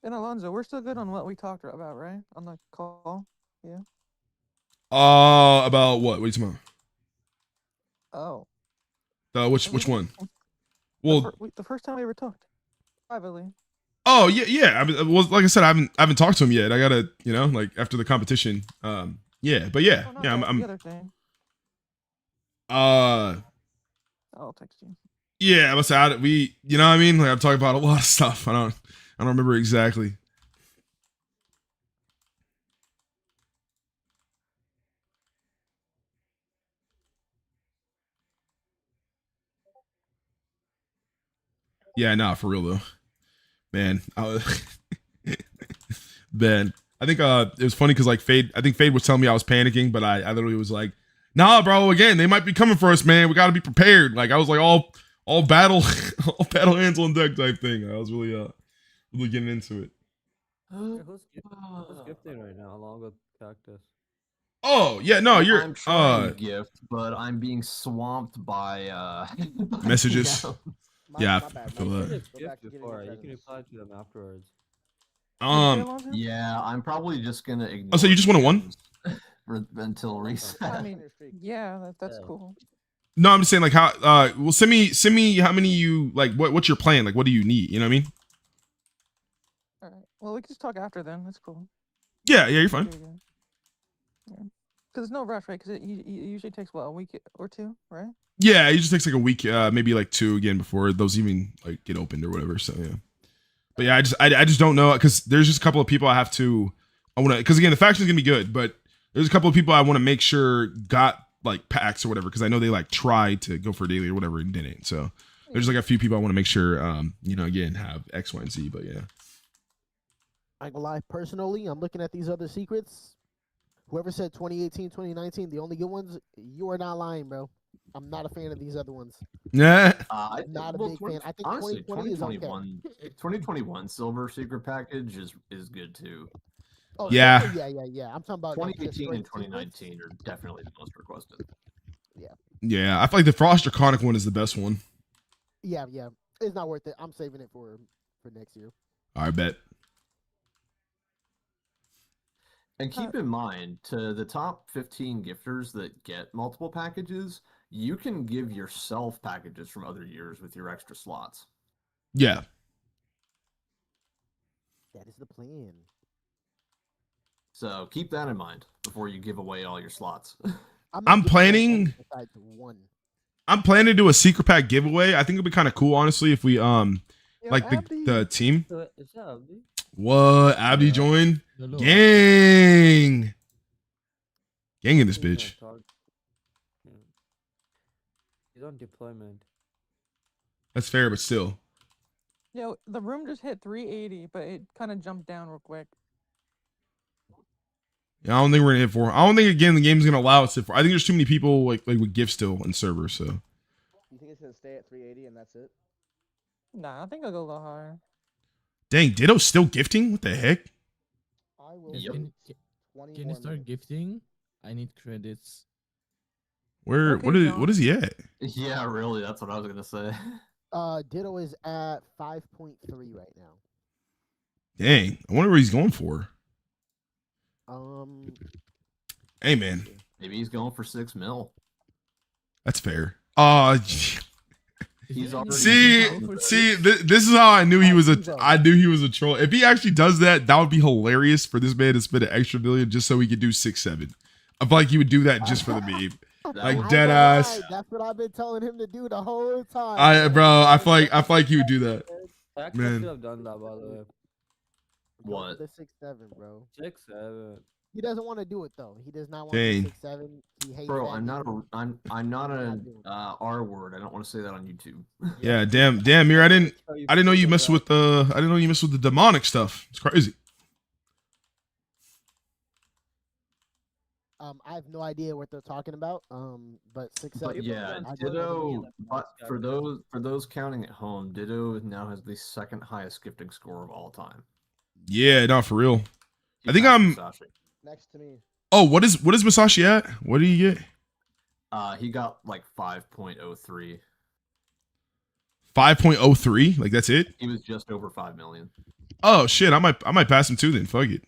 And Alonzo, we're still good on what we talked about, right? On the call. Yeah. About what? What are you talking Oh. about? Which one? Well, The first time we ever talked privately. oh yeah. I mean, well, like I said, I haven't talked to him yet. I gotta, like after the competition. Yeah, but yeah, Oh, no, yeah. that's the I'm other thing. I'll text you. yeah. I must say, we, you know what I mean? Like I'm talking about a lot of stuff. I don't remember exactly. Yeah, nah, for real though, man. Man, I think it was funny because like Fade, I think Fade was telling me I was panicking, but I literally was like, nah, bro. Again, they might be coming for us, man. We got to be prepared. Like I was like all battle, all battle hands on deck type thing. I was really getting into it. Hey, who's gifting right now along with Cactus? Oh yeah, no, you're I'm trying to gift, but I'm being swamped by messages. My, Yeah, my bad. I feel my that. bad. Just Go gift back to getting before. your You can presents. reply to them afterwards. What do you say, Um, Alonzo? Yeah, I'm probably just gonna ignore. Oh, so you just wanted one? Until reset. I mean, yeah, that's Yeah. cool. No, I'm just saying like how. Well, send me how many you like. What's your plan? Like, what do you need? You know what I mean? All right. Well, we can just talk after then. That's cool. Yeah, you're fine. Yeah. Because there's no rush, right? Because it usually takes what, a week or two, right? Yeah, it just takes like a week, maybe like 2 again before those even like get opened or whatever. So yeah, but yeah, I just don't know because there's just a couple of people I want to because again the faction is gonna be good, but there's a couple of people I want to make sure got like packs or whatever because I know they like tried to go for daily or whatever and didn't. So there's like a few people I want to make sure again have X, Y, and Z. But yeah, I ain't gonna lie, personally, I'm looking at these other secrets. Whoever said 2018, 2019, the only good ones, you are not lying, bro. I'm not a fan of these other ones. yeah. I'm not a big fan. I think honestly, 2020 is okay. 2021 silver secret package is good too. Oh, Yeah. yeah. I'm talking about like, just 2018 and straight secrets. 2019 are definitely the most requested. Yeah, I feel like the Frost Draconic one is the best one. Yeah. It's not worth it. I'm saving it for next year. I bet. And keep in mind, to the top 15 gifters that get multiple packages, you can give yourself packages from other years with your extra slots. Yeah. That is the plan. So keep that in mind before you give away all your slots. I'm planning. Besides one. I'm planning to do a secret pack giveaway. I think it'd be kind of cool, honestly, if we Yo, like Abdi. the team. So, is that Abdi? What Abdi Yeah. joined? Hello. Gang in this He's on bitch. target. Yeah. He's on deployment. That's fair, but still. Yo, the room just hit 380, but it kind of jumped down real quick. Yeah, I don't think we're gonna hit 4. I don't think again the game's gonna allow us to. I think there's too many people like with gifts still in servers. So You think it's gonna stay at 380 and that's it? Nah, I think I'll go a little higher. dang, Ditto's still gifting. What the heck? I will Yep. wait Can 20 you more start minutes. gifting? I need credits. Where? Okay, What is he at? Yeah, really, that's what I was gonna say. Ditto is at 5.3 right now. Dang, I wonder what he's going for. Hey man, Maybe he's going for 6 mil. that's fair. He's already See, this is how I knew he was a. I knew he was a troll. If he actually does that, that would be hilarious for this man to spend an extra million just so he could do 6-7. I feel like he would do that just for the meme. Like would- dead I ain't ass. gonna lie, that's what I've been telling him to do the whole time. I feel like he would do that. Cactus Man. should have done that, by the way. What? The 6-7, bro. 6-7. He doesn't want to do it though. He does not want Dang. to 6-7. He hates Bro, that I'm not meme. I'm not Not an doing it. R word. I don't want to say that on YouTube. Yeah, damn, Mir. I didn't know you messed with the. I didn't know you messed with the demonic stuff. It's crazy. I have no idea what they're talking about. But 6-7. But yeah, I don't Ditto. know. But for those counting at home, Ditto now has the second highest gifting score of all time. Yeah, not for real. He I think passed I'm- Musashi. Next to me. Oh, what is Masashi at? What did he get? He got like 5.03. 5.03. Like that's it. He was just over 5 million. Oh shit, I might pass him too then. Fuck it.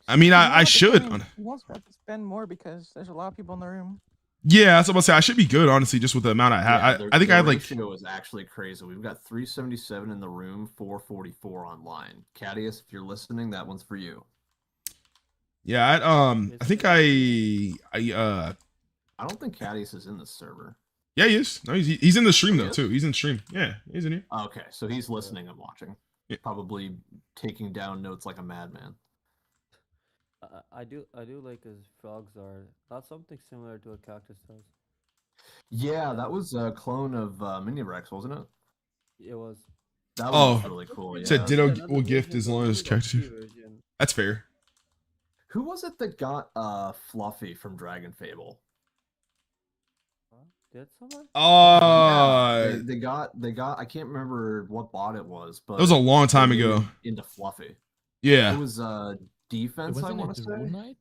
I mean, He I wants to should. spend- He wants to have to spend more because there's a lot of people in the room. Yeah, that's what I'm gonna say. I should be good, honestly, just with the amount I have. Yeah, I think I had like. ratio is actually crazy. We've got 377 in the room, 444 online. Cadius, if you're listening, that one's for you. Yeah, I think I don't think Cadius is in the server. yeah, he is. No, he's in the stream He though is? too. He's in the stream. Yeah, he's in here. Okay, so he's listening and watching. Yeah. Probably taking down notes like a madman. I do like his frogs are. That's something similar to what Cactus does. Yeah, that was a clone of Mini Rex, wasn't it? It was. That Oh, was really cool. Yeah. said Ditto Another will gift version, as but long as maybe the Cactus. OG version. That's fair. Who was it that got Fluffy from Dragon Fable? did someone? Yeah, they got. I can't remember what bot it was, but That was a long time they ago. moved into Fluffy. Yeah. It was defense. I Wasn't want it to the Rune say. Knight?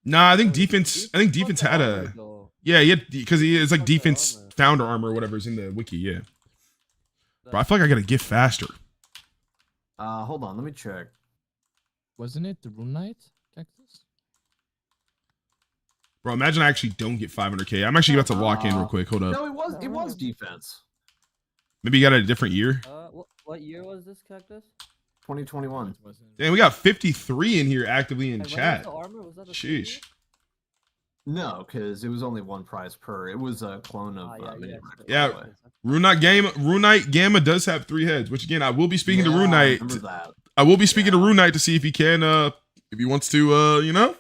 Nah, I think Oh, defense. I think defense Fuck the had armor, a. though. Yeah, yeah, because he is like Fuck the defense armor. founder armor or whatever is in the wiki. Yeah, bro, I feel like I gotta gift faster. Hold on, let me check. Wasn't it the Rune Knight cactus? Bro, imagine I actually don't get 500k. I'm actually about to lock in real quick. Hold up. No, it was defense. Maybe you got it a different year. What year was this cactus? 2021. Damn, we got 53 in here actively in And when was chat. the armor? Was that a Sheesh. No, because it was only one prize per. It was a clone of Mini Rex, by Yeah. the way. Rune Knight Gamma does have 3 heads, which again I will be speaking to Yeah, Rune I Knight. remember that. I will be speaking to Rune Knight to see if he can if he wants to you know,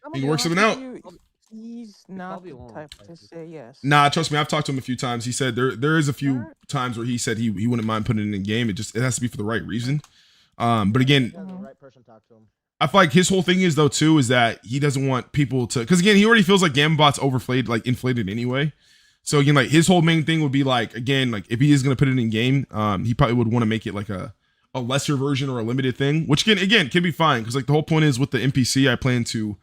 I'm he gonna can be work something out. honest with you, He's not probably the won't, type to say yes. Nah, trust me, I've talked to him a few times. He said there is a few times where he said he wouldn't mind putting it in a game. It has to be for the right reason. But again, Yeah, the right person talk to him. I feel like his whole thing is though too is that he doesn't want people to, because again he already feels like Gambot's inflated anyway. So again, like his whole main thing would be like, again, like if he is gonna put it in game, he probably would want to make it like a lesser version or a limited thing, which again can be fine because like the whole point is with the NPC I plan to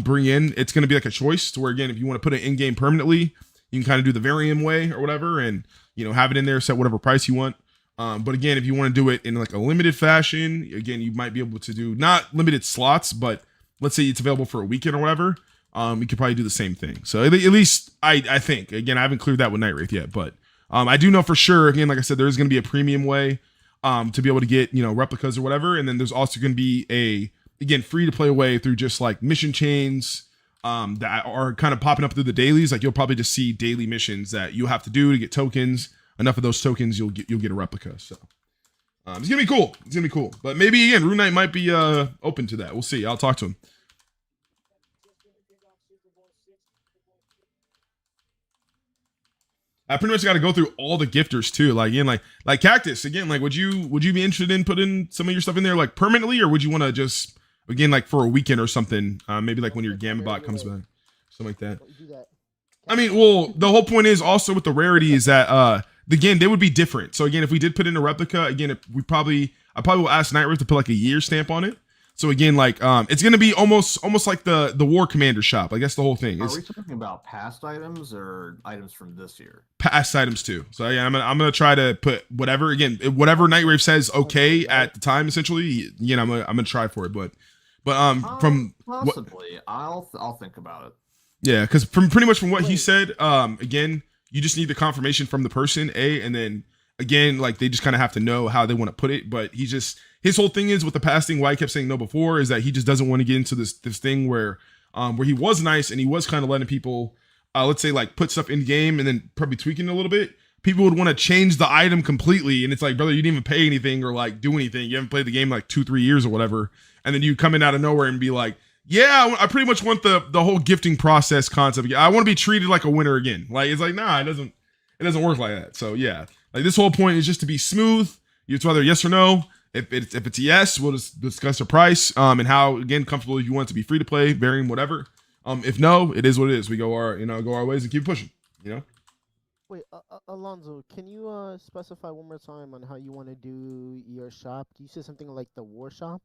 bring in, it's gonna be like a choice to where again if you want to put it in game permanently, you can kind of do the Varium way or whatever, and you know have it in there, set whatever price you want. But again, if you want to do it in like a limited fashion, again, you might be able to do not limited slots, but let's say it's available for a weekend or whatever. You could probably do the same thing. So at least I think, again, I haven't cleared that with Night Wraith yet, but I do know for sure, again, like I said, there is going to be a premium way to be able to get, you know, replicas or whatever. And then there's also going to be again, free to play way through just like mission chains that are kind of popping up through the dailies. Like you'll probably just see daily missions that you'll have to do to get tokens. Enough of those tokens, you'll get a replica. So it's gonna be cool. It's gonna be cool. But maybe again, Rune Knight might be open to that. We'll see. I'll talk to him. I pretty much got to go through all the gifters too. Like again, like Cactus. Again, like would you be interested in putting some of your stuff in there like permanently, or would you want to just again like for a weekend or something? Maybe like when your Gamma bot comes back, something like that. I mean, well, the whole point is also with the rarity is that again, they would be different. So again, if we did put in a replica, again, I probably will ask Night Wraith to put like a year stamp on it. So again, like it's gonna be almost like the War Commander shop. Like that's the whole thing. Are It's we talking about past items or items from this year? past items too. So yeah, I'm gonna try to put whatever Night Wraith says okay at the time. Essentially, you know, I'm gonna try for it. But from possibly, I'll think about it. Yeah, because from pretty much from what he said, again, you just need the confirmation from the person, and then again, like they just kind of have to know how they want to put it. But his whole thing is with the past thing, why I kept saying no before, is that he just doesn't want to get into this thing where he was nice and he was kind of letting people, let's say like put stuff in game and then probably tweaking it a little bit. People would want to change the item completely, and it's like, brother, you didn't even pay anything or like do anything. You haven't played the game like 2-3 years or whatever, and then you come in out of nowhere and be like, yeah, I pretty much want the whole gifting process concept. I want to be treated like a winner again. Like it's like, nah, it doesn't work like that. So yeah, like this whole point is just to be smooth. It's whether yes or no. If it's a yes, we'll just discuss the price and how again comfortable you want it to be free to play, varying whatever. If no, it is what it is. We go our ways and keep pushing. You know. Wait, Alonzo, can you specify one more time on how you want to do your shop? You said something like the war shop.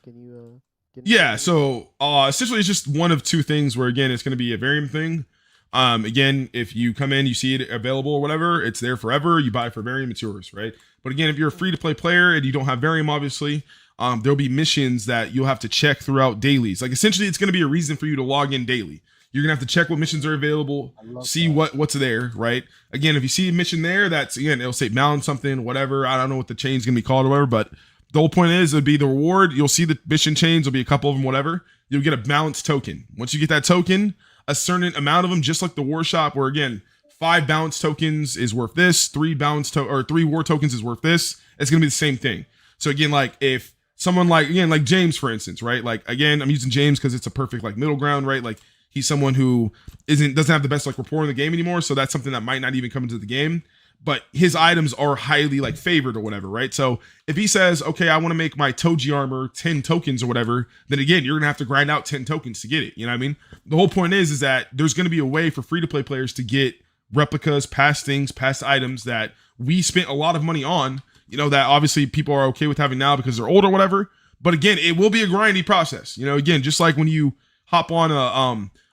Can you? Yeah, so essentially it's just one of two things where again it's going to be a Varium thing. Again, if you come in, you see it available or whatever, it's there forever. You buy it for Varium, it's yours, right? But again, if you're a free to play player and you don't have Varium, obviously, there'll be missions that you'll have to check throughout dailies. Like essentially, it's going to be a reason for you to log in daily. You're gonna have to check what missions are available, see what's there, right? Again, if you see a mission there, that's again it'll say balance something, whatever. I don't know what the chain's gonna be called or whatever, but the whole point is it'll be the reward. You'll see the mission chains. There'll be a couple of them, whatever. You'll get a balance token. Once you get that token, a certain amount of them, just like the war shop, where again 5 balance tokens is worth this, 3 war tokens is worth this. It's gonna be the same thing. So again, like if someone like James, for instance, right? Like again, I'm using James because it's a perfect like middle ground, right? Like he's someone who doesn't have the best like rapport in the game anymore, so that's something that might not even come into the game. But his items are highly like favored or whatever, right? So if he says, okay, I want to make my Toji armor 10 tokens or whatever, then again, you're gonna have to grind out 10 tokens to get it. You know what I mean? The whole point is that there's gonna be a way for free to play players to get replicas, past things, past items that we spent a lot of money on, you know, that obviously people are okay with having now because they're old or whatever. But again, it will be a grindy process. You know, again, just like when you hop on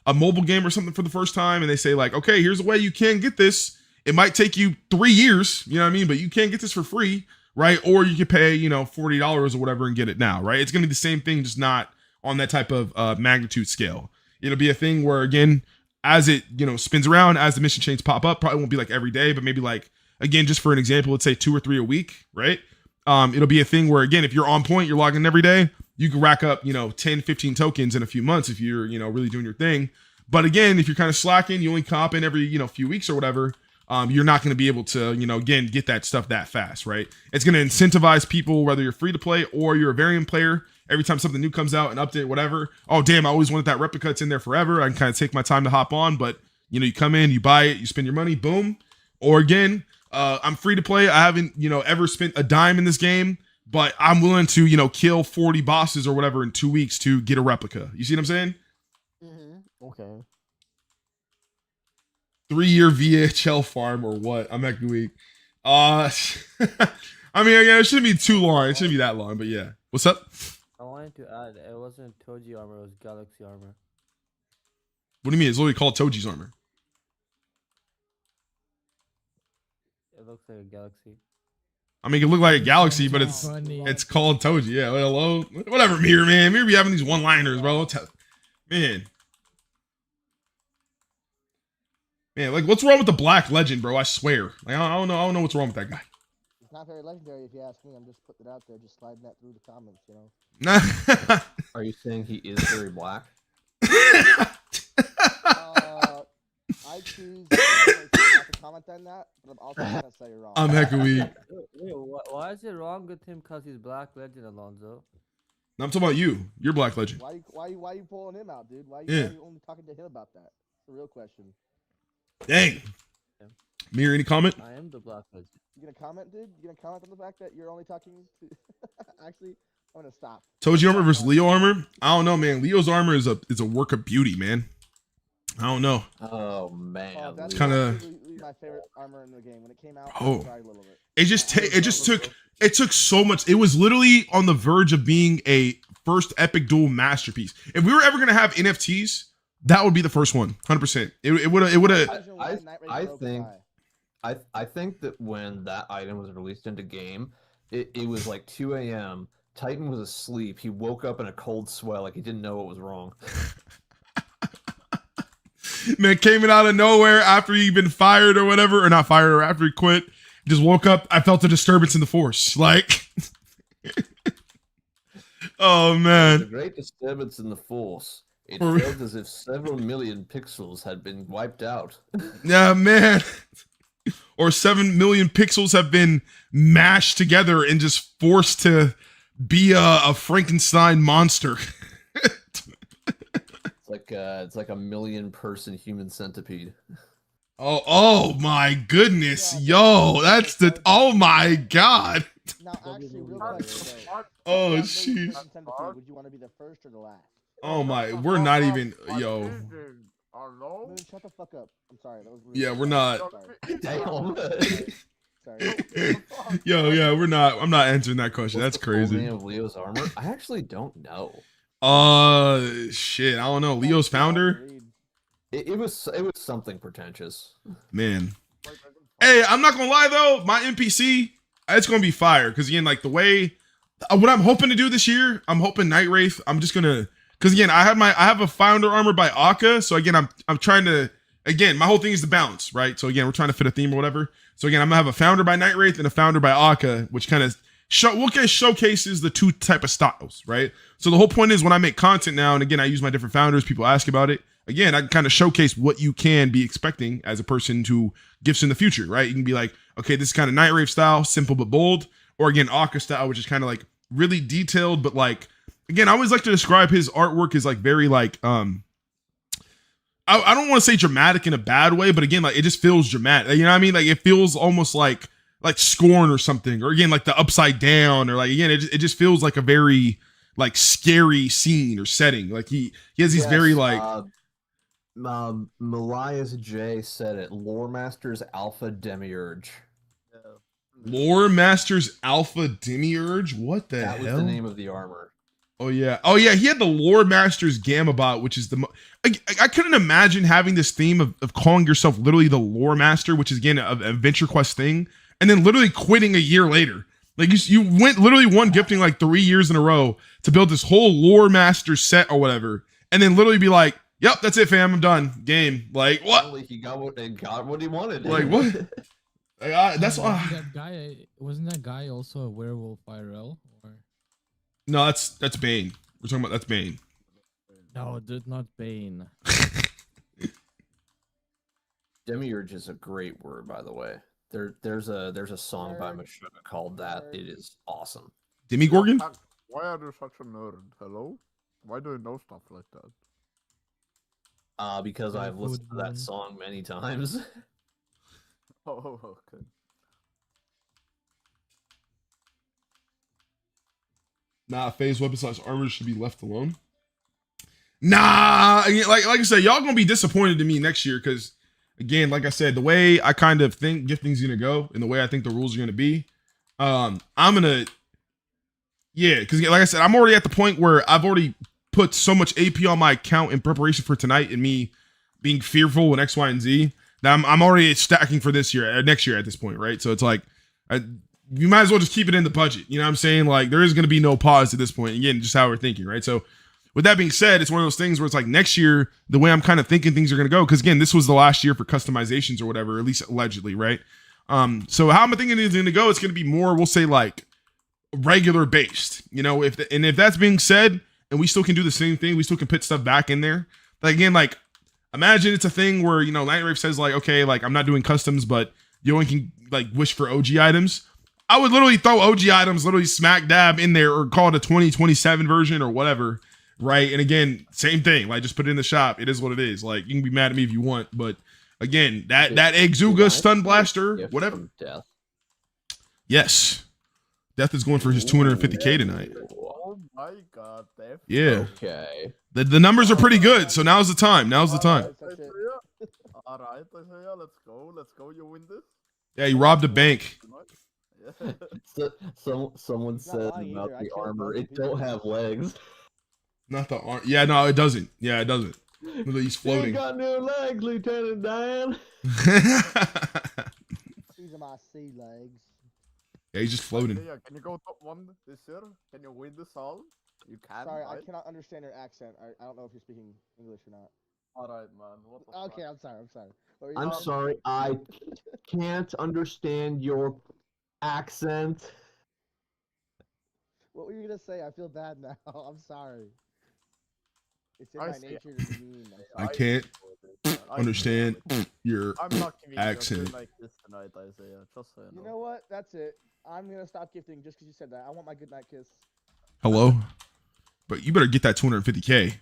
a mobile game or something for the first time and they say like, okay, here's a way you can get this. It might take you 3 years, you know what I mean? But you can get this for free, right? Or you can pay, you know, $40 or whatever and get it now, right? It's going to be the same thing, just not on that type of magnitude scale. It'll be a thing where, again, as it, you know, spins around, as the mission chains pop up, probably won't be like every day, but maybe like, again, just for an example, let's say 2 or 3 a week, right? It'll be a thing where, again, if you're on point, you're logging every day, you can rack up, you know, 10, 15 tokens in a few months if you're, you know, really doing your thing. But again, if you're kind of slacking, you only cop in every, you know, few weeks or whatever, you're not going to be able to, you know, again, get that stuff that fast, right? It's going to incentivize people, whether you're free to play or you're a variant player. Every time something new comes out, an update, whatever. Oh, damn, I always wanted that replica. It's in there forever. I can kind of take my time to hop on, but, you know, you come in, you buy it, you spend your money, boom. Or again, I'm free to play. I haven't, you know, ever spent a dime in this game, but I'm willing to, you know, kill 40 bosses or whatever in 2 weeks to get a replica. You see what I'm saying? Okay. 3-year VHL farm or what? I'm heck weak. I mean, again, it shouldn't be too long. It shouldn't be that long, but yeah. What's up? I wanted to add, it wasn't Toji armor, it was Galaxy armor. What do you mean? It's literally called Toji's armor. It looks like a galaxy. I mean, it can look like a galaxy, but it's called Toji. Yeah, well, hello, whatever. Mirror, man, Mirror be having these one-liners, bro. Man, like, what's wrong with the Black Legend, bro? I swear, like, I don't know what's wrong with that guy. It's not very legendary if you ask me. I'm just putting it out there, just sliding that through the comments, you know. Are you saying he is very black? I choose not to comment on that, but I'm also gonna say you're wrong. I'm hecka weak. Wait, why is it wrong with him because he's Black Legend, Alonzo? No, I'm talking about you. You're Black Legend. Why you pulling him out, dude? Why Yeah. you only talking to him about that? It's a real question. Dang. Mirror, any comment? I am the Black Legend. You gonna comment, dude? You gonna comment on the fact that you're only talking to? Actually, I'm gonna stop. Toji armor versus Leo armor? I don't know, man. Leo's armor is a work of beauty, man. I don't know. Oh man, that's Kinda- absolutely my favorite armor in the game. When it came out, Oh. I cried a little bit. It took so much. It was literally on the verge of being a first epic duel masterpiece. If we were ever gonna have NFTs, that would be the first one, 100%. It would have. Imagine why Night Raid I broke think- by. I think that when that item was released into game, it was like 2 a.m. Titan was asleep. He woke up in a cold sweat, like he didn't know what was wrong. Man, came in out of nowhere after he'd been fired or whatever, or not fired, or after he quit. Just woke up. I felt a disturbance in the force. Like, oh The man, great disturbance in the force. It For- felt as if several million pixels had been wiped out. yeah, man. Or 7 million pixels have been mashed together and just forced to be a Frankenstein monster. It's like a million-person human centipede. Oh my goodness, yo, that's the. Oh my god. Now, actually, real question though. Oh If you had sheesh. million centipede, would you want to be the first or the last? Oh my, we're not even, yo. Hello? Moon, shut the fuck up. I'm sorry. That was rude. Yeah, we're not. Sorry. Damn. Sorry. Yo, yeah, we're not. I'm not answering that question. That's What's the full name crazy. of Leo's armor? I actually don't know. Shit, I don't know. Leo's founder, It was something pretentious. man. Hey, I'm not gonna lie though, my NPC, it's gonna be fire. Cause again, like the way, what I'm hoping to do this year, I'm hoping Night Wraith. I'm just gonna, cause again, I have a founder armor by Akka. So again, I'm trying to, again, my whole thing is the balance, right? So again, we're trying to fit a theme or whatever. So again, I'm gonna have a founder by Night Wraith and a founder by Akka, which kind of showcases the two type of styles, right? So the whole point is when I make content now, and again, I use my different founders, people ask about it. Again, I can kind of showcase what you can be expecting as a person to gifts in the future, right? You can be like, okay, this is kind of Night Rave style, simple but bold, or again, Akka style, which is kind of like really detailed, but like, again, I always like to describe his artwork as like very like, I don't want to say dramatic in a bad way, but again, like it just feels dramatic. You know what I mean? Like it feels almost like Scorn or something, or again, like the Upside Down, or like, again, it just feels like a very like scary scene or setting. Like he has these very like, Malias J said it. Lore Masters Alpha Demiurge. Lore Masters Alpha Demiurge. What the That was hell? the name of the armor. Oh yeah. He had the Lore Masters Gamma Bot, which is I couldn't imagine having this theme of calling yourself literally the Lore Master, which is again a Venture Quest thing, and then literally quitting a year later. Like you went literally won gifting like 3 years in a row to build this whole Lore Master set or whatever, and then literally be like, "Yep, that's it, fam. I'm done. Game." Like what? Finally, he got what he wanted. Like what? That's why. Wasn't that guy also a werewolf IRL? Or No, that's Bane. We're talking about that's Bane. No, not Bane. Demiurge is a great word, by the way. There's a song by Meshuggah called that. It is awesome. Demigorgon? Why are you such a nerd? Hello? Why do you know stuff like that? Because I've listened to that song many times. Oh, okay. Nah, phase weapon / armor should be left alone. Nah, like I said, y'all gonna be disappointed in me next year because, again, like I said, the way I kind of think gifting's gonna go and the way I think the rules are gonna be, I'm gonna, because like I said, I'm already at the point where I've already put so much AP on my account in preparation for tonight and me being fearful with X, Y, and Z that I'm already stacking for this year, next year at this point, right? So it's like, you might as well just keep it in the budget. You know what I'm saying? Like there is going to be no pause at this point. Again, just how we're thinking, right? So with that being said, it's one of those things where it's like next year, the way I'm kind of thinking things are going to go, because again, this was the last year for customizations or whatever, at least allegedly, right? So how I'm thinking it's going to go, it's going to be more, we'll say like regular based, you know, if that's being said and we still can do the same thing, we still can put stuff back in there. Like again, like imagine it's a thing where, you know, Nightrave says like, okay, like I'm not doing customs, but you only can like wish for OG items. I would literally throw OG items literally smack dab in there or call it a 2027 version or whatever, right? And again, same thing, like just put it in the shop. It is what it is. Like you can be mad at me if you want, but again, that Exuga stun blaster, whatever. Death. Yes, Death is going for his 250k tonight. Oh my god, Dave. Yeah, Okay. the numbers are pretty good, so now's the time. Now's the time. Alright, Isaiah, let's go. Let's go. You win this. Yeah, he robbed a bank. Someone said lying about either. I the killed armor, both it people. don't have legs. Not the arm. Yeah, no, it doesn't. Yeah, it doesn't. Look, he's You ain't floating. got no legs, Lieutenant Dan. These are my sea legs. Yeah, he's just floating. Isaiah, can you go top 1 this year? Can you win this all? You can. Sorry, right? I cannot understand your accent. I don't know if you're speaking English or not. Alright, man. What the Okay, fuck? I'm sorry. What were you I'm saying? sorry, I can't understand your accent. What were you gonna say? I feel bad now. I'm sorry. It's in I my see. nature to be mean. I'm I sorry. can't I understand your I'm not giving you a accent. good like this tonight, Isaiah. Just so you You know. know what? That's it. I'm gonna stop gifting just because you said that. I want my good night kiss. Hello, but you better get that 250k.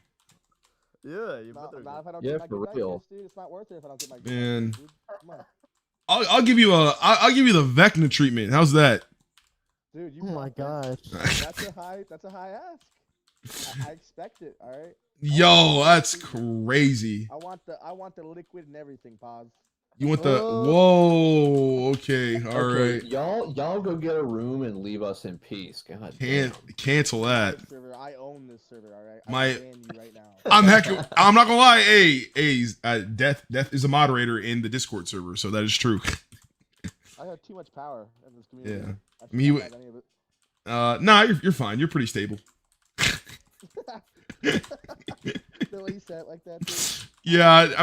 Yeah, you Not, better. not if I don't Yeah, get my for good night real. kiss, dude. It's not worth it if I don't get my good Man. night kiss, dude. Come on. I'll give you the Vecna treatment. How's that? Dude, you Oh my fucked it. gosh. That's a high ask. I expect it, alright? Yo, that's crazy. I want the liquid and everything, pause. You want the whoa? Okay, all Okay, right. y'all go get a room and leave us in peace. God damn. Cancel that. This server, I own this server, alright? My- I'm ban you right now. I'm not gonna lie. Death is a moderator in the Discord server, so that is true. I have too much power in this community. Yeah. I I mean, you- should not have any of it. Nah, you're fine. You're pretty stable. The way you said it like that, dude. Yeah,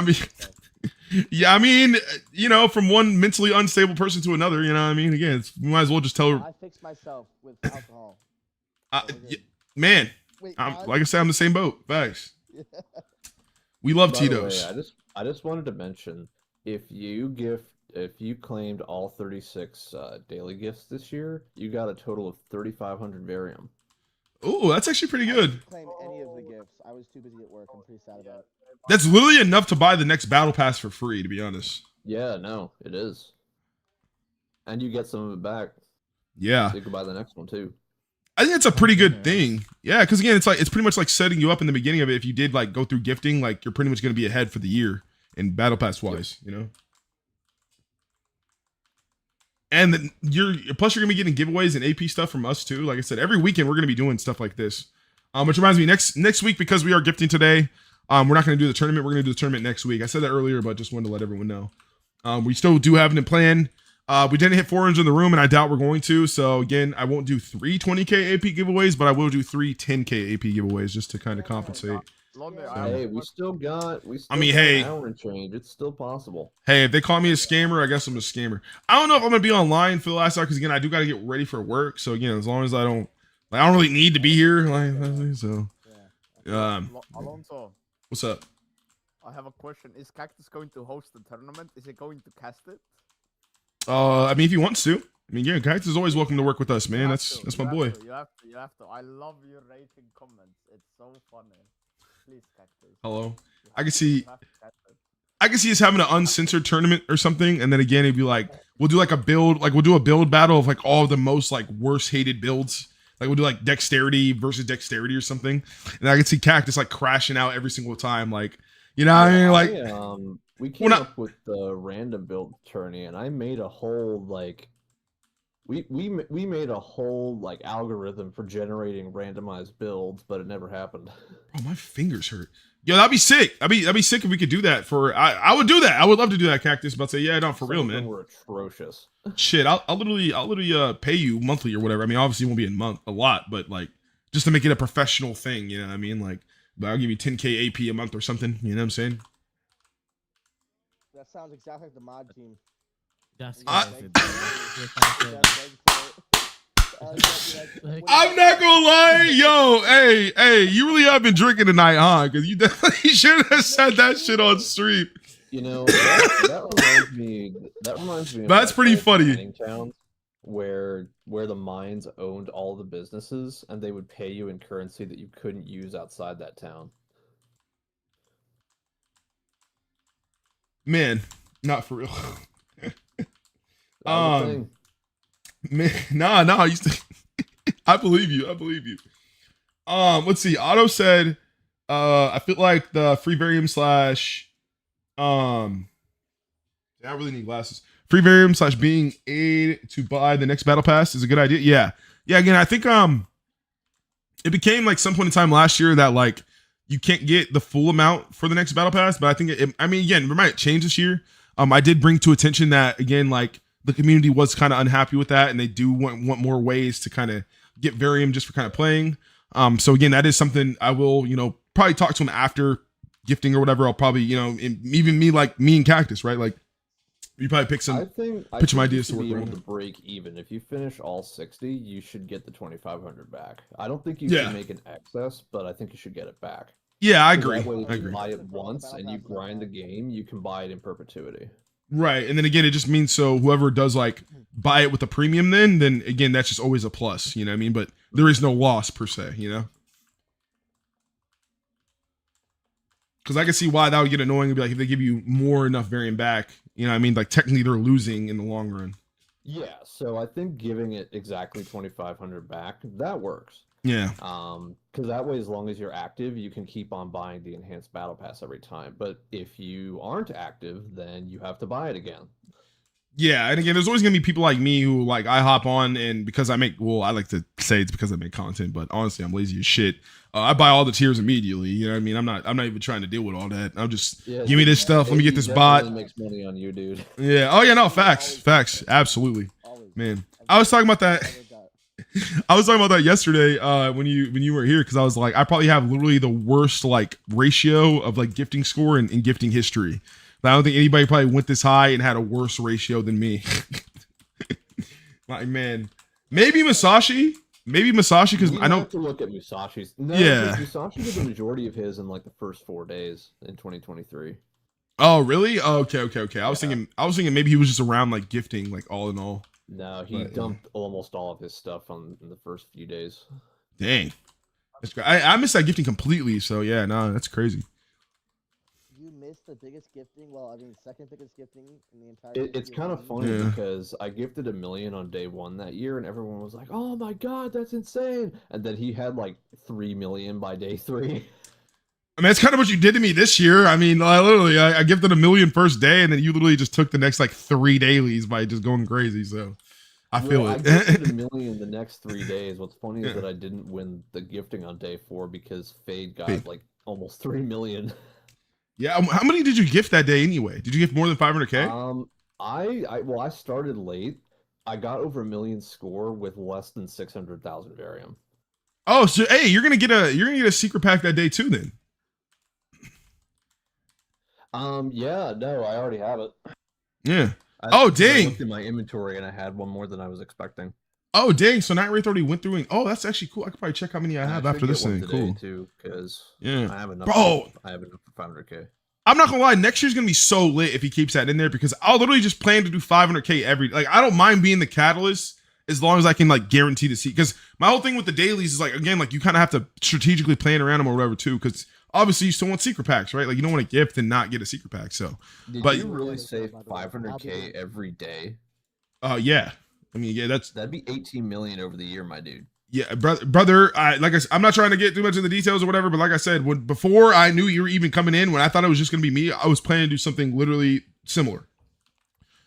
I mean, you know, from one mentally unstable person to another, you know what I mean? Again, we might as well just tell her, I fixed myself with alcohol. man, Wait, I'm, pause? like I said, I'm the same boat. Facts. We love By the way, Tito's. I just wanted to mention if you claimed all 36 daily gifts this year, you got a total of 3,500 Varium. Oh, that's actually pretty I good. didn't claim any of the gifts. I was too busy at work. I'm pretty sad about it. That's literally enough to buy the next battle pass for free, to be honest. Yeah, no, it is. And you get some of it back. Yeah. So you can buy the next one too. I think it's a pretty good thing. Yeah, because again, it's pretty much like setting you up in the beginning of it. If you did like go through gifting, like you're pretty much going to be ahead for the year in battle pass wise, you know. And then you're plus you're gonna be getting giveaways and AP stuff from us too. Like I said, every weekend we're gonna be doing stuff like this. Which reminds me, next week, because we are gifting today, we're not gonna do the tournament. We're gonna do the tournament next week. I said that earlier, but just wanted to let everyone know. We still do have it planned. We didn't hit 400 in the room, and I doubt we're going to. So again, I won't do 3 20K AP giveaways, but I will do 3 10K AP giveaways just to kind of compensate. Hey, we still got. I mean, hey, an hour and change. It's still possible. Hey, if they call me a scammer, I guess I'm a scammer. I don't know if I'm gonna be online for the last hour because again, I do got to get ready for work. So again, as long as I don't really need to be here. Like, so, Alonso, what's up? I have a question. Is Cactus going to host the tournament? Is he going to cast it? I mean, if he wants to. I mean, yeah, Cactus is always welcome to work with us, man. That's my boy. You have to. I love your rating comments. It's so funny. Please, Cactus. Hello. I can see us having an uncensored tournament or something, and then again, it'd be like we'll do a build battle of like all the most like worst hated builds. Like we'll do like dexterity versus dexterity or something, and I can see Cactus like crashing out every single time. Like, you know what I mean? Like, we came up with the random build tourney, and I made a whole like. We made a whole like algorithm for generating randomized builds, but it never happened. Oh, my fingers hurt. Yo, that'd be sick. I'd be sick if we could do that. I would do that. I would love to do that, Cactus. But say, yeah, no, for real, man. We're atrocious. Shit, I'll literally pay you monthly or whatever. I mean, obviously it won't be a lot, but like just to make it a professional thing. You know what I mean? Like, but I'll give you 10K AP a month or something. You know what I'm saying? That sounds exactly like the mod team. I'm not gonna lie, yo, hey, you really have been drinking tonight, huh? Because you definitely should have said that shit on stream. You know, that reminds me. Of that's pretty funny. Mining towns where the mines owned all the businesses, and they would pay you in currency that you couldn't use outside that town. Man, not for real. Man, nah, I used to. I believe you. Let's see. Otto said, I feel like the free varium / I really need glasses. Free varium / being aid to buy the next battle pass is a good idea. Yeah. Again, I think it became like some point in time last year that like you can't get the full amount for the next battle pass, but I think again, it might change this year. I did bring to attention that again, like. The community was kind of unhappy with that, and they do want more ways to kind of get varium just for kind of playing. So again, that is something I will, probably talk to him after gifting or whatever. I'll probably, even me and Cactus, right? Like, you probably pick some, pitch some ideas to work around. Able to break even. If you finish all 60, you should get the 2,500 back. I don't think you should make an excess, but I think you should get it back. Yeah, I agree. That way, if you buy it once and you grind the game, you can buy it in perpetuity. Right, and then again, it just means so whoever does like buy it with a premium, then again, that's just always a plus, you know what I mean? But there is no loss per se, you know? Because I can see why that would get annoying and be like if they give you more enough variant back, you know what I mean? Like technically they're losing in the long run. Yeah, so I think giving it exactly 2,500 back, that works. Yeah. Because that way, as long as you're active, you can keep on buying the enhanced battle pass every time. But if you aren't active, then you have to buy it again. Yeah, and again, there's always gonna be people like me who like I hop on and because I like to say it's because I make content, but honestly, I'm lazy as shit. I buy all the tiers immediately. You know what I mean? I'm not even trying to deal with all that. I'm just give me this stuff. Let me get this bot. Makes money on you, dude. Yeah. Oh yeah. No. Facts. Absolutely. Man, I was talking about that. I was talking about that yesterday when you were here because I was like I probably have literally the worst like ratio of like gifting score in gifting history. I don't think anybody probably went this high and had a worse ratio than me. Like man, maybe Musashi because I don't have to look at Musashi's. No, yeah, Musashi did the majority of his in like the first 4 days in 2023. Oh really? Oh, okay. I was thinking maybe he was just around like gifting like all in all. No, he dumped almost all of his stuff in the first few days. Dang. That's great. I missed that gifting completely, so yeah, no, that's crazy. you missed the biggest gifting. Well, I mean, second biggest gifting in the entire. It's kind of funny Yeah. because I gifted $1 million on day 1 that year, and everyone was like, "Oh my god, that's insane!" And then he had like 3 million by day 3. I mean, it's kind of what you did to me this year. I mean, I gifted $1 million first day, and then you literally just took the next like 3 dailies by just going crazy. So I feel I it. gifted $1 million the next 3 days. What's funny is Yeah. that I didn't win the gifting on day 4 because Fade got Fade. like almost 3 million. Yeah. How many did you gift that day anyway? Did you gift more than 500K? I started late. I got over $1 million score with less than 600,000 Varium. Oh, so hey, you're gonna get a secret pack that day too, then. Yeah, no, I already have it. Yeah. I Dang. looked in my inventory and I had one more than I was expecting. Oh, dang. So Night Wraith already went through, and that's actually cool. I could probably check how many I have after this thing. Cool. Too, because Yeah. I have enough. Bro. I have enough for 500K. I'm not gonna lie, next year's gonna be so lit if he keeps that in there, because I'll literally just plan to do 500K every. Like, I don't mind being the catalyst as long as I can like guarantee to see. Because my whole thing with the dailies is like, again, like you kind of have to strategically plan around them or whatever too. Because obviously you still want secret packs, right? Like you don't want to gift and not get a secret pack. So, Did but you really say 500K every day? yeah. I mean, yeah, That'd be 18 million over the year, my dude. Yeah, brother. I'm not trying to get too much in the details or whatever, but like I said, before I knew you were even coming in, when I thought it was just gonna be me, I was planning to do something literally similar.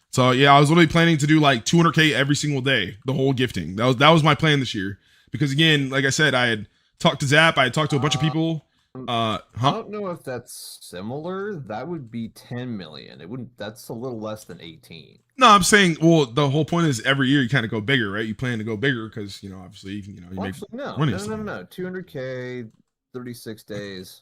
So yeah, I was literally planning to do like 200K every single day, the whole gifting. That was my plan this year, because again, like I said, I had talked to Zap, I had talked to a bunch of people. I don't know if that's similar. That would be 10 million. It wouldn't. That's a little less than 18. No, I'm saying, well, the whole point is every year you kind of go bigger, right? You plan to go bigger because obviously you make Actually, no, money. no. 200K, 36 days.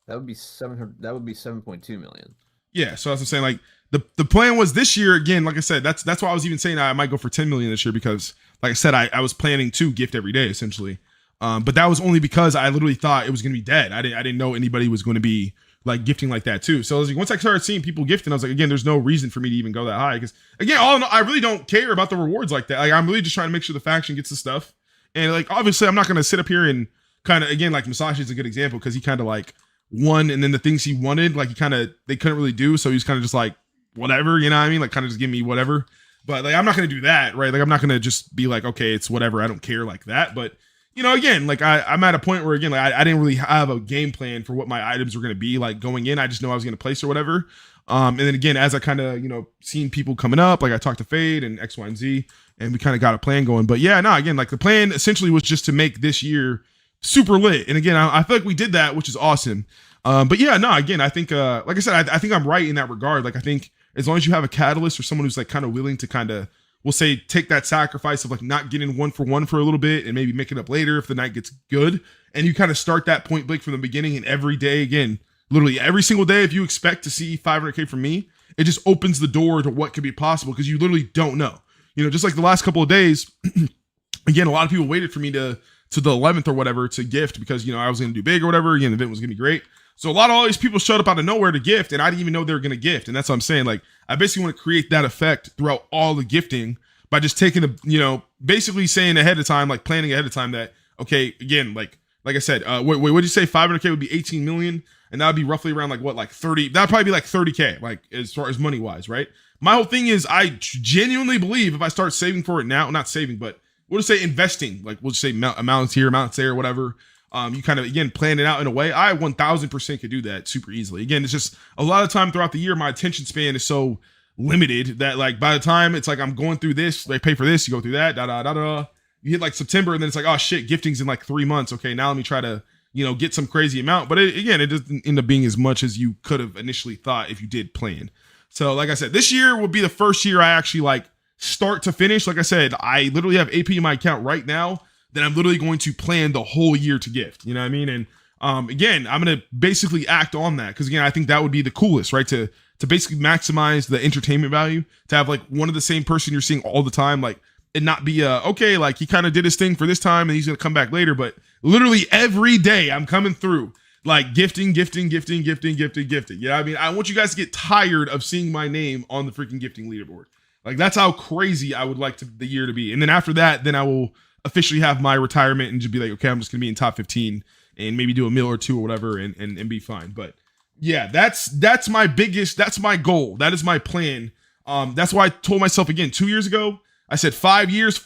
That would be 700. That would be 7.2 million. Yeah, so that's what I'm saying. Like the plan was this year again. Like I said, that's why I was even saying I might go for 10 million this year, because like I said, I was planning to gift every day essentially. But that was only because I literally thought it was gonna be dead. I didn't know anybody was going to be like gifting like that too. So I was like, once I started seeing people gifting, I was like, again, there's no reason for me to even go that high, because again, all in all, I really don't care about the rewards like that. Like I'm really just trying to make sure the faction gets the stuff. And like obviously, I'm not gonna sit up here and kind of, again, like Masashi is a good example, because he kind of like won, and then the things he wanted, like they couldn't really do, so he's kind of just like whatever, you know what I mean? Like kind of just give me whatever. But like I'm not gonna do that, right? Like I'm not gonna just be like, okay, it's whatever, I don't care like that. But again, like I'm at a point where, again, like I didn't really have a game plan for what my items were going to be like going in. I just know I was going to place or whatever. And then again, as I kind of, seen people coming up, like I talked to Fade and X, Y, and Z, and we kind of got a plan going. But yeah, no, again, like the plan essentially was just to make this year super lit. And again, I feel like we did that, which is awesome. But yeah, no, again, I think, like I said, I think I'm right in that regard. Like I think as long as you have a catalyst or someone who's like kind of willing to kind of, we'll say, take that sacrifice of like not getting 1-for-1 for a little bit and maybe make it up later if the night gets good, and you kind of start that point blank from the beginning, and every day, again, literally every single day, if you expect to see 500K from me, it just opens the door to what could be possible, because you literally don't know. Just like the last couple of days, again, a lot of people waited for me to the 11th or whatever to gift, because I was going to do big or whatever. Again, the event was going to be great. So a lot of all these people showed up out of nowhere to gift, and I didn't even know they were going to gift. And that's what I'm saying. Like, I basically want to create that effect throughout all the gifting by just taking basically saying ahead of time, like planning ahead of time that, okay, again, like I said, what did you say? 500K would be 18 million, and that would be roughly around like 30. That'd probably be like 30K, like as far as money wise, right? My whole thing is I genuinely believe if I start saving for it now, not saving, but we'll just say investing, like we'll just say amounts here, amounts there, whatever. You kind of, again, plan it out in a way. I 1000% could do that super easily. Again, it's just a lot of time throughout the year, my attention span is so limited that like by the time it's like I'm going through this, they pay for this, you go through that, you hit like September, and then it's like, oh shit, gifting's in like 3 months. Okay, now let me try to get some crazy amount. But it doesn't end up being as much as you could have initially thought if you did plan. So like I said, this year will be the first year I actually like start to finish. Like I said, I literally have AP in my account right now that I'm literally going to plan the whole year to gift. You know what I mean? And again, I'm gonna basically act on that, because again, I think that would be the coolest, right? To basically maximize the entertainment value, to have like one of the same person you're seeing all the time, like, and not be okay, like he kind of did his thing for this time and he's gonna come back later, but literally every day I'm coming through like gifting. You know what I mean? I want you guys to get tired of seeing my name on the freaking gifting leaderboard. Like that's how crazy I would like the year to be. And then after that, then I will officially have my retirement and just be like, okay, I'm just gonna be in top 15 and maybe do a meal or two or whatever and be fine. But Yeah, that's my biggest, that's my goal. That is my plan. That's why I told myself again 2 years ago, I said 5 years,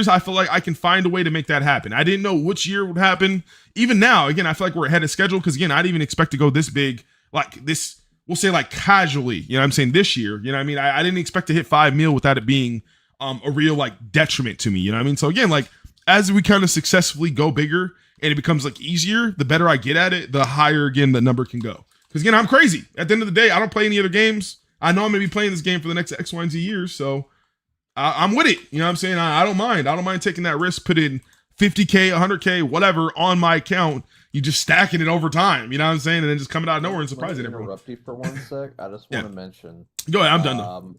I feel like I can find a way to make that happen. I didn't know which year would happen. Even now, again, I feel like we're ahead of schedule because again, I didn't even expect to go this big, like this, we'll say like casually, you know what I'm saying, this year, you know what I mean? I didn't expect to hit 5 mil without it being a real like detriment to me, you know what I mean? So again, like as we kind of successfully go bigger and it becomes like easier, the better I get at it, the higher again the number can go. Because again, I'm crazy. At the end of the day, I don't play any other games. I know I'm gonna be playing this game for the next X, Y, and Z years, so I'm with it. You know what I'm saying? I don't mind. I don't mind taking that risk, put in 50K, 100K, whatever on my account. You just stacking it over time. You know what I'm saying? And then just coming out of nowhere and surprising everyone. Interrupt you for 1 sec. I just want Yeah. to mention. Go ahead. I'm done. Though.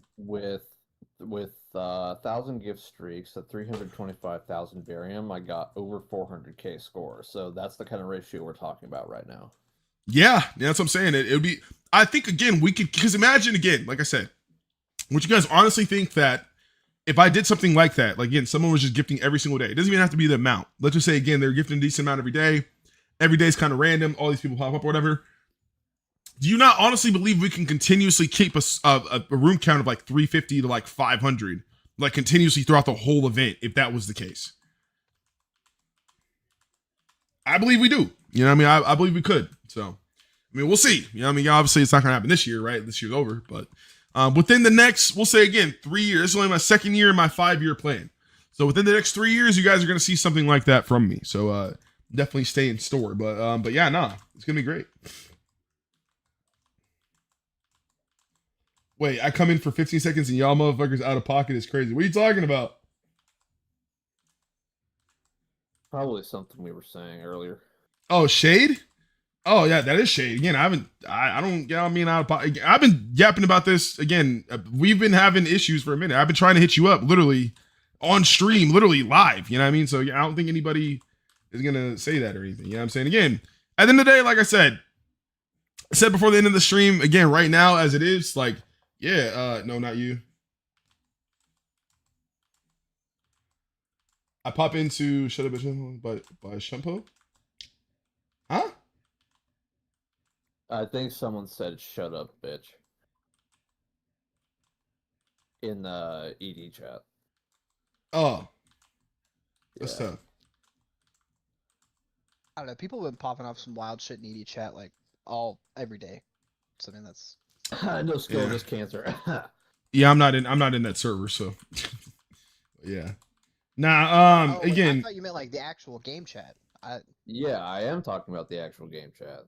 With 1,000 gift streaks at 325,000 barium, I got over 400K score. So that's the kind of ratio we're talking about right now. Yeah, that's what I'm saying. It would be. I think again we could, because imagine again, like I said, would you guys honestly think that if I did something like that, like again, someone was just gifting every single day, it doesn't even have to be the amount. Let's just say again, they're gifting a decent amount every day. Every day is kind of random. All these people pop up or whatever. Do you not honestly believe we can continuously keep a room count of like 350 to like 500, like continuously throughout the whole event, if that was the case? I believe we do. You know what I mean? I believe we could. So, I mean, we'll see. You know what I mean? Obviously, it's not going to happen this year, right? This year's over. But within the next, we'll say again, 3 years. This is only my second year in my 5-year plan. So within the next 3 years, you guys are going to see something like that from me. So definitely stay in store. But yeah, nah, it's going to be great. Wait, I come in for 15 seconds and y'all motherfuckers out of pocket is crazy. What are you talking about? Probably something we were saying earlier. Oh, shade? Oh yeah, that is shade. Again, I don't get on me out of pocket. I've been yapping about this again. We've been having issues for a minute. I've been trying to hit you up literally on stream, literally live. You know what I mean? So I don't think anybody is gonna say that or anything. You know what I'm saying? Again, at the end of the day, like I said before the end of the stream, again, right now as it is, like, yeah, no, not you. I pop into Shut Up by Shampoo. Huh? I think someone said "shut up, bitch" in the ED chat. Oh, that's tough. I don't know. People have been popping off some wild shit in ED chat like every day. So I mean that's. No skill, just cancer. Yeah, I'm not in that server, so yeah. Nah, Wait, again. I thought you meant like the actual game chat. Yeah, I am talking about the actual game chat.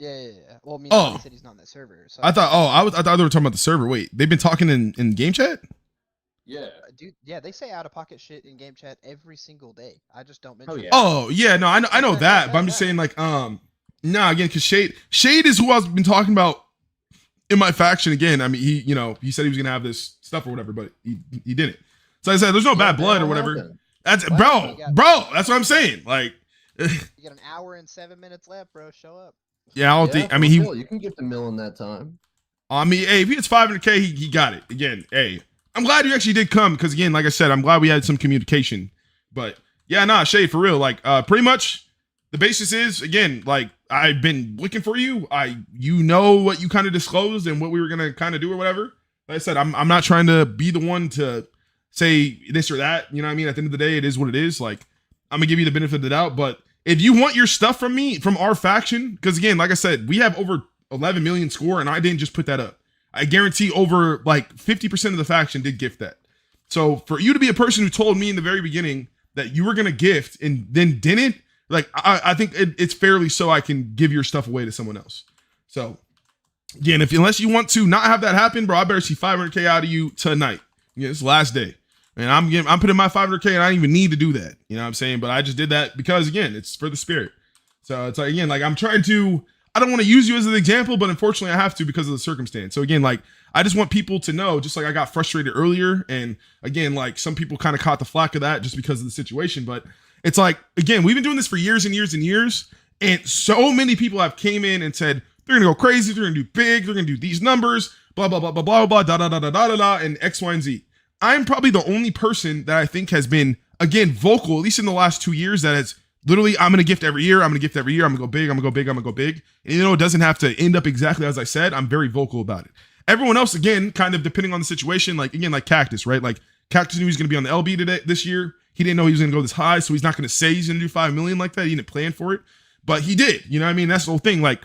Yeah. Well, I mean, Oh. he said he's not in that server. So I thought they were talking about the server. Wait, they've been talking in game chat? Yeah. Dude, yeah, they say out of pocket shit in game chat every single day. I just don't mention. Oh, yeah. Oh, yeah, no, I know that, but I'm just saying like nah, again, cuz Shade is who I've been talking about in my faction again. I mean, he said he was going to have this stuff or whatever, but he didn't. So I said there's no bad blood or whatever. That's bro, that's what I'm saying. Like You got an hour and 7 minutes left, bro. Show up. yeah, I don't think. I mean, you can get the mill in that time. I mean, hey, if he hits 500K, he got it. Again, hey, I'm glad you actually did come because again, like I said, I'm glad we had some communication. But yeah, nah, Shade, for real. Like, pretty much the basis is again, like I've been looking for you. You know what you kind of disclosed and what we were gonna kind of do or whatever. Like I said, I'm not trying to be the one to say this or that. You know what I mean? At the end of the day, it is what it is. Like, I'm gonna give you the benefit of the doubt, but if you want your stuff from me, from our faction, because again, like I said, we have over 11 million score, and I didn't just put that up. I guarantee over like 50% of the faction did gift that. So for you to be a person who told me in the very beginning that you were gonna gift and then didn't, like I think it's fairly so I can give your stuff away to someone else. So again, unless you want to not have that happen, bro, I better see 500K out of you tonight. Yeah, it's the last day. And I'm putting my 500K and I don't even need to do that. You know what I'm saying? But I just did that because again, it's for the spirit. So it's like, again, like I'm trying to, I don't want to use you as an example, but unfortunately I have to because of the circumstance. So again, like I just want people to know, just like I got frustrated earlier. And again, like some people kind of caught the flack of that just because of the situation. But it's like, again, we've been doing this for years and years and years. And so many people have came in and said, they're going to go crazy. They're going to do big. They're going to do these numbers, blah, blah, blah, blah, blah, blah, da, da, da, da, da, da, da, and X, Y, and Z. I'm probably the only person that I think has been, again, vocal, at least in the last 2 years, that has Literally, I'm gonna gift every year. I'm gonna gift every year. I'm gonna go big. I'm gonna go big. I'm gonna go big. And you know, it doesn't have to end up exactly as I said. I'm very vocal about it. Everyone else, again, kind of depending on the situation. Like again, like Cactus, right? Like Cactus knew he was gonna be on the LB this year. He didn't know he was gonna go this high, so he's not gonna say he's gonna do 5 million like that. He didn't plan for it, but he did. You know what I mean? That's the whole thing. Like,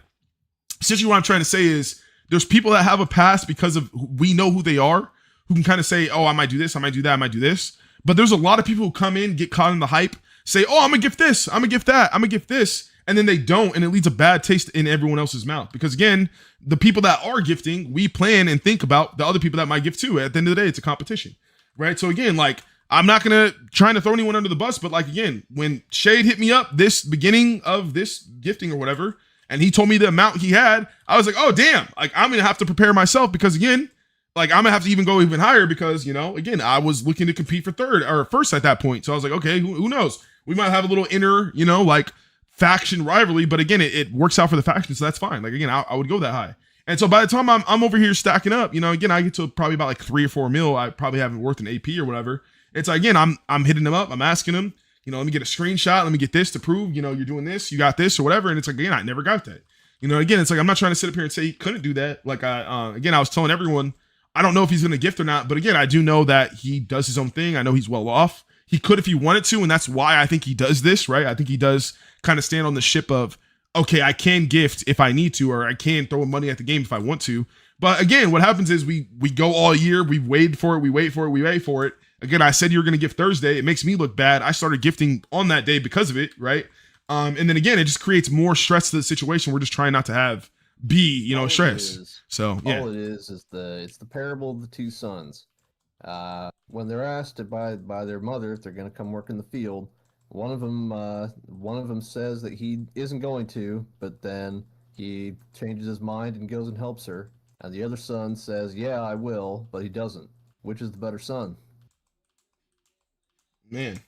essentially, what I'm trying to say is there's people that have a past because of we know who they are, who can kind of say, oh, I might do this, I might do that, I might do this. But there's a lot of people who come in, get caught in the hype, say, oh, I'm gonna gift this, I'm gonna gift that, I'm gonna gift this, and then they don't, and it leaves a bad taste in everyone else's mouth. Because again, the people that are gifting, we plan and think about the other people that might gift too. At the end of the day, it's a competition, right? So again, like, I'm not gonna try to throw anyone under the bus, but like again, when Shade hit me up this beginning of this gifting or whatever, and he told me the amount he had, I was like, oh damn, like I'm gonna have to prepare myself because again, like I'm gonna have to even go even higher because, you know, again, I was looking to compete for third or first at that point. So I was like, okay, who knows? We might have a little inner, you know, like faction rivalry, but again, it works out for the faction, so that's fine. Like again, I would go that high. And so by the time I'm over here stacking up, you know, again, I get to probably about like 3 or 4 mil. I probably haven't worth an AP or whatever. It's like, again, I'm hitting them up, I'm asking them, you know, let me get a screenshot, let me get this to prove, you know, you're doing this, you got this or whatever. And it's like, again, I never got that. You know, again, it's like I'm not trying to sit up here and say he couldn't do that. Like again, I was telling everyone, I don't know if he's going to gift or not, but again, I do know that he does his own thing. I know he's well off. He could if he wanted to, and that's why I think he does this, right? I think he does kind of stand on the ship of, okay, I can gift if I need to, or I can throw money at the game if I want to. But again, what happens is we go all year, we wait for it, we wait for it, we wait for it. Again, I said you were going to gift Thursday. It makes me look bad. I started gifting on that day because of it, right? And then again, it just creates more stress to the situation. We're just trying not to have you know, stress. So yeah, all it is it's the parable of the two sons. When they're asked by their mother if they're going to come work in the field, one of them says that he isn't going to, but then he changes his mind and goes and helps her. And the other son says, "Yeah, I will," but he doesn't. Which is the better son? Man,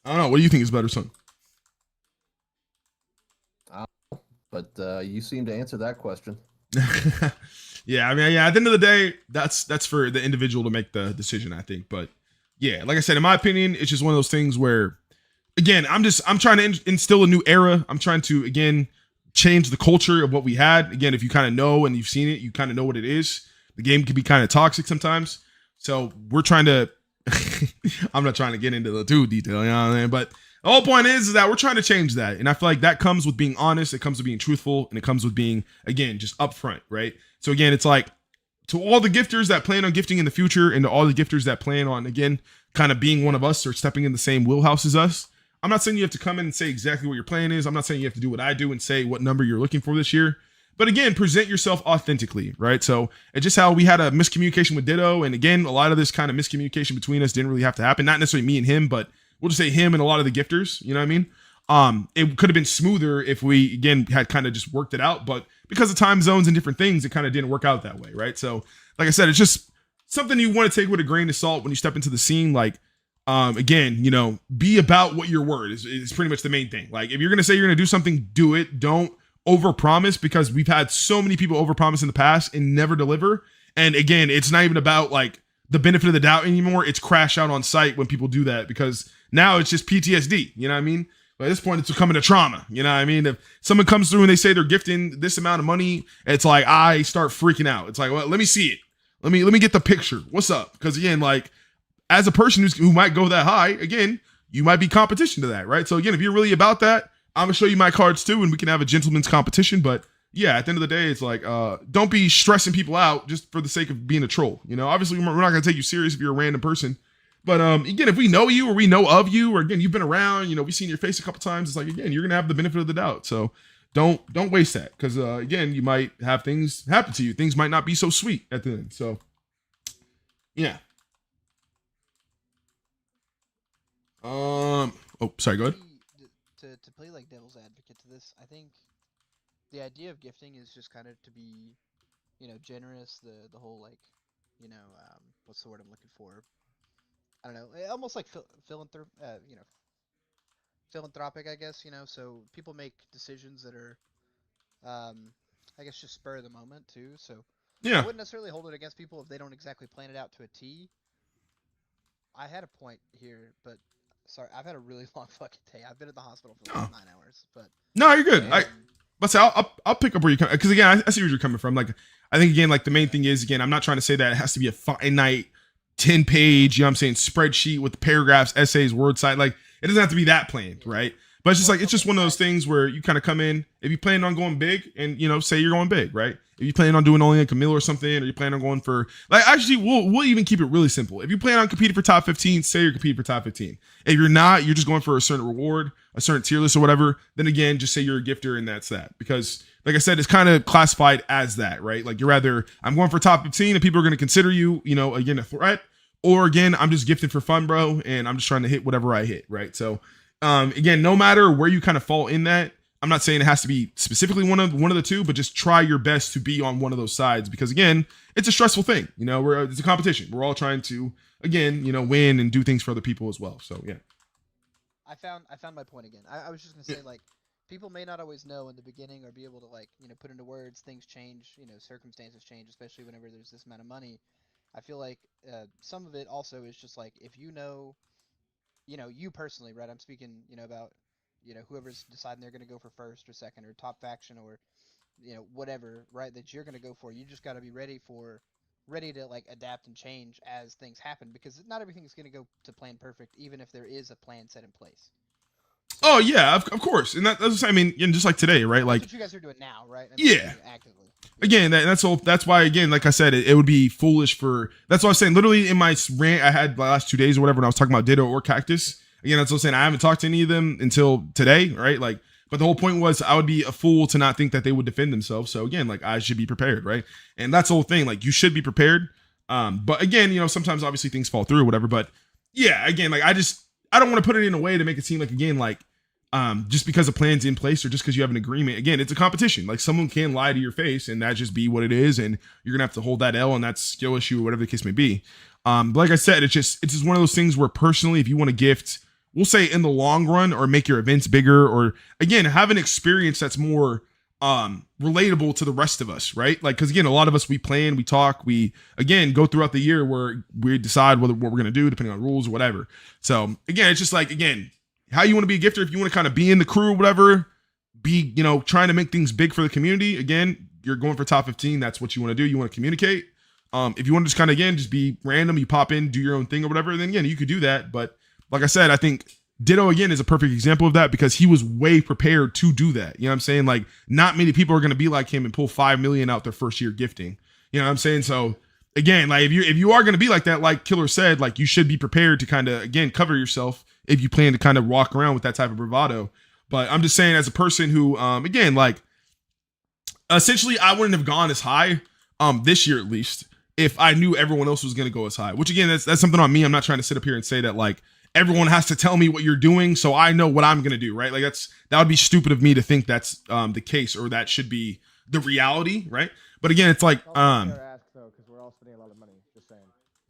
I don't know. What do you think is better, son? But you seem to answer that question. Yeah, I mean, yeah. At the end of the day, that's for the individual to make the decision, I think. But yeah, like I said, in my opinion, it's just one of those things where, again, I'm trying to instill a new era. I'm trying to again change the culture of what we had. Again, if you kind of know and you've seen it, you kind of know what it is. The game can be kind of toxic sometimes, so we're trying to. I'm not trying to get into the too detail, you know what I mean? But the whole point is that we're trying to change that. And I feel like that comes with being honest, it comes with being truthful, and it comes with being, again, just upfront, right? So again, it's like to all the gifters that plan on gifting in the future and to all the gifters that plan on, again, kind of being one of us or stepping in the same wheelhouse as us, I'm not saying you have to come in and say exactly what your plan is. I'm not saying you have to do what I do and say what number you're looking for this year. But again, present yourself authentically, right? So it's just how we had a miscommunication with Ditto. And again, a lot of this kind of miscommunication between us didn't really have to happen. Not necessarily me and him, but we'll just say him and a lot of the gifters, you know what I mean? It could have been smoother if we, again, had kind of just worked it out. But because of time zones and different things, it kind of didn't work out that way, right? So like I said, it's just something you want to take with a grain of salt when you step into the scene. Like, again, you know, be about what your word is pretty much the main thing. Like if you're going to say you're going to do something, do it. Don't overpromise, because we've had so many people overpromise in the past and never deliver. And again, it's not even about like the benefit of the doubt anymore. It's crash out on site when people do that, because now it's just PTSD, you know what I mean? But at this point, it's becoming a trauma, you know what I mean? If someone comes through and they say they're gifting this amount of money, it's like I start freaking out. It's like, well, let me see it. Let me get the picture. What's up? Because again, like as a person who might go that high, again, you might be competition to that, right? So again, if you're really about that, I'm gonna show you my cards too, and we can have a gentleman's competition. But yeah, at the end of the day, it's like, don't be stressing people out just for the sake of being a troll. You know, obviously we're not gonna take you serious if you're a random person. But again, if we know you or we know of you, or again, you've been around, you know, we've seen your face a couple times, it's like, again, you're gonna have the benefit of the doubt. So don't waste that, because again, you might have things happen to you. Things might not be so sweet at the end. So yeah. Oh, sorry, go ahead. To play like devil's advocate to this, I think the idea of gifting is just kind of to be, you know, generous. The whole like, you know, what's the word I'm looking for? I don't know, almost like philanthropic, I guess, you know. So people make decisions that are, I guess, just spur of the moment too. So yeah, I wouldn't necessarily hold it against people if they don't exactly plan it out to a T. I had a point here, but sorry, I've had a really long fucking day. I've been at the hospital for like 9 hours, but No, you're good. um, But so I'll pick up where you come, because again, I see where you're coming from. Like, I think again, like the main thing is, again, I'm not trying to say that it has to be a finite 10-page, you know what I'm saying, spreadsheet with paragraphs, essays, word site. Like, it doesn't have to be that planned, right? But it's just like, it's just one of those things where you kind of come in, if you plan on going big and, you know, say you're going big, right? If you plan on doing only like a mill or something, or you plan on going for, like, actually, we'll even keep it really simple. If you plan on competing for top 15, say you're competing for top 15. If you're not, you're just going for a certain reward, a certain tier list or whatever, then again, just say you're a gifter and that's that. Because like I said, it's kind of classified as that, right? Like, you're rather, I'm going for top 15 and people are going to consider you, you know, again, a threat, or again, I'm just gifted for fun, bro, and I'm just trying to hit whatever I hit, right? So again, no matter where you kind of fall in that, I'm not saying it has to be specifically one of the two, but just try your best to be on one of those sides, because again, it's a stressful thing. You know, it's a competition. We're all trying to, again, you know, win and do things for other people as well. So yeah. I found my point again. I was just gonna say, like, people may not always know in the beginning or be able to, like, you know, put into words. Things change, you know, circumstances change, especially whenever there's this amount of money. I feel like some of it also is just like, if you know, you personally, right? I'm speaking, you know, about, you know, whoever's deciding they're gonna go for first or second or top faction or, you know, whatever, right? That you're gonna go for. You just gotta be ready to like adapt and change as things happen, because not everything is gonna go to plan perfect, even if there is a plan set in place. Oh yeah, of course, and that's I mean, and just like today, right? Like, that's what you guys are doing now, right? Yeah. Actively. Again, that's why, again, like I said, it would be foolish for, that's what I was saying, literally in my rant I had the last 2 days or whatever, when I was talking about Ditto or Cactus, again, that's what I'm saying, I haven't talked to any of them until today, right? Like, but the whole point was, I would be a fool to not think that they would defend themselves. So again, like, I should be prepared, right? And that's the whole thing, like, you should be prepared. But again, you know, sometimes obviously things fall through or whatever, but yeah, again, like, I don't want to put it in a way to make it seem like, again, like, just because a plan's in place or just because you have an agreement, again, it's a competition. Like, someone can lie to your face and that just be what it is, and you're gonna have to hold that L, and that's skill issue or whatever the case may be. But like I said, it's just one of those things where personally, if you want to gift, we'll say in the long run, or make your events bigger, or again, have an experience that's more relatable to the rest of us, right? Like, because again, a lot of us, we plan, we talk, we again go throughout the year where we decide what we're gonna do depending on rules or whatever. So again, it's just like, again, how you want to be a gifter, if you want to kind of be in the crew or whatever, be, you know, trying to make things big for the community. Again, you're going for top 15. That's what you want to do. You want to communicate. If you want to just kind of, again, just be random, you pop in, do your own thing or whatever, then again, you could do that. But like I said, I think Ditto, again, is a perfect example of that, because he was way prepared to do that. You know what I'm saying? Like, not many people are going to be like him and pull 5 million out their first year gifting. You know what I'm saying? So again, like, if you are going to be like that, like Killer said, like, you should be prepared to kind of, again, cover yourself if you plan to kind of walk around with that type of bravado. But I'm just saying, as a person who, again, like, essentially, I wouldn't have gone as high, this year at least, if I knew everyone else was going to go as high. Which again, that's something on me. I'm not trying to sit up here and say that like everyone has to tell me what you're doing, so I know what I'm going to do, right? Like, that would be stupid of me to think that's the case, or that should be the reality, right? But again, it's like, because we're all spending a lot of money. Just saying.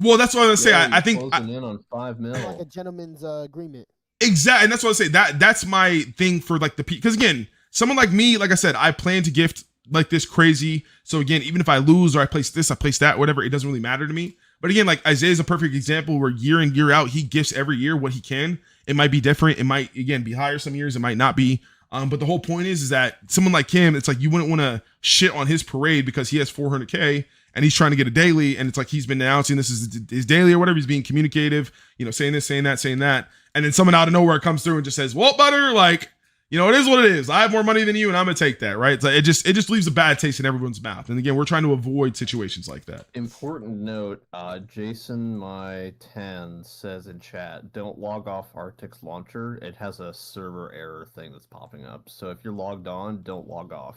Well, that's what I was gonna say. I think closing in on 5 mil. Like a gentleman's agreement. Exactly, and that's what I say. That's my thing for like the because again, someone like me, like I said, I plan to gift like this crazy. So again, even if I lose or I place this, I place that, whatever, it doesn't really matter to me. But again, like Isaiah's a perfect example where year in, year out, he gifts every year what he can. It might be different. It might, again, be higher some years. It might not be. But the whole point is that someone like him, it's like you wouldn't want to shit on his parade because he has 400K and he's trying to get a daily. And it's like he's been announcing this is his daily or whatever. He's being communicative, you know, saying this, saying that, saying that. And then someone out of nowhere comes through and just says, well, butter, like, you know, it is what it is. I have more money than you and I'm going to take that, right? So it just leaves a bad taste in everyone's mouth. And again, we're trying to avoid situations like that. Important note, Jason, my 10 says in chat, don't log off Arctic's launcher. It has a server error thing that's popping up. So if you're logged on, don't log off.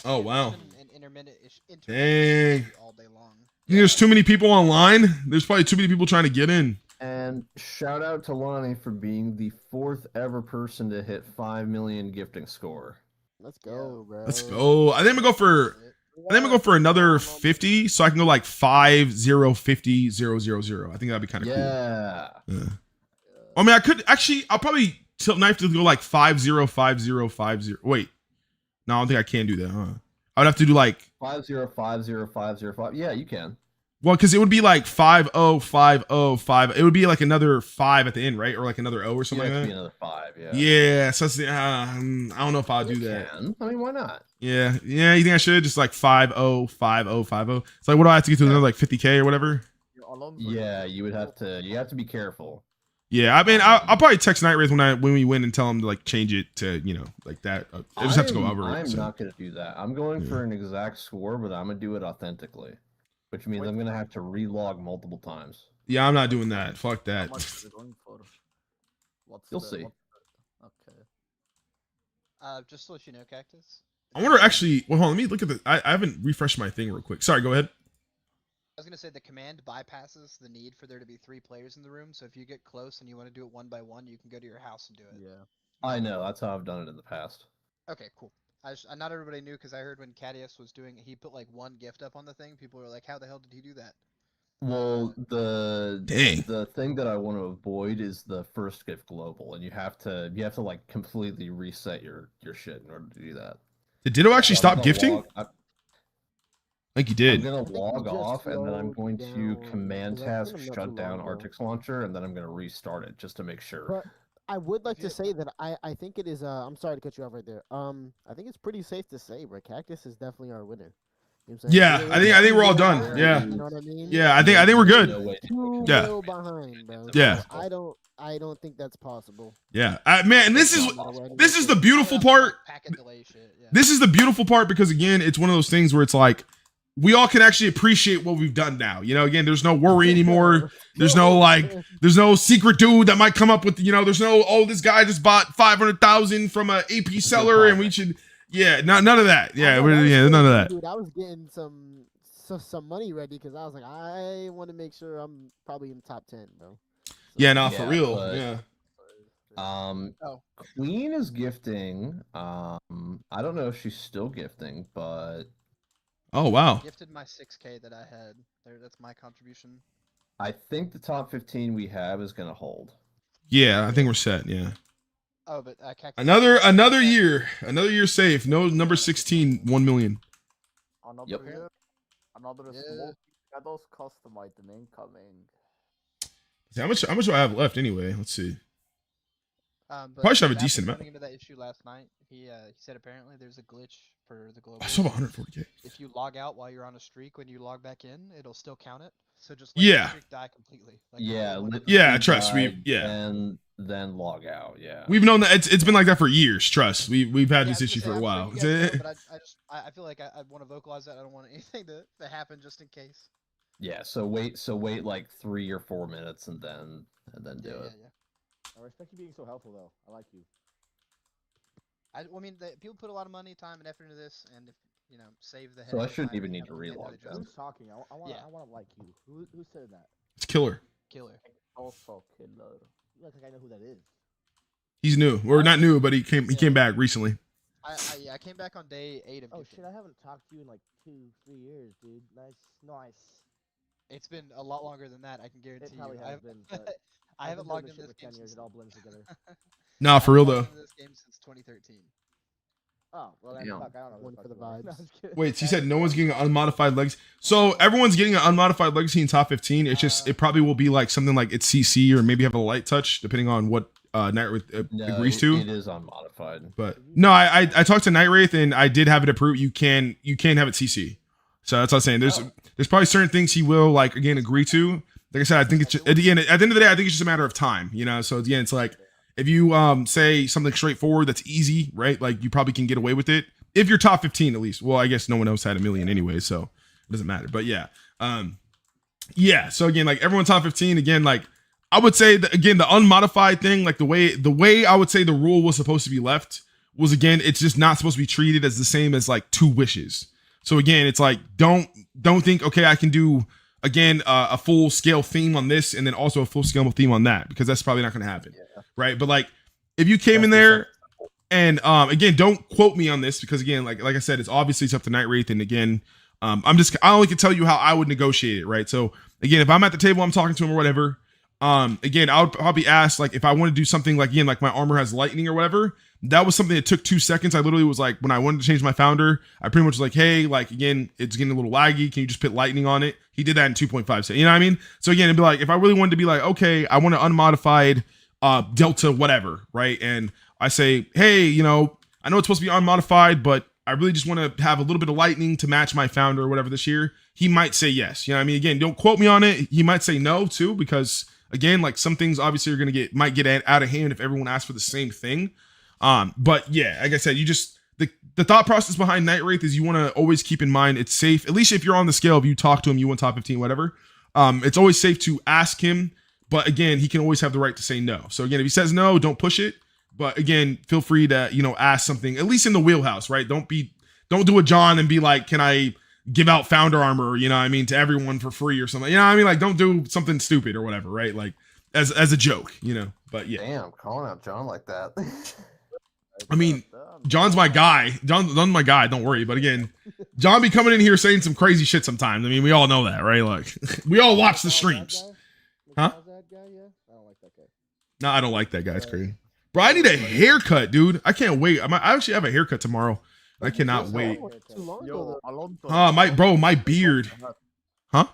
Oh, wow. Intermittent Dang. all day long. There's too many people online. There's probably too many people trying to get in. And shout out to Lonnie for being the 4th ever person to hit 5 million gifting score. Let's go, bro. Let's go. I think I'm gonna go for another 50, so I can go like 5-0-50-0-0-0. I think that'd be kind of cool. Yeah. I mean, I'll probably tilt knife to go like 5-0-50-50. Wait, no, I don't think I can do that. Huh? I would have to do like 5-0-50-5-0-5. Yeah, you can. Well, because it would be like 5-0-5-0-5. It would be like another 5 at the end, right? Or like another O or Yeah, something it could like be that. another 5. Yeah. Yeah, so that's I don't know if I'll do that. Can. I mean, why not? Yeah. You think I should just like 5-0-5-0-5-0? It's like, what do I have to get to another like 50K or whatever? Yeah, you would have to. You have to be careful. Yeah, I mean, I'll probably text Night Wraith when we win and tell him to like change it to like that. I just have to go over it. I'm so. not gonna do that. I'm going Yeah. for an exact score, but I'm gonna do it authentically, which means I'm gonna have to relog multiple times. Yeah, I'm not doing that. Fuck How that. much are we going for? What's You'll the- see. Okay. Just to let you know, Cactus. I wonder actually. Well, hold on, let me look at the. I haven't refreshed my thing real quick. Sorry, go ahead. I was gonna say the command bypasses the need for there to be 3 players in the room. So if you get close and you want to do it 1 by 1, you can go to your house and do it. Yeah. I know that's how I've done it in the past. Okay, cool. Not everybody knew because I heard when Cadius was doing it, he put like 1 gift up on the thing. People were like, "How the hell did he do that?" Well, Dang. the thing that I want to avoid is the first gift global, and you have to like completely reset your shit in order to do that. Did Ditto actually So I'm stop gonna gifting? I think he I'm did. gonna think he log just off, and then I'm slowed going to down, command 'cause I task put him not shut too down long ago. Arctic's launcher, and then I'm gonna restart it just to make sure. But I would like If to you- say that I think it is. I'm sorry to cut you off right there. I think it's pretty safe to say, bro. Cactus is definitely our winner. You know what I'm saying? Yeah, I think we're all done. Yeah. You know what I mean? Yeah, I think we're good. No way to Too Yeah. little behind, bro. Yeah. So I don't think that's possible. Yeah, man, this is the beautiful part. Packet delay shit. Yeah. This is the beautiful part because again, it's one of those things where it's like we all can actually appreciate what we've done now. Again, there's no worry anymore. There's there's no secret dude that might come up with, there's no, oh, this guy just bought 500,000 from a AP seller and we should, none of that. Yeah, none of that. Dude, I was getting some money ready because I was like, I want to make sure I'm probably in the top 10, bro. So, Yeah, nah, for Yeah, real. but- Yeah. Oh. Queen is gifting. I don't know if she's still gifting, but Oh, wow. Gifted my 6K that I had. That's my contribution. I think the top 15 we have is gonna hold. Yeah, I think we're set. Yeah. Oh, but Cactus. Another year safe. No number 16, 1 million. Another Yep. year, another Yeah. small shadows custom item incoming. See, how much do I have left anyway? Let's see. But Probably should have a after decent amount. running into that issue last night, he said apparently there's a glitch for the global. I still have 140K. If you log out while you're on a streak, when you log back in, it'll still count it. So just Yeah. the streak die completely. Like, Yeah, don't let it- Yeah, trust, and then log out. Yeah, We've known that it's been like that for years. Trust, we've had Yeah, this I was issue gonna for a say, while. I'm sure you guys know, but I feel like I want to vocalize that. I don't want anything to happen just in case. yeah. So wait like 3 or 4 minutes and then do it. Yeah. I respect you being so helpful, though. I like you. I mean, people put a lot of money, time, and effort into this, and if save the. So I headache of shouldn't time even and need having to manually relog adjust them. it. Who's talking? I want. Yeah. I want to like you. Who said that? It's killer. Killer. Also killer. You act like I know who that is. He's new, or not new, but he came back recently. I came back on day 8 of. Oh gifting. shit! I haven't talked to you in like 2-3 years, dude. Nice. It's been a lot longer than that. I can guarantee It probably you. has been, but I haven't been doing logged this into shit this for game 10 years. since. It all blends together. Nah, for real I haven't though. logged into this game since 2013. Oh well, then Damn. fuck. I don't know. One what for the fuck you are. No, vibes. I'm just kidding. Wait, he said no one's getting an unmodified legacy. So everyone's getting an unmodified legacy in top 15. It's just it probably will be like something like it's CC or maybe have a light touch depending on what Night Wraith agrees to. It is unmodified. But no, I talked to Night Wraith and I did have it approved. You can have it CC. So that's what I'm saying. There's probably certain things he will like again agree to. Like I said, I think it's just, again at the end of the day, I think it's just a matter of time. So again, it's like if you say something straightforward that's easy, right? Like you probably can get away with it if you're top 15 at least. Well, I guess no one else had 1 million anyway, so it doesn't matter. But yeah, So again, like everyone top 15 again, like I would say that again the unmodified thing, like the way I would say the rule was supposed to be left was again it's just not supposed to be treated as the same as like 2 wishes. So again, it's like don't think okay I can do again a full scale theme on this and then also a full scale theme on that because that's probably not going to happen, right? But like if you came in there and again don't quote me on this because again like I said it's obviously it's up to Night Wraith and again I only can tell you how I would negotiate it, right? So again if I'm at the table I'm talking to him or whatever. Again, I'll probably ask like if I want to do something like again like my armor has lightning or whatever, that was something that took 2 seconds. I literally was like, when I wanted to change my founder, I pretty much was like, hey, like again, it's getting a little laggy. Can you just put lightning on it? He did that in 2.5 seconds. You know what I mean? So again, it'd be like, if I really wanted to be like, okay, I want an unmodified Delta whatever, right? And I say, hey, you know, I know it's supposed to be unmodified, but I really just want to have a little bit of lightning to match my founder or whatever this year. He might say yes. You know what I mean? Again, don't quote me on it. He might say no too, because again, like some things obviously are might get out of hand if everyone asks for the same thing. But yeah, like I said, you just the thought process behind Night Wraith is you want to always keep in mind it's safe. At least if you're on the scale, if you talk to him, you want top 15, whatever. It's always safe to ask him, but again, he can always have the right to say no. So again, if he says no, don't push it. But again, feel free to, you know, ask something at least in the wheelhouse, right? Don't do a John and be like, can I give out founder armor, you know what I mean, to everyone for free or something. You know what I mean? Like, don't do something stupid or whatever, right? Like as a joke, you know. But yeah. Damn, calling out John like that. I mean, John's my guy. John's my guy. Don't worry. But again, John be coming in here saying some crazy shit sometimes. I mean, we all know that, right? Like, we all watch the streams. Huh? No, I don't like that guy. It's crazy. Bro, I need a haircut, dude. I can't wait. I actually have a haircut tomorrow. I cannot wait. Yo, Alonso, My beard. Huh?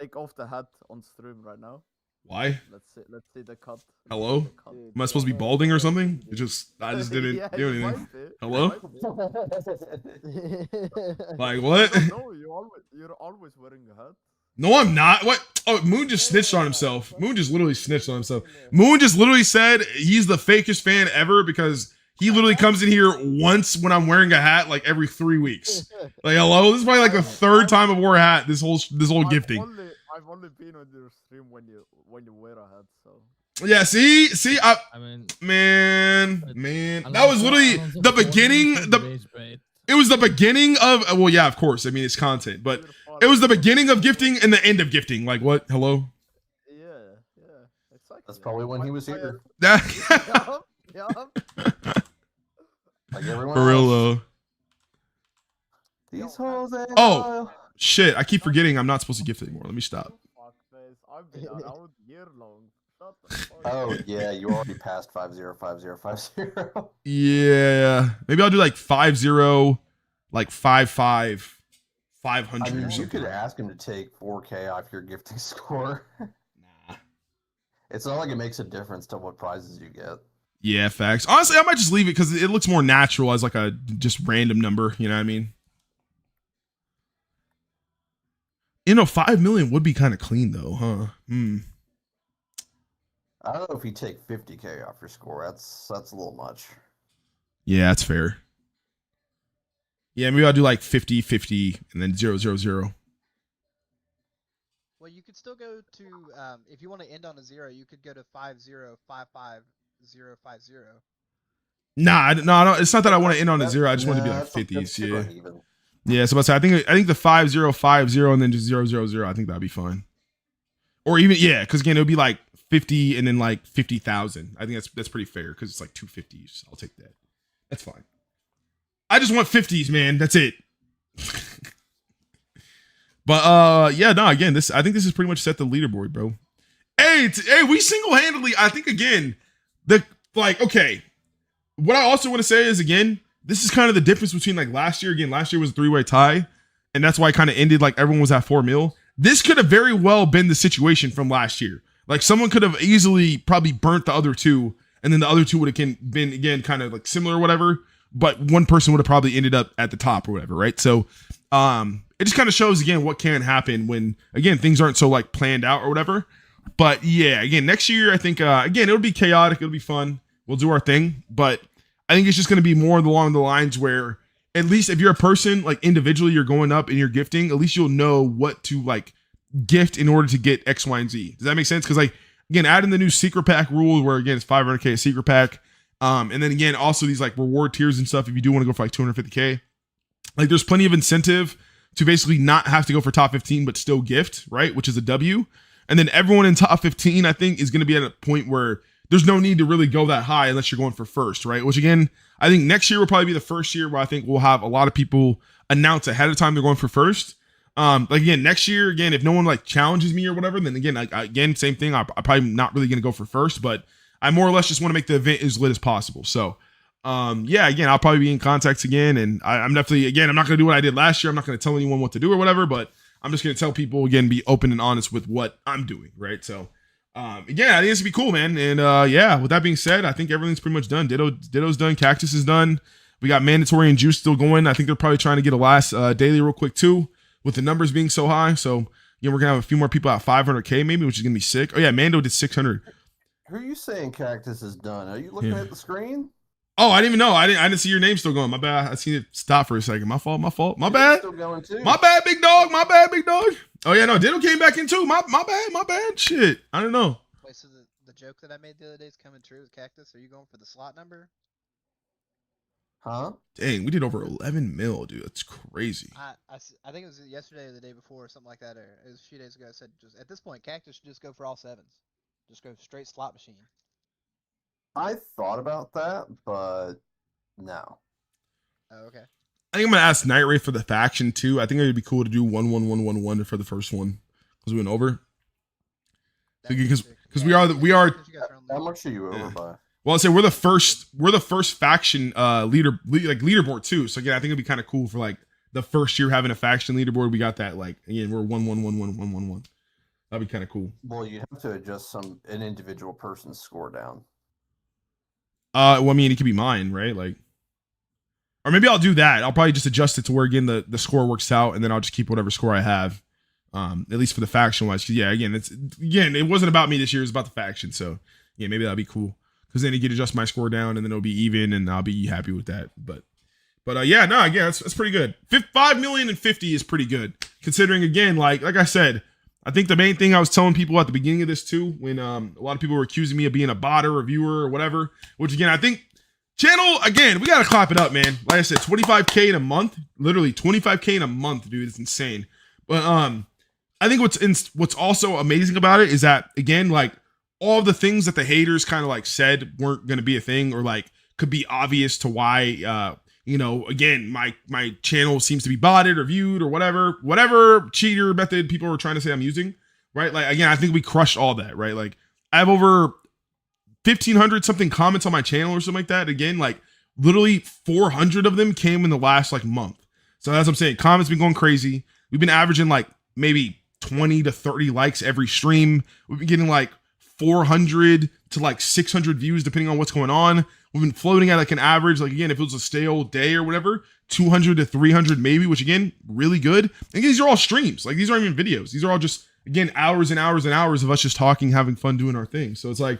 Take off the hat on stream right now. Why? Let's see the cut. Hello? Am I supposed to be balding or something? I just didn't Yeah, do you anything. might be. Hello? You Like what? No, you're always wearing a hat. No, I'm not. What? Oh, Moon just snitched on himself. Moon just literally snitched on himself. Moon just literally said he's the fakest fan ever because he literally comes in here once when I'm wearing a hat like every 3 weeks. Like, hello? This is probably like the third time I've wore a hat this whole gifting. I've only been on your stream when you wear a hat, so. Yeah, see, I mean, man, that was literally the beginning. It was the beginning of. Well, yeah, of course. I mean, it's content, but it was the beginning of gifting and the end of gifting. Like what? Hello. Yeah, exactly. That's probably when he was here. Yeah. Like everyone For real else. though. These hoes. Oh shit! I keep forgetting I'm not supposed to gift anymore. Let me stop. Fuckface, I've been out year long. Shut the fuck Oh up. yeah, you already passed 505050. Yeah, maybe I'll do like 5-0, like 5-5, 500 I mean, or you something. could ask him to take 4K off your gifting score. Nah. It's not like it makes a difference to what prizes you get. Yeah, facts. Honestly, I might just leave it because it looks more natural as like a just random number. You know what I mean? You know, 5 million would be kind of clean though, huh? I don't know if you take 50K off your score. That's a little much. Yeah, that's fair. Yeah, maybe I'll do like 50-50 and then 0-0-0. Well, you could still go to if you want to end on a 0, you could go to 50555050. Nah, no, it's not that I want to end on a 0. I just want to be like 50s. Yeah. Yeah, so I think the 5-0-5-0 and then just 0-0-0. I think that'd be fine. Or even because again, it would be like 50 and then like 50,000. I think that's pretty fair because it's like 250s. I'll take that. That's fine. I just want 50s, man. That's it. But yeah, no, again, I think this is pretty much set the leaderboard, bro. Hey, we single-handedly, I think again, okay. What I also want to say is again, this is kind of the difference between like last year. Again, last year was a 3-way tie, and that's why it kind of ended like everyone was at 4 mil. This could have very well been the situation from last year. Like someone could have easily probably burnt the other two, and then the other two would have been again kind of like similar or whatever. But one person would have probably ended up at the top or whatever, right? So it just kind of shows again what can happen when again things aren't so like planned out or whatever. But yeah, again, next year I think again it'll be chaotic, it'll be fun. We'll do our thing, but I think it's just going to be more along the lines where at least if you're a person like individually you're going up and you're gifting, at least you'll know what to like gift in order to get X, Y, and Z. Does that make sense? Because like again, adding the new secret pack rules where again it's 500K a secret pack. And then again, also these like reward tiers and stuff. If you do want to go for like 250K, like there's plenty of incentive to basically not have to go for top 15, but still gift, right? Which is a W. And then everyone in top 15, I think, is going to be at a point where there's no need to really go that high unless you're going for first, right? Which again, I think next year will probably be the first year where I think we'll have a lot of people announce ahead of time they're going for first. Like again, next year, again, if no one like challenges me or whatever, then again, same thing. I'm probably not really going to go for first, but I more or less just want to make the event as lit as possible. So, Yeah, again, I'll probably be in contacts again, and I'm definitely, again, I'm not gonna do what I did last year. I'm not gonna tell anyone what to do or whatever, but I'm just gonna tell people again, be open and honest with what I'm doing, right? So, again, I think this would be cool, man. And yeah, with that being said, I think everything's pretty much done. Ditto's done. Cactus is done. We got Mandatory and Juice still going. I think they're probably trying to get a last daily real quick too, with the numbers being so high. So, yeah, we're gonna have a few more people at 500K maybe, which is gonna be sick. Oh yeah, Mando did 600. Who are you saying Cactus is done? Are you looking at the screen? Oh, I didn't even know. I didn't see your name still going. My bad. I seen it stop for a second. My fault. My bad. Still going too. My bad, big dog. My bad, big dog. Oh yeah, no, Ditto came back in too. My bad. Shit. I don't know. Wait, so the joke that I made the other day is coming true with Cactus? Are you going for the slot number? Huh? Dang, we did over 11 mil, dude. That's crazy. I think it was yesterday or the day before or something like that, or it was a few days ago. I said, just at this point, Cactus should just go for all sevens. Just go straight slot machine. I thought about that, but no. Oh, okay. I think I'm gonna ask Night Ray for the faction too. I think it'd be cool to do 1-1-1-1-1 for the first one because we went over. Because we are. How much are you over by? Well, I'll say we're the first faction leaderboard too. So again, I think it'd be kind of cool for like the first year having a faction leaderboard. We got that like again, we're 1-1-1-1-1-1-1. That'd be kind of cool. Well, you have to adjust an individual person's score down. Well, I mean, it could be mine, right? Like, or maybe I'll do that. I'll probably just adjust it to where again the score works out, and then I'll just keep whatever score I have. At least for the faction wise. Yeah, it wasn't about me this year. It was about the faction. So yeah, maybe that'd be cool. Because then you can adjust my score down, and then it'll be even, and I'll be happy with that. But yeah, no, again, that's pretty good. 5 million and 50 is pretty good, considering again, like I said, I think the main thing I was telling people at the beginning of this too, when a lot of people were accusing me of being a bot or a viewer or whatever, which again, I think channel again, we gotta clap it up, man. Like I said, 25K in a month, literally 25K in a month, dude, it's insane. But I think what's also amazing about it is that again, like, all of the things that the haters kind of like said weren't going to be a thing or like could be obvious to why, again, my channel seems to be botted or viewed or whatever cheater method people were trying to say I'm using, right? Like, again, I think we crushed all that, right? Like I have over 1,500 something comments on my channel or something like that. Again, like literally 400 of them came in the last like month. So as I'm saying, comments been going crazy. We've been averaging like maybe 20 to 30 likes every stream. We've been getting like 400 to like 600 views depending on what's going on. We've been floating at like an average, like again, if it was a stale day or whatever, 200 to 300 maybe, which again, really good. And these are all streams. Like these aren't even videos. These are all just, again, hours and hours and hours of us just talking, having fun, doing our thing. So it's like,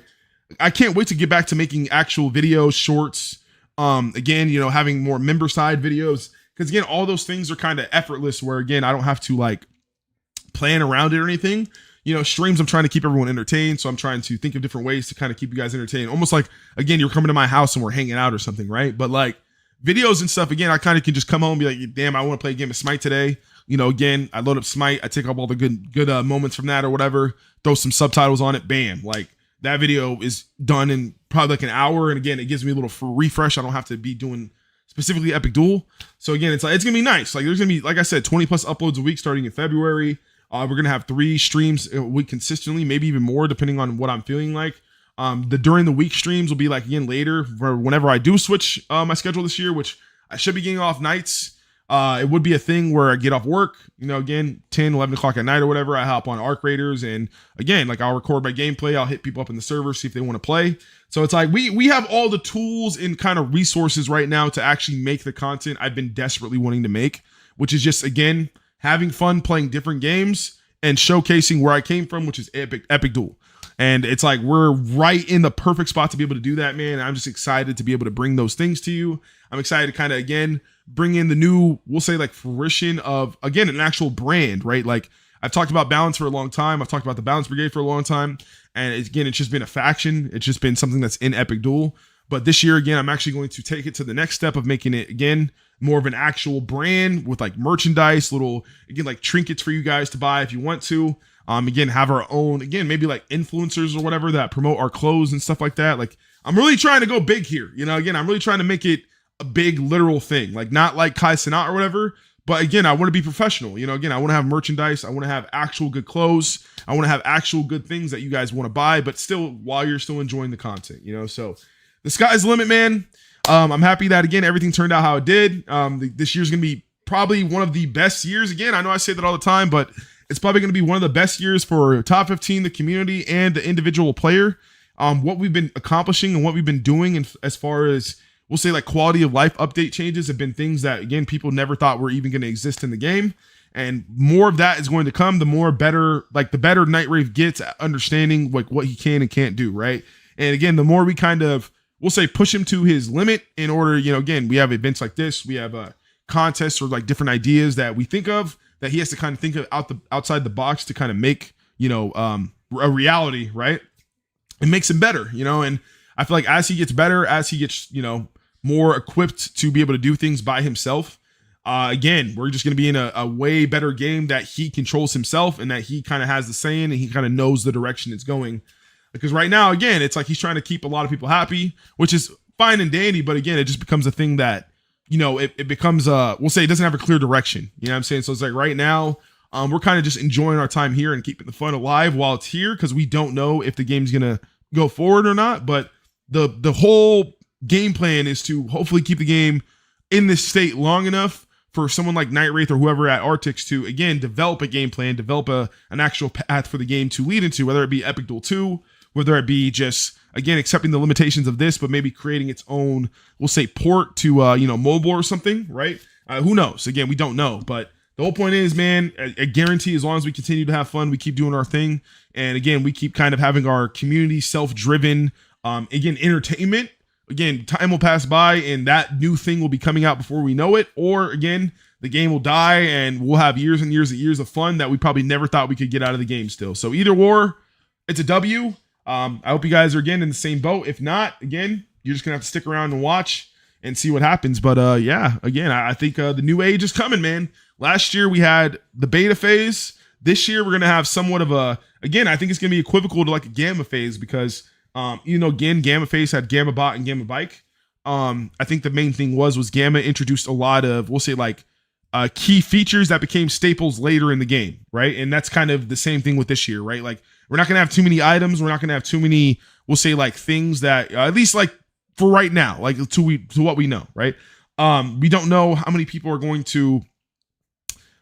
I can't wait to get back to making actual videos, shorts. Again, having more member side videos. Because again, all those things are kind of effortless where again, I don't have to like plan around it or anything. Streams, I'm trying to keep everyone entertained. So I'm trying to think of different ways to kind of keep you guys entertained. Almost like, again, you're coming to my house and we're hanging out or something, right? But like videos and stuff, again, I kind of can just come home and be like, damn, I want to play a game of Smite today. Again, I load up Smite. I take up all the good moments from that or whatever, throw some subtitles on it. Bam. Like that video is done in probably like an hour. And again, it gives me a little refresh. I don't have to be doing specifically Epic Duel. So again, it's going to be nice. Like there's going to be, like I said, 20 plus uploads a week starting in February. We're going to have 3 streams a week consistently, maybe even more, depending on what I'm feeling like. The during the week streams will be like again later for whenever I do switch my schedule this year, which I should be getting off nights. It would be a thing where I get off work, again, 10, 11 o'clock at night or whatever. I hop on Arc Raiders and again, like I'll record my gameplay. I'll hit people up in the server, see if they want to play. So it's like we have all the tools and kind of resources right now to actually make the content I've been desperately wanting to make, which is just, again, having fun playing different games and showcasing where I came from, which is Epic Duel. And it's like we're right in the perfect spot to be able to do that, man. I'm just excited to be able to bring those things to you. I'm excited to kind of, again, bring in the new, we'll say like fruition of, again, an actual brand, right? Like I've talked about Balance for a long time. I've talked about the Balance Brigade for a long time. And again, it's just been a faction. It's just been something that's in Epic Duel. But this year, again, I'm actually going to take it to the next step of making it, again, more of an actual brand with like merchandise, little, again, like trinkets for you guys to buy if you want to. Again, have our own, again, maybe like influencers or whatever that promote our clothes and stuff like that. Like I'm really trying to go big here. Again, I'm really trying to make it a big literal thing, like not like Kai Cenat or whatever. But again, I want to be professional. Again, I want to have merchandise. I want to have actual good clothes. I want to have actual good things that you guys want to buy, but still while you're still enjoying the content, So the sky's the limit, man. I'm happy that again everything turned out how it did. This year's gonna be probably one of the best years. Again, I know I say that all the time, but it's probably gonna be one of the best years for top 15, the community, and the individual player. What we've been accomplishing and what we've been doing, and as far as we'll say like quality of life update changes, have been things that again people never thought were even going to exist in the game. And more of that is going to come. The more better, like the better Nightwraith gets at understanding like what he can and can't do, right? And again, the more we kind of we'll say push him to his limit in order, again, we have events like this, we have contests or like different ideas that we think of that he has to kind of think of outside the box to kind of make a reality, right? It makes him better, and I feel like as he gets better, as he gets, more equipped to be able to do things by himself, again, we're just going to be in a way better game that he controls himself and that he kind of has the say in and he kind of knows the direction it's going. Because right now, again, it's like he's trying to keep a lot of people happy, which is fine and dandy. But again, it just becomes a thing that, it becomes, we'll say it doesn't have a clear direction. You know what I'm saying? So it's like right now, we're kind of just enjoying our time here and keeping the fun alive while it's here because we don't know if the game's going to go forward or not. But the whole game plan is to hopefully keep the game in this state long enough for someone like Nightwraith or whoever at Artix to, again, develop a game plan, develop an actual path for the game to lead into, whether it be Epic Duel 2, whether it be just, again, accepting the limitations of this, but maybe creating its own, we'll say, port to, mobile or something, right? Who knows? Again, we don't know. But the whole point is, man, I guarantee as long as we continue to have fun, we keep doing our thing. And again, we keep kind of having our community self-driven, again, entertainment. Again, time will pass by and that new thing will be coming out before we know it. Or again, the game will die and we'll have years and years and years of fun that we probably never thought we could get out of the game still. So either or, it's a W. I hope you guys are again in the same boat. If not, again, you're just gonna have to stick around and watch and see what happens. But yeah, again, I think the new age is coming, man. Last year we had the beta phase. This year we're gonna have somewhat of again, I think it's gonna be equivocal to like a gamma phase because again, Gamma Phase had Gamma Bot and Gamma Bike. I think the main thing was Gamma introduced a lot of, we'll say like key features that became staples later in the game, right? And that's kind of the same thing with this year, right? Like we're not gonna have too many items. We're not gonna have too many, we'll say like things that at least like for right now, like to what we know, right? We don't know how many people are going to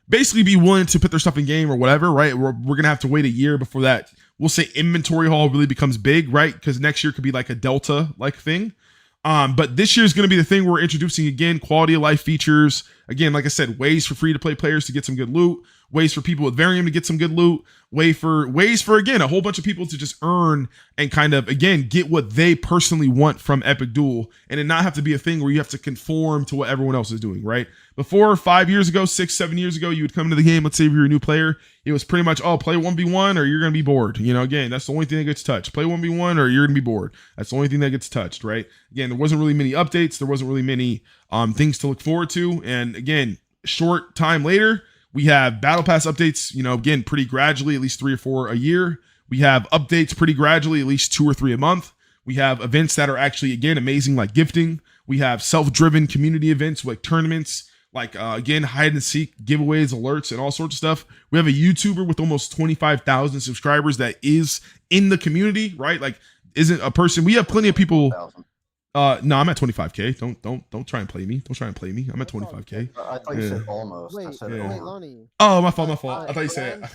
basically be willing to put their stuff in game or whatever, right? We're gonna have to wait a year before that. We'll say inventory haul really becomes big, right? Because next year could be like a Delta like thing. But this year is going to be the thing we're introducing again, quality of life features. Again, like I said, ways for free to play players to get some good loot, ways for people with Varium to get some good loot, ways for again, a whole bunch of people to just earn and kind of, again, get what they personally want from Epic Duel and it not have to be a thing where you have to conform to what everyone else is doing, right? Before 5 years ago, 6, 7 years ago, you would come into the game, let's say if you're a new player, it was pretty much, play 1v1 or you're going to be bored. Again, that's the only thing that gets touched. Play 1v1 or you're going to be bored. That's the only thing that gets touched, right? Again, there wasn't really many updates. There wasn't really many things to look forward to. And again, short time later, we have Battle Pass updates, again, pretty gradually, at least 3 or 4 a year. We have updates pretty gradually, at least 2 or 3 a month. We have events that are actually, again, amazing, like gifting. We have self-driven community events like tournaments, like, again, hide and seek, giveaways, alerts, and all sorts of stuff. We have a YouTuber with almost 25,000 subscribers that is in the community, right? Like, isn't a person. We have plenty of people. No, I'm at 25K. Don't try and play me. Don't try and play me. I'm at 25K. I thought you said almost. Wait, I said wait, almost. Lonnie. Oh, my fault. I thought you said.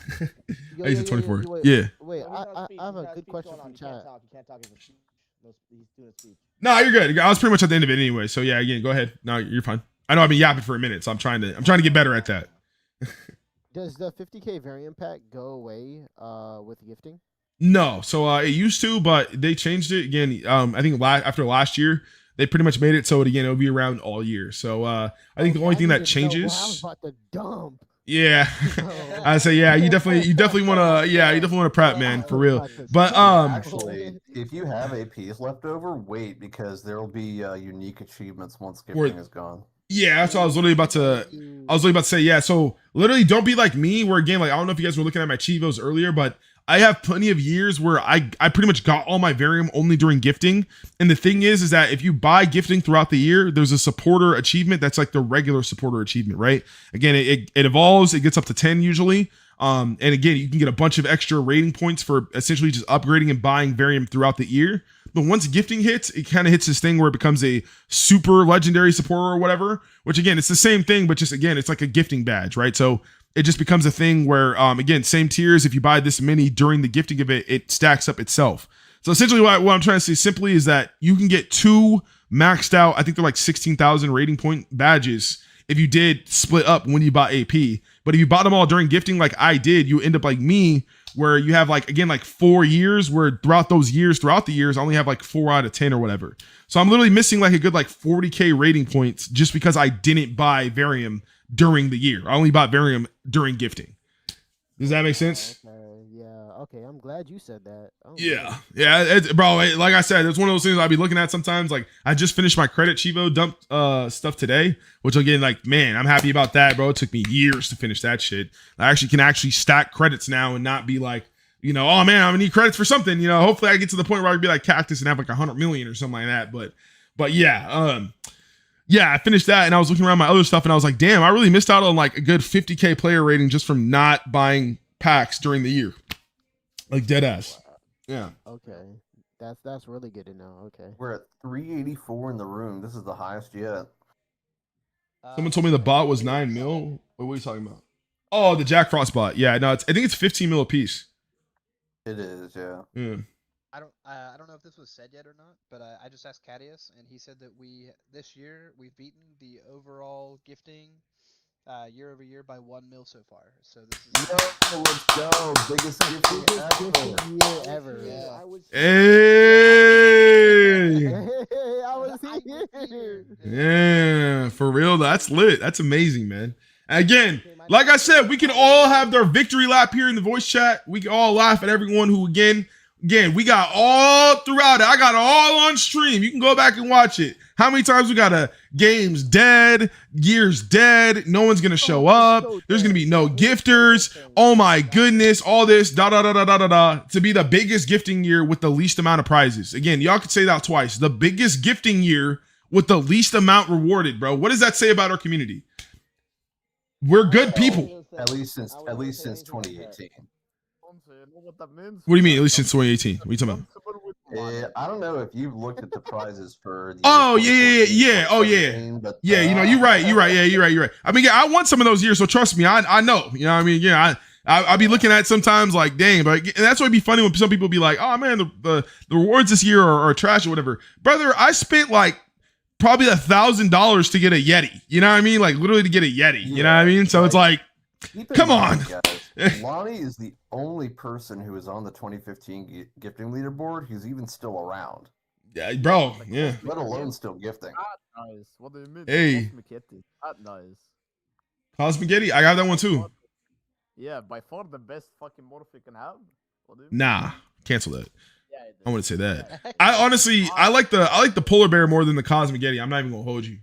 I said 24. Yeah. Wait, I have a good question from chat. You can't talk he's doing a speech. No, you're good. I was pretty much at the end of it anyway. So yeah, again, go ahead. No, you're fine. I know I've been yapping for a minute, so I'm trying to get better at that. Does the 50K variant pack go away with gifting? No, so it used to, but they changed it again. I think after last year, they pretty much made it so it'll be around all year. So I think the only thing that changes. I was about to dump. Yeah, I say yeah. You definitely want to prep, man, for real. But actually, if you have APs left over, wait because there will be unique achievements once gifting is gone. Yeah, that's what I was literally about to say. Yeah, so literally, don't be like me. Where again, like I don't know if you guys were looking at my Chivos earlier, but I have plenty of years where I pretty much got all my Varium only during gifting. And the thing is that if you buy gifting throughout the year, there's a supporter achievement that's like the regular supporter achievement, right? Again, it evolves. It gets up to 10 usually. And again, you can get a bunch of extra rating points for essentially just upgrading and buying Varium throughout the year. but once gifting hits, it kind of hits this thing where it becomes a super legendary supporter or whatever, which again, it's the same thing, but just again, it's like a gifting badge, right? So it just becomes a thing where, again, same tiers. If you buy this mini during the gifting of it, it stacks up itself. So essentially what I'm trying to say simply is that you can get 2 maxed out, I think they're like 16,000 rating point badges if you did split up when you bought AP. But if you bought them all during gifting like I did, you end up like me, where you have like, again, like 4 years, where throughout the years, I only have like 4 out of 10 or whatever. So I'm literally missing like a good like 40K rating points just because I didn't buy Varium during the year. I only bought Varium during gifting. Does that make sense? Okay, yeah. Okay, I'm glad you said that. Oh, Yeah, bro. Like I said, it's one of those things I'll be looking at sometimes. Like I just finished my credit Chivo dump stuff today, which again, like, man, I'm happy about that, bro. It took me years to finish that shit. I can stack credits now and not be like, you know, oh man, I'm gonna need credits for something. You know, hopefully I get to the point where I can be like Cactus and have like 100 million or something like that. But yeah, yeah, I finished that and I was looking around my other stuff and I was like, damn, I really missed out on like a good 50K player rating just from not buying packs during the year. Like dead ass. Yeah. Okay. That's really good to know. Okay. We're at 384 in the room. This is the highest yet. Someone told me the bot was 9 mil. Wait, what are you talking about? Oh, the Jack Frost bot. Yeah, no, I think it's 15 mil a piece. It is, yeah. Yeah. I don't know if this was said yet or not, but I just asked Cadius, and he said that this year we've beaten the overall gifting year over year by 1 mil so far. So this is let's go, biggest gifting ever. Yeah. Hey. I was here. Yeah, for real. That's lit. That's amazing, man. Again, like I said, we can all have their victory lap here in the voice chat. We can all laugh at everyone who, again, we got all throughout it. I got it all on stream. You can go back and watch it. How many times we got a game's dead, year's dead, no one's gonna show up, there's gonna be no gifters, oh my goodness, all this, to be the biggest gifting year with the least amount of prizes. Again, y'all could say that twice. The biggest gifting year with the least amount rewarded, bro. What does that say about our community? We're good people. At least since 2018. What do you mean, at least since 2018? What are you talking about? I don't know if you've looked at the prizes for. Oh yeah. Oh yeah. But, yeah, you know, you're right. Yeah, you're right. I mean, yeah, I won some of those years, so trust me, I know. You know what I mean? Yeah, I'll be looking at it sometimes like, dang, but and that's why it'd be funny when some people be like, oh man, the rewards this year are trash or whatever. Brother, I spent like probably $1,000 to get a Yeti. You know what I mean? Like literally to get a Yeti. You know what I mean? So it's like, come on. Lonnie is the only person who is on the 2015 gifting leaderboard who's even still around. Yeah, bro. Yeah. Let alone still gifting. Nice. What do you mean? Hey. Cosmic Yeti. That nice. Cosmic Yeti? I got that one too. Yeah, by far the best fucking morph you can have. What do you mean? Nah, cancel that. I wouldn't say that. I honestly, I like the polar bear more than the Cosmic Yeti. I'm not even gonna hold you.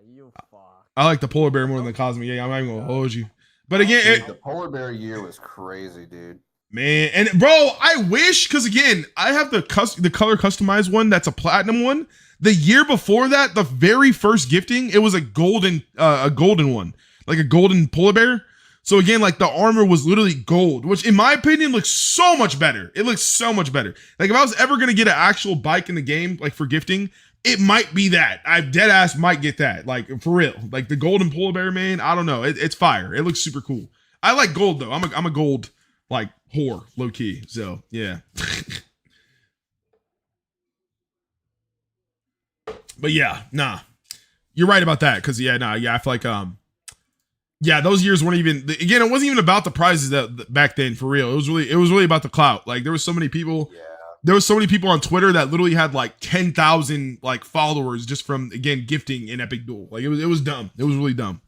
You fuck. I like the polar bear more than the Cosmic Yeti. I'm not even gonna hold you. But again, the polar bear year was crazy, dude. Man, and bro, I wish, because again, I have the color customized one that's a platinum one. The year before that, the very first gifting, it was a golden one, like a golden polar bear. So again, like the armor was literally gold, which in my opinion looks so much better. It looks so much better. Like if I was ever gonna get an actual bike in the game, like for gifting, it might be that. I dead ass might get that. Like for real. Like the golden polar bear, man. I don't know. It's fire. It looks super cool. I like gold though. I'm a gold like whore, low key. So yeah. But yeah, nah. You're right about that. Cause yeah, I feel like yeah, those years weren't even, again, it wasn't even about the prizes that back then, for real. It was really about the clout. Like there was so many people. Yeah. There was so many people on Twitter that literally had like 10,000 like followers just from, again, gifting in Epic Duel. Like it was dumb. It was really dumb.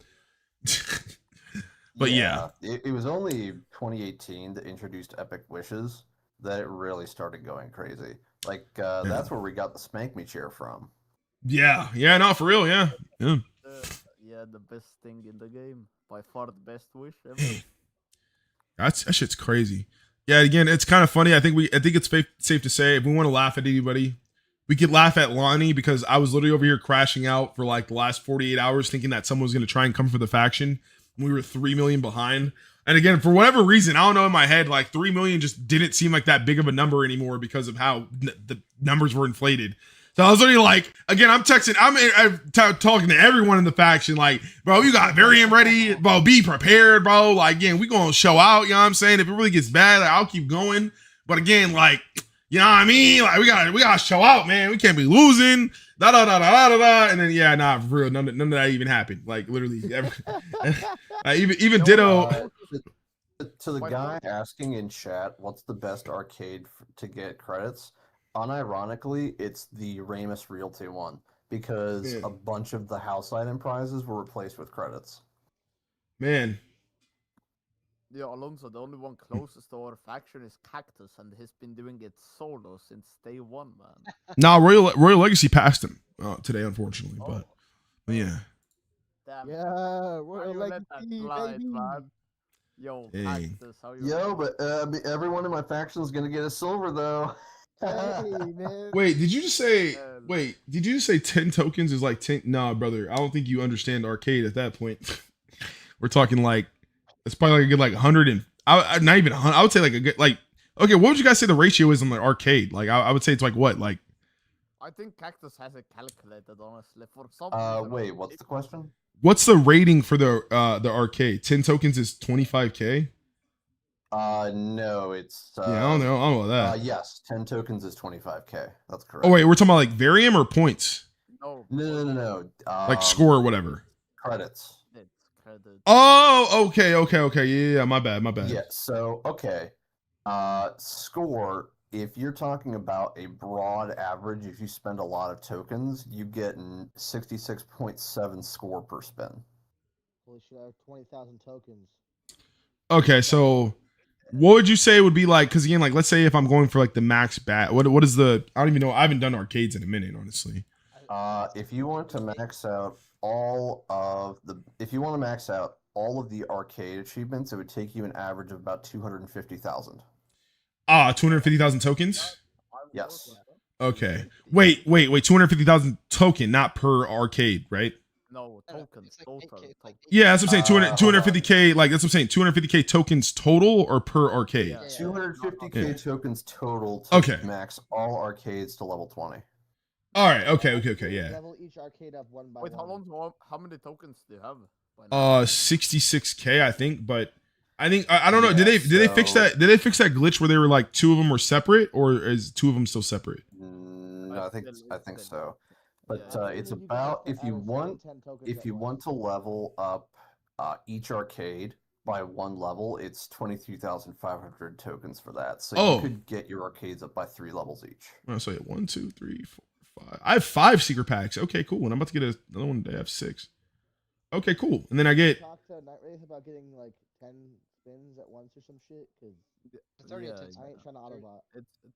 But yeah. It was only 2018 that introduced Epic Wishes that it really started going crazy. Like that's where we got the Spank Me chair from. Yeah. Yeah, no, for real, yeah. Yeah. Yeah, the best thing in the game. By far the best wish ever. That shit's crazy. Yeah, again, it's kind of funny. I think it's safe to say if we want to laugh at anybody, we could laugh at Lonnie because I was literally over here crashing out for like the last 48 hours thinking that someone was going to try and come for the faction. We were 3 million behind. And again, for whatever reason, I don't know, in my head, like 3 million just didn't seem like that big of a number anymore because of how the numbers were inflated. So I was already like, again, I'm texting, I'm talking to everyone in the faction, like, bro, you got Varian ready, bro, be prepared, bro. Like, again, we gonna show out, you know what I'm saying? If it really gets bad, like, I'll keep going. But again, like, you know what I mean? Like, we gotta show out, man. We can't be losing. Da da da da da da. And then for real, none of that even happened. Like literally, even ditto. To the guy asking in chat, what's the best arcade to get credits? Unironically, it's the Ramus Realty one because a bunch of the house item prizes were replaced with credits. Man. Yeah, Alonso, the only one closest to our faction is Cactus, and he's been doing it solo since day one, man. Nah, Royal Legacy passed him today, unfortunately. But yeah. Damn. Yeah, How Royal you let that Legacy, slide, baby. man? Yo, Hey. Cactus, how you Yo, but everyone in my faction is gonna get a silver though. Hey, man. Wait, did you just say? Wait, did you just say 10 tokens is like 10? Nah, brother, I don't think you understand arcade at that point. We're talking like it's probably like a good like 100 and not even 100. I would say like a good like. Okay, what would you guys say the ratio is on the arcade? Like, I would say it's like what, like. I think Cactus has it calculated, honestly. For some reason, Wait, what's the question? What's the rating for the arcade? 10 tokens is 25K. No, it's Yeah, I don't know about that. yes, 10 tokens is 25K. That's correct. Oh wait, we're talking about like Varium or points? No. Like score or whatever. Credits. Oh, okay. Yeah, my bad. Yeah, so okay. Score, if you're talking about a broad average, if you spend a lot of tokens, you get 66.7 score per spin. Holy shit, I have 20,000 tokens. Okay, so what would you say would be like? Because again, like let's say if I'm going for like the max bat, what is the? I don't even know. I haven't done arcades in a minute, honestly. If you want to max out all of the arcade achievements, it would take you an average of about 250,000. 250,000 tokens. Yes. Okay. Wait. 250,000 token, not per arcade, right? No, tokens. Total. Yeah, that's what I'm saying. 250K. Like that's what I'm saying. 250K tokens total or per arcade. 250K tokens total to Okay. max all arcades to level 20. All right. Okay. Yeah. Level each arcade up one by Wait, one. how many tokens do you have? 66K, I think, but I think I don't know. Did they fix that? Did they fix that glitch where they were like two of them were separate, or is two of them still separate? No, I think so. But it's about if you want to level up each arcade by one level, it's 23,500 tokens for that. So you could get your arcades up by 3 levels each. Oh, so 1, 2, 3, 4, 5. I have 5 secret packs. Okay, cool. And I'm about to get another one today. I have 6. Okay, cool. And then I get. Talk to Night Wraith about getting like 10 spins at once or some shit. Cause It's already a 10 I ain't trying to autobot.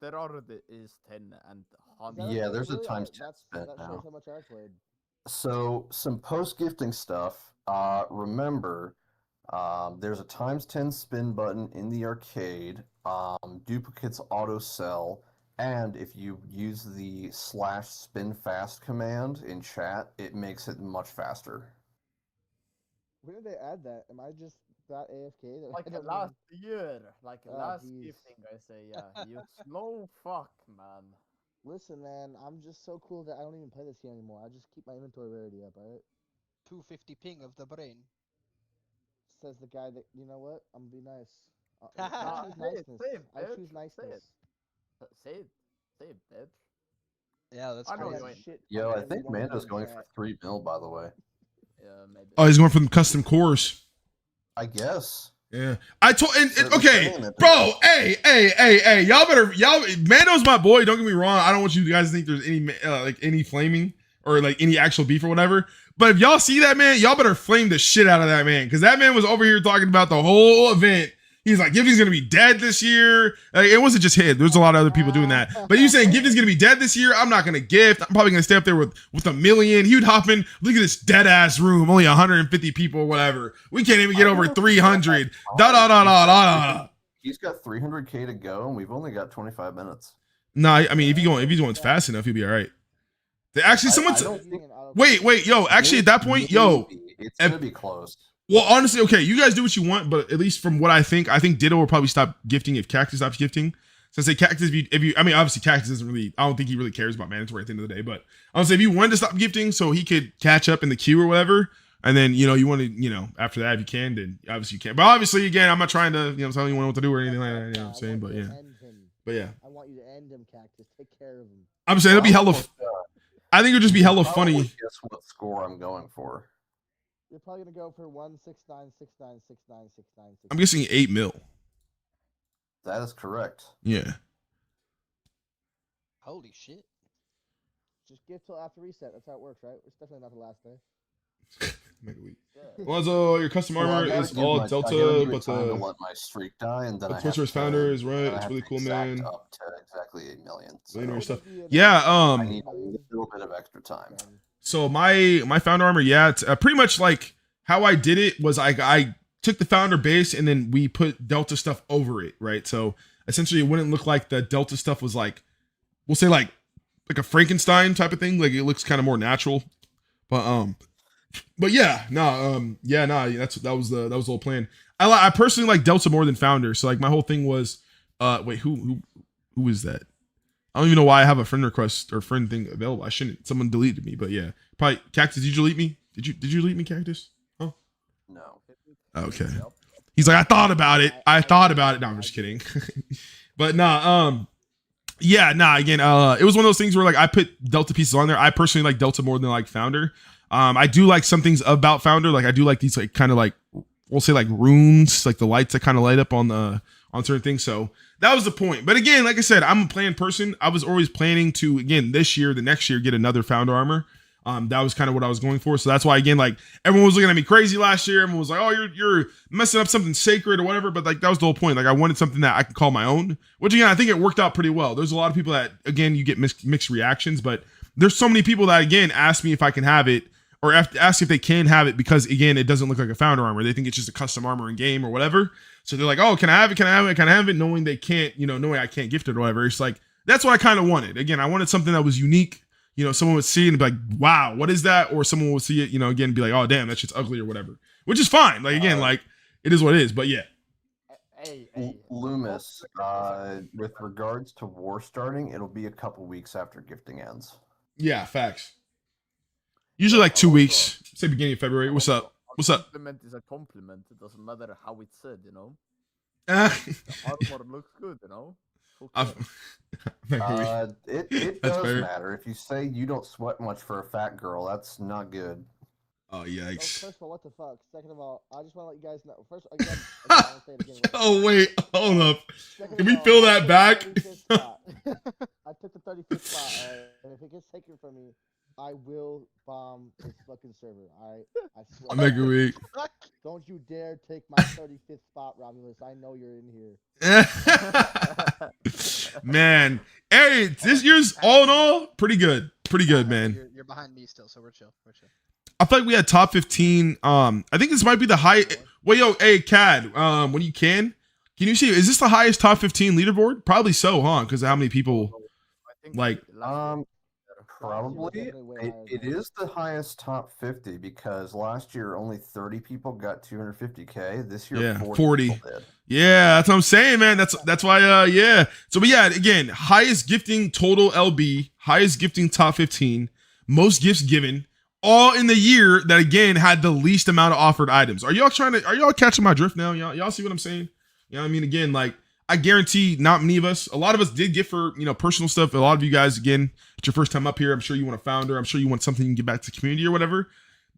There already is 10 and 100. Yeah, there's a times 10 spin That now. shows how much I played. So some post-gifting stuff. Remember, there's a times 10 spin button in the arcade. Duplicates auto sell, and if you use the /spinfast command in chat, it makes it much faster. When did they add that? Am I just that AFK? That Like I don't last even- year, like Oh, last jeez. gifting, I say, yeah. You slow fuck, man. Listen, man, I'm just so cool that I don't even play this game anymore. I just keep my inventory rarity up, alright? 250 ping of the brain. Says the guy that, you know what? I'm gonna be nice. Nah, I choose say it, niceness. say it, I bitch, choose say niceness. Say it, bitch. Yeah, that's I know crazy. you ain't. Shit, Yo, I I'm think the one Mando's in going chat. for 3 mil, by the way. Yeah, maybe. Oh, he's going for the custom cores. I guess. Yeah, I told. And They're okay, saying that bro. Hey, y'all. Mando's my boy. Don't get me wrong. I don't want you guys to think there's any like any flaming or like any actual beef or whatever. But if y'all see that man, y'all better flame the shit out of that man, because that man was over here talking about the whole event. He's like, Gifting's gonna be dead this year. It wasn't just him. There's a lot of other people doing that. But you saying Gifting's gonna be dead this year? I'm not gonna gift. I'm probably gonna stay up there with $1 million. He would hop in. Look at this dead ass room. Only 150 people, whatever. We can't even get over 300. Da. He's got 300K to go, and we've only got 25 minutes. No, I mean if he's going fast enough, he'll be all right. Actually, I someone's don't think- wait, yo. Actually, at that point, yo, Maybe. It's gonna be close. Well, honestly, okay, you guys do what you want, but at least from what I think Ditto will probably stop gifting if Cactus stops gifting. So say Cactus, if you, I mean, obviously Cactus doesn't really, I don't think he really cares about mandatory at the end of the day, but I would say if you wanted to stop gifting so he could catch up in the queue or whatever, and then, you know, you want to, you know, after that, if you can, then obviously you can. But obviously, again, I'm not trying to, you know, tell anyone what to do or anything like that, you know what I'm saying? But yeah. But yeah. I want you to end him, Cactus. Take care of him. I'm saying it'll be hella, I think it'll just be hella I funny. always guess what score I'm going for. You're probably gonna go for 16969696969. I'm guessing 8 mil. That is correct. Yeah. Holy shit. Just give till after reset. That's how it works, right? It's definitely not the last day. Mega week. Lonzo, your custom armor is all Delta, but to let my streak die, and then the Twitcher's founder is right. It's really cool, man. Up to exactly 8 million. Millionaire stuff. Yeah. I need a little bit of extra time. So my founder armor, yeah, it's, pretty much like how I did it was I took the founder base and then we put Delta stuff over it, right? So essentially, it wouldn't look like the Delta stuff was like, we'll say like a Frankenstein type of thing. Like it looks kind of more natural, but yeah, that was the whole plan. I personally like Delta more than founder. So like my whole thing was, wait, who is that? I don't even know why I have a friend request or friend thing available. I shouldn't. Someone deleted me, but yeah, probably Cactus. Did you delete me? Did you delete me, Cactus? Oh, no. Okay. He's like, I thought about it. No, I'm just kidding. But yeah, again, it was one of those things where like I put Delta pieces on there. I personally like Delta more than like founder. I do like some things about founder. Like I do like these like kind of like, we'll say like runes, like the lights that kind of light up on certain things. So that was the point. But again, like I said, I'm a planned person. I was always planning to, again, this year, the next year, get another founder armor. That was kind of what I was going for. So that's why, again, like everyone was looking at me crazy last year. Everyone was like, oh, you're messing up something sacred or whatever. But like, that was the whole point. Like I wanted something that I could call my own, which again, I think it worked out pretty well. There's a lot of people that, again, you get mixed reactions, but there's so many people that, again, ask me if I can have it or ask if they can have it because, again, it doesn't look like a founder armor. They think it's just a custom armor in game or whatever. So they're like, oh, can I have it? Can I have it? Can I have it? Knowing they can't, knowing I can't gift it or whatever. It's like, that's what I kind of wanted. Again, I wanted something that was unique. Someone would see it and be like, wow, what is that? Or someone would see it, again, and be like, oh, damn, that shit's ugly or whatever, which is fine. Like, again, like it is what it is. But yeah. Loomis, with regards to war starting, it'll be a couple weeks after gifting ends. Yeah, facts. Usually like 2 weeks, say beginning of February. What's up? What's up? Compliment is a compliment. It doesn't matter how it's said, The armor looks good, It That's does fair. matter. If you say you don't sweat much for a fat girl, that's not good. Oh, yikes. First of all, what the fuck? Second of all, I just want to let you guys know. First, again, I wanna say it again. Oh, wait, hold up. Second Can of we all, fill I that took the back? 35th spot. I took the 35th spot, alright? And if it gets taken from me, I will bomb this fucking server, alright? I swear. Mega week. Don't you dare take my 35th spot, Romulus. I know you're in here. Man, hey, this year's all in all pretty good. Pretty good, man. You're behind me still, so we're chill. We're chill. I feel like we had top 15. I think this might be the high. Wait, yo, hey, Cad, when you can you see, is this the highest top 15 leaderboard? Probably so, huh? Because of how many people like. Probably. It is the highest top 50 because last year only 30 people got 250K. This year, Yeah, 40. 40. Yeah, that's what I'm saying, man. That's why. Yeah. So, but yeah, again, highest gifting total LB, highest gifting top 15, most gifts given, all in the year that again had the least amount of offered items. Are y'all catching my drift now? Y'all see what I'm saying? You know what I mean? Again, like I guarantee not many of us, a lot of us did gift for, personal stuff. A lot of you guys, again, it's your first time up here. I'm sure you want a founder. I'm sure you want something you can give back to the community or whatever.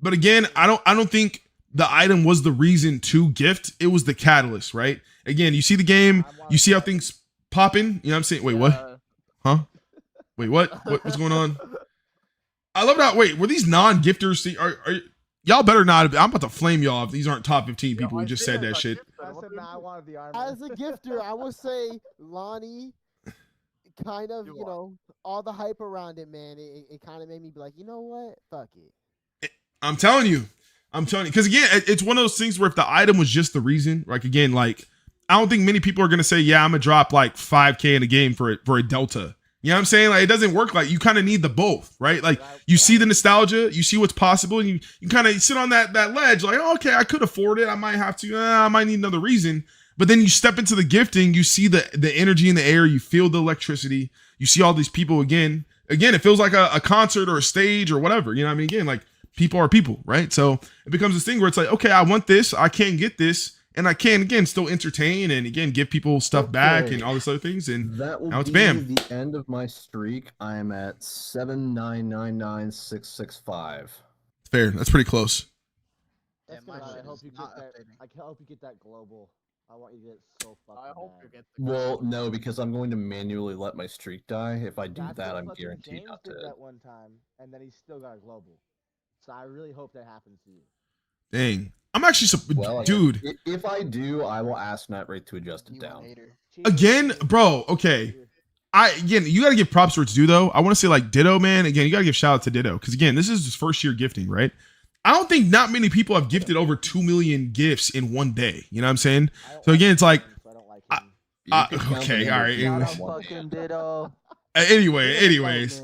But again, I don't think the item was the reason to gift. It was the catalyst, right? Again, you see the game, you see how things popping. You know what I'm saying? Wait, what? Huh? Wait, what? What's going on? I love that. Wait, were these non-gifters? Are y'all better not? I'm about to flame y'all if these aren't top 15 people who just said that shit. I said, nah, I wanted the armor. As a gifter, I would say Lonnie kind of, all the hype around it, man. It kind of made me be like, you know what? Fuck it. I'm telling you. Because again, it's one of those things where if the item was just the reason, like again, like I don't think many people are gonna say, yeah, I'm gonna drop like 5K in a game for a Delta. You know what I'm saying? Like, it doesn't work like you kind of need the both, right? Like, you see the nostalgia, you see what's possible, and you kind of sit on that ledge, like, oh, okay, I could afford it. I might have to, I might need another reason. But then you step into the gifting, you see the energy in the air, you feel the electricity, you see all these people again. Again, it feels like a concert or a stage or whatever. You know what I mean? Again, like, people are people, right? So it becomes this thing where it's like, okay, I want this, I can't get this. And I can, again, still entertain and, again, give people stuff back and all these other things. And that will now it's be bam. the end of my streak. I am at 7999665. Fair. That's pretty close. Yeah, That's my good. I shit hope is you get not that. updating. I hope you get that global. I want you to get so fucking. I hope bad. you get the Well, no, because I'm going to manually let my streak die. If I do That's that, what I'm fucking guaranteed James not did to. that one time, and then he still got a global. So I really hope that happens to you. Dang. I'm actually, Well, dude. If I do, I will ask Nightrate to adjust it You down. want hater. Again, bro, okay. Again, you got to give props where it's due, though. I want to say, like, Ditto, man. Again, you got to give shout out to Ditto. Because, again, this is his first year gifting, right? I don't think not many people have gifted over 2 million gifts in one day. You know what I'm saying? So, again, it's like, You can count okay, the all numbers right. with one hand. Ditto. Anyways,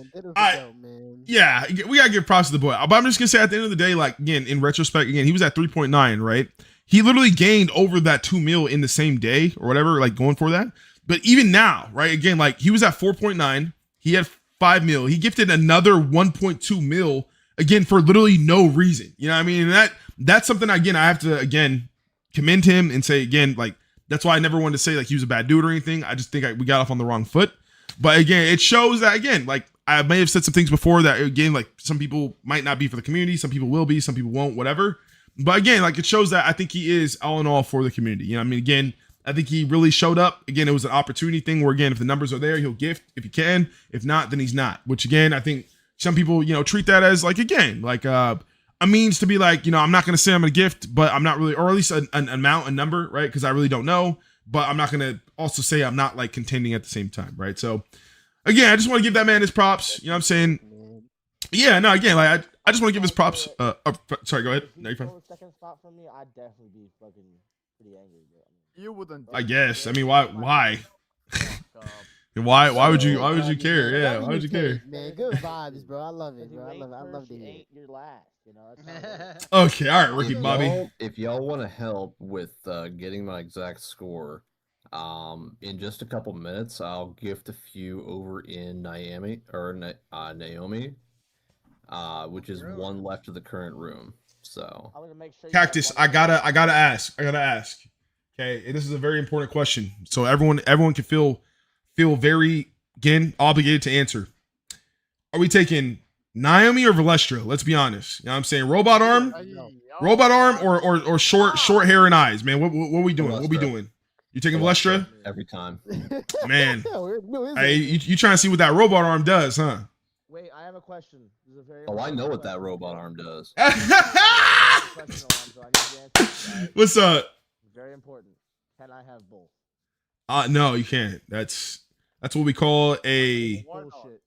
yeah, we gotta give props to the boy. But I'm just gonna say at the end of the day, like, again, in retrospect, again, he was at 3.9, right? He literally gained over that 2 mil in the same day or whatever, like going for that. But even now, right? Again, like, he was at 4.9, he had 5 mil, he gifted another 1.2 mil again for literally no reason. You know what I mean? And that's something, again, I have to again commend him and say again, like, that's why I never wanted to say like he was a bad dude or anything. I just think we got off on the wrong foot. But again, it shows that, again, like, I may have said some things before that, again, like, some people might not be for the community, some people will be, some people won't, whatever. But again, like, it shows that I think he is all in all for the community. You know what I mean? Again, I think he really showed up. Again, it was an opportunity thing where, again, if the numbers are there, he'll gift if he can. If not, then he's not. Which, again, I think some people, you know, treat that as, like, again, like a means to be like, you know, I'm not going to say I'm going to gift, but I'm not really, or at least an amount, a number, right? Because I really don't know. But I'm not going to also say I'm not, like, contending at the same time, right? So, again, I just want to give that man his props. You know what I'm saying? Yeah, no, again, like, I just want to give his props. Sorry, go ahead. No, you're fine. Second spot for me, I'd definitely be fucking pretty angry. You wouldn't. I guess. I mean, why? Why would you care? Yeah, why would you care? Man, good vibes, bro. I love it, bro. I love it. I love to hear it. You're last, you know. Okay, all right, Ricky Bobby. If y'all want to help with getting my exact score, in just a couple minutes, I'll gift a few over in Naomi, which is one left of the current room. So, I'm gonna make sure. Cactus, I gotta ask. Okay, and this is a very important question, so everyone can feel very, again, obligated to answer. Are we taking Naomi or Valestra? Let's be honest. You know what I'm saying? Robot arm or short hair and eyes, man. What we doing? Valestra. What we doing? You taking Valestra? Every time. Man. Hey, you trying to see what that robot arm does, huh? Wait, I have a question. This is a very Oh, I know what that robot arm does. What's up? Very important. Can I have both? No, you can't. That's what we call a Bullshit.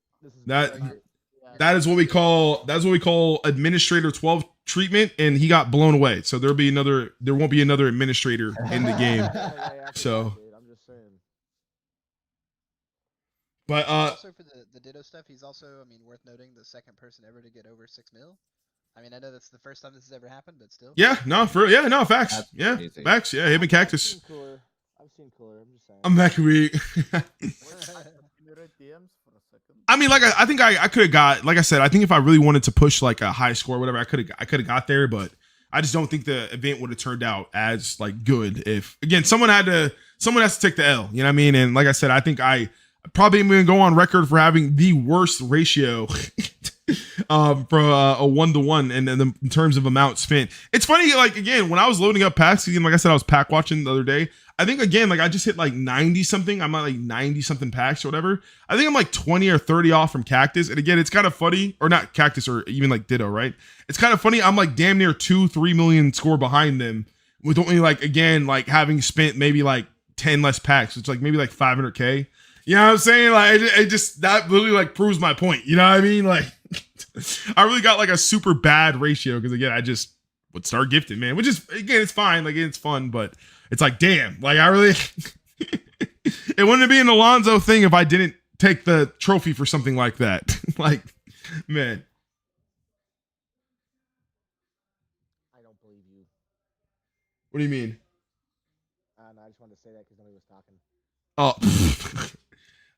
that is what we call administrator 12 treatment, and he got blown away. So there won't be another administrator in the game. So I'm just saying. But also for the Ditto stuff, he's also, I mean, worth noting, the second person ever to get over 6 mil. I mean, I know that's the first time this has ever happened, but still. yeah, facts. That's Yeah, amazing. facts. Yeah, him and Cactus. I've seen cooler. I'm just saying. I'm back week. I mean, like, I think I could have got, like I said, I think if I really wanted to push like a high score, or whatever, I could have got there, but I just don't think the event would have turned out as like good if, again, someone has to take the L. You know what I mean? And like I said, I think I probably am going to go on record for having the worst ratio for a 1-to-1 and in terms of amount spent. It's funny, like, again, when I was loading up packs, again, like I said, I was pack watching the other day. I think, again, like, I just hit like 90 something. I'm at like 90 something packs or whatever. I think I'm like 20 or 30 off from Cactus. And again, it's kind of funny, or not Cactus, or even like Ditto, right? It's kind of funny. I'm like damn near 2-3 million score behind them with only, like, again, like having spent maybe like 10 less packs. It's like maybe like 500K. You know what I'm saying? Like, it just, that really like proves my point. You know what I mean? Like, I really got like a super bad ratio because, again, I just would start gifting, man, which is, again, it's fine. Like, it's fun, but it's like, damn, like, I really, it wouldn't be an Alonzo thing if I didn't take the trophy for something like that. Like, man. I don't believe you. What do you mean? No, I just wanted to say that because nobody was talking.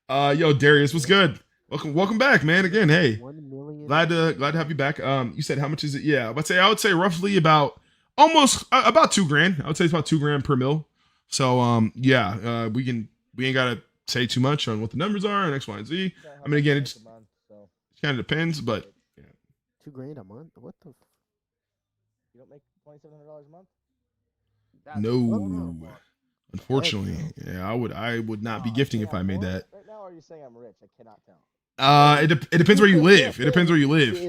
Oh, yo, Darius, what's good? Welcome back, man. Again, hey, 1 million. glad to have you back. You said how much is it? Yeah, I would say roughly about almost about $2,000. I would say it's about $2,000 per mil. So yeah, we ain't gotta say too much on what the numbers are and X, Y, and Z. I mean, again, it kind of depends, but yeah. $2,000 a month? What the? You don't make $2,700 a month? No, unfortunately, yeah, I would not be gifting if I made that. Right now, or are you saying I'm rich? I cannot tell. It depends where you live. It depends where you live.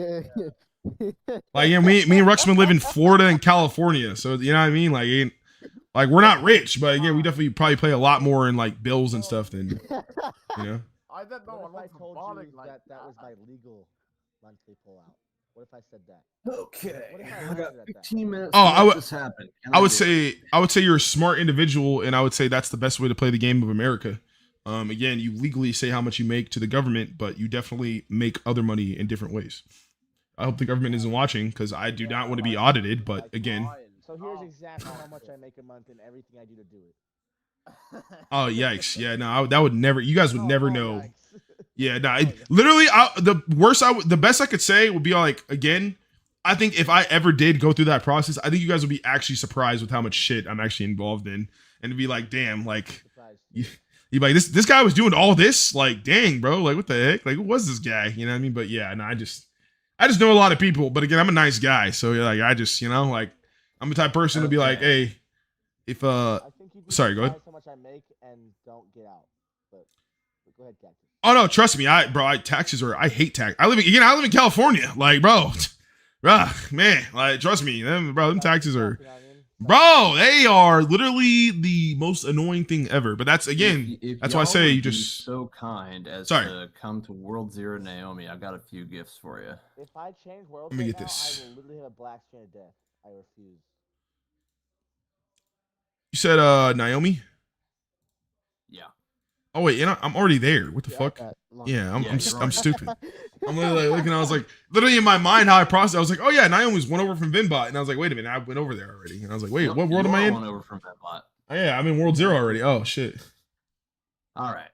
Like, yeah, me and Ruxman live in Florida and California, so you know what I mean. Like we're not rich, but again, we definitely probably pay a lot more in like bills and stuff than you know. I don't know. What if I told you like that was my legal monthly pullout? What if I said that? Okay. What if I I left got it at that? 15 minutes. Oh, to make this happen. I would say you're a smart individual, and I would say that's the best way to play the game of America. Again, you legally say how much you make to the government, but you definitely make other money in different ways. I hope the government isn't watching because I do not want to be audited. But again, So here's exactly how much I make a month and everything I do to do it. oh yikes, yeah, no, that would never. You guys would never know. Yeah, no, literally, the best I could say would be like, again, I think if I ever did go through that process, I think you guys would be actually surprised with how much shit I'm actually involved in, and to be like, damn, like, you'd be like, this guy was doing all this, like, dang, bro, like, what the heck, like, who was this guy? You know what I mean? But yeah, no, I just know a lot of people, but again, I'm a nice guy, so like, I just, you know, like, I'm the type of person to be like, hey, if sorry, go ahead. So much I make and don't get out. But go ahead, Cactus. Oh no, trust me, I hate tax. I live in California, like, bro, man, like, trust me, them taxes are, bro, they are literally the most annoying thing ever. But that's again, If that's why I say y'all you would be just so kind as Sorry. to come to World Zero Naomi. I've got a few gifts for you. If I change worlds Let me right get now, this. I will literally have a black screen of death. I refuse. You said Naomi? Yeah. Oh wait, you know, I'm already there. What the fuck? Yeah, I'm you're stupid. I'm literally like looking. I was like, literally in my mind, how I processed. I was like, oh yeah, Naomi's went over from Vinbot, and I was like, wait a minute, I went over there already. And I was like, wait, what world am I in? Over from Vinbot. Oh yeah, I'm in World Zero already. Oh shit. All right.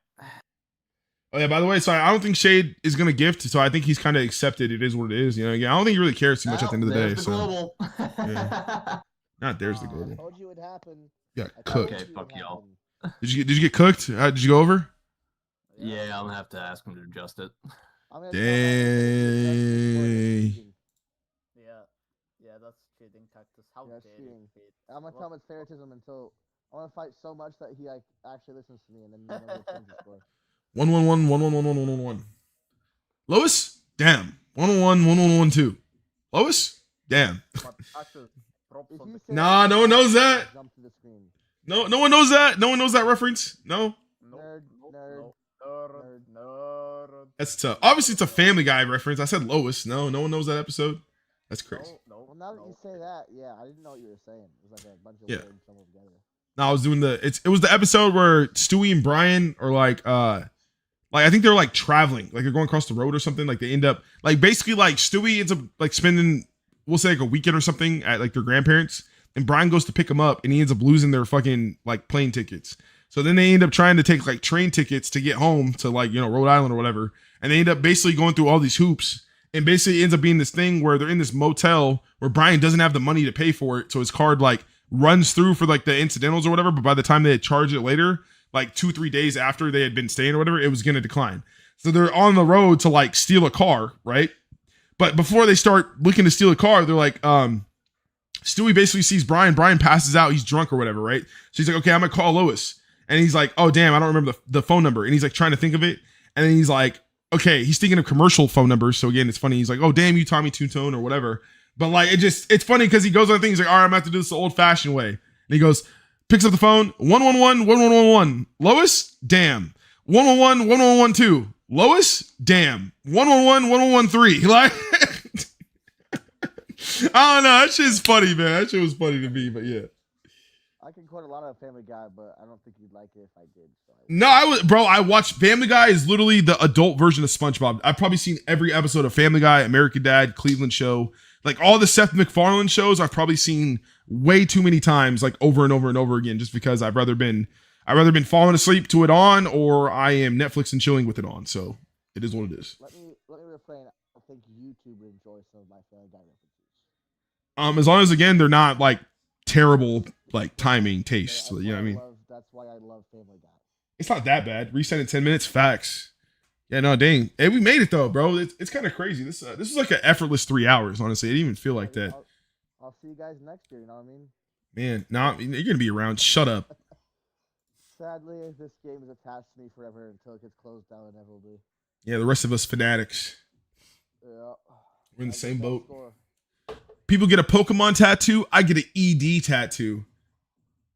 Oh yeah, by the way, so I don't think Shade is gonna gift, so I think he's kind of accepted. It is what it is, you know. Yeah, I don't think he really cares too much at the end of the day. There's the global. Yeah. Not there's the I global. told you it would happen. Got I told cooked. Okay, you it fuck would y'all. happen. Did you get cooked? Did you go over? Yeah, I'm gonna have to ask him to adjust it. I'm gonna Dang. Yeah, that's cheating, Cactus. How Yeah, dare cheating. you cheat? I'm gonna tell him it's favoritism until I want to fight so much that he like actually listens to me, and then never change the score. 1-1-1-1-1-1-1-1-1. Lois? Damn. 1-1-1-1-1-1-2. Lois? Damn. But Cactus drops If on you the say Nah, no one knows that. Jump to the screen. No one knows that. No one knows that reference. No. Nerd, nerd, nerd. That's tough. Obviously, it's a Family Guy reference. I said Lois. No one knows that episode. That's crazy. Well, now that you say that, yeah, I didn't know what you were saying. It was like a bunch of Yeah. words jumbled together. No, I was doing it was the episode where Stewie and Brian are like I think they're like traveling, like they're going across the road or something. Like they end up like basically like Stewie ends up like spending, we'll say like a weekend or something at like their grandparents, and Brian goes to pick them up and he ends up losing their fucking like plane tickets. So then they end up trying to take like train tickets to get home to like, you know, Rhode Island or whatever. And they end up basically going through all these hoops, and basically it ends up being this thing where they're in this motel where Brian doesn't have the money to pay for it. So his card like runs through for like the incidentals or whatever. But by the time they had charged it later, like 2-3 days after they had been staying or whatever, it was going to decline. So they're on the road to like steal a car, right? But before they start looking to steal a car, they're like, Stewie basically sees Brian. Brian passes out. He's drunk or whatever, right? So he's like, okay, I'm going to call Lois. And he's like, oh, damn, I don't remember the phone number. And he's like trying to think of it. And then he's like, okay, he's thinking of commercial phone numbers. So again, it's funny. He's like, oh, damn you, Tommy Two-Tone or whatever. But like, it's funny because he goes on the thing. He's like, all right, I'm going to have to do this the old fashioned way. And he goes, picks up the phone, 111-1111. Lois? Damn. 111-1112. Lois? Damn. 111-1113. Like, I don't know. That shit's funny, man. That shit was funny to me, but yeah. I can quote a lot of Family Guy, but I don't think you'd like it if I did. So No, I watched Family Guy is literally the adult version of SpongeBob. I've probably seen every episode of Family Guy, American Dad, Cleveland Show, like all the Seth MacFarlane shows. I've probably seen way too many times, like over and over and over again, just because I'd rather been falling asleep to it on, or I am Netflix and chilling with it on. So it is what it is. let me refrain. I think YouTube would enjoy some of my Family Guy references. As long as again they're not like terrible like timing taste. That's You know what I why mean? That's why I love Family Guy. It's not that bad. Reset in 10 minutes. Facts. Yeah, no, dang. Hey, we made it though, bro. It's kind of crazy. This is like an effortless 3 hours. Honestly, it didn't even feel like that. I'll see you guys next year. You know what I mean? Man, nah, you're gonna be around. Shut up. Sadly, this game is attached to me forever until it gets closed down inevitably. Yeah, the rest of us fanatics. Yeah. We're in the same boat. Score. People get a Pokemon tattoo. I get an ED tattoo.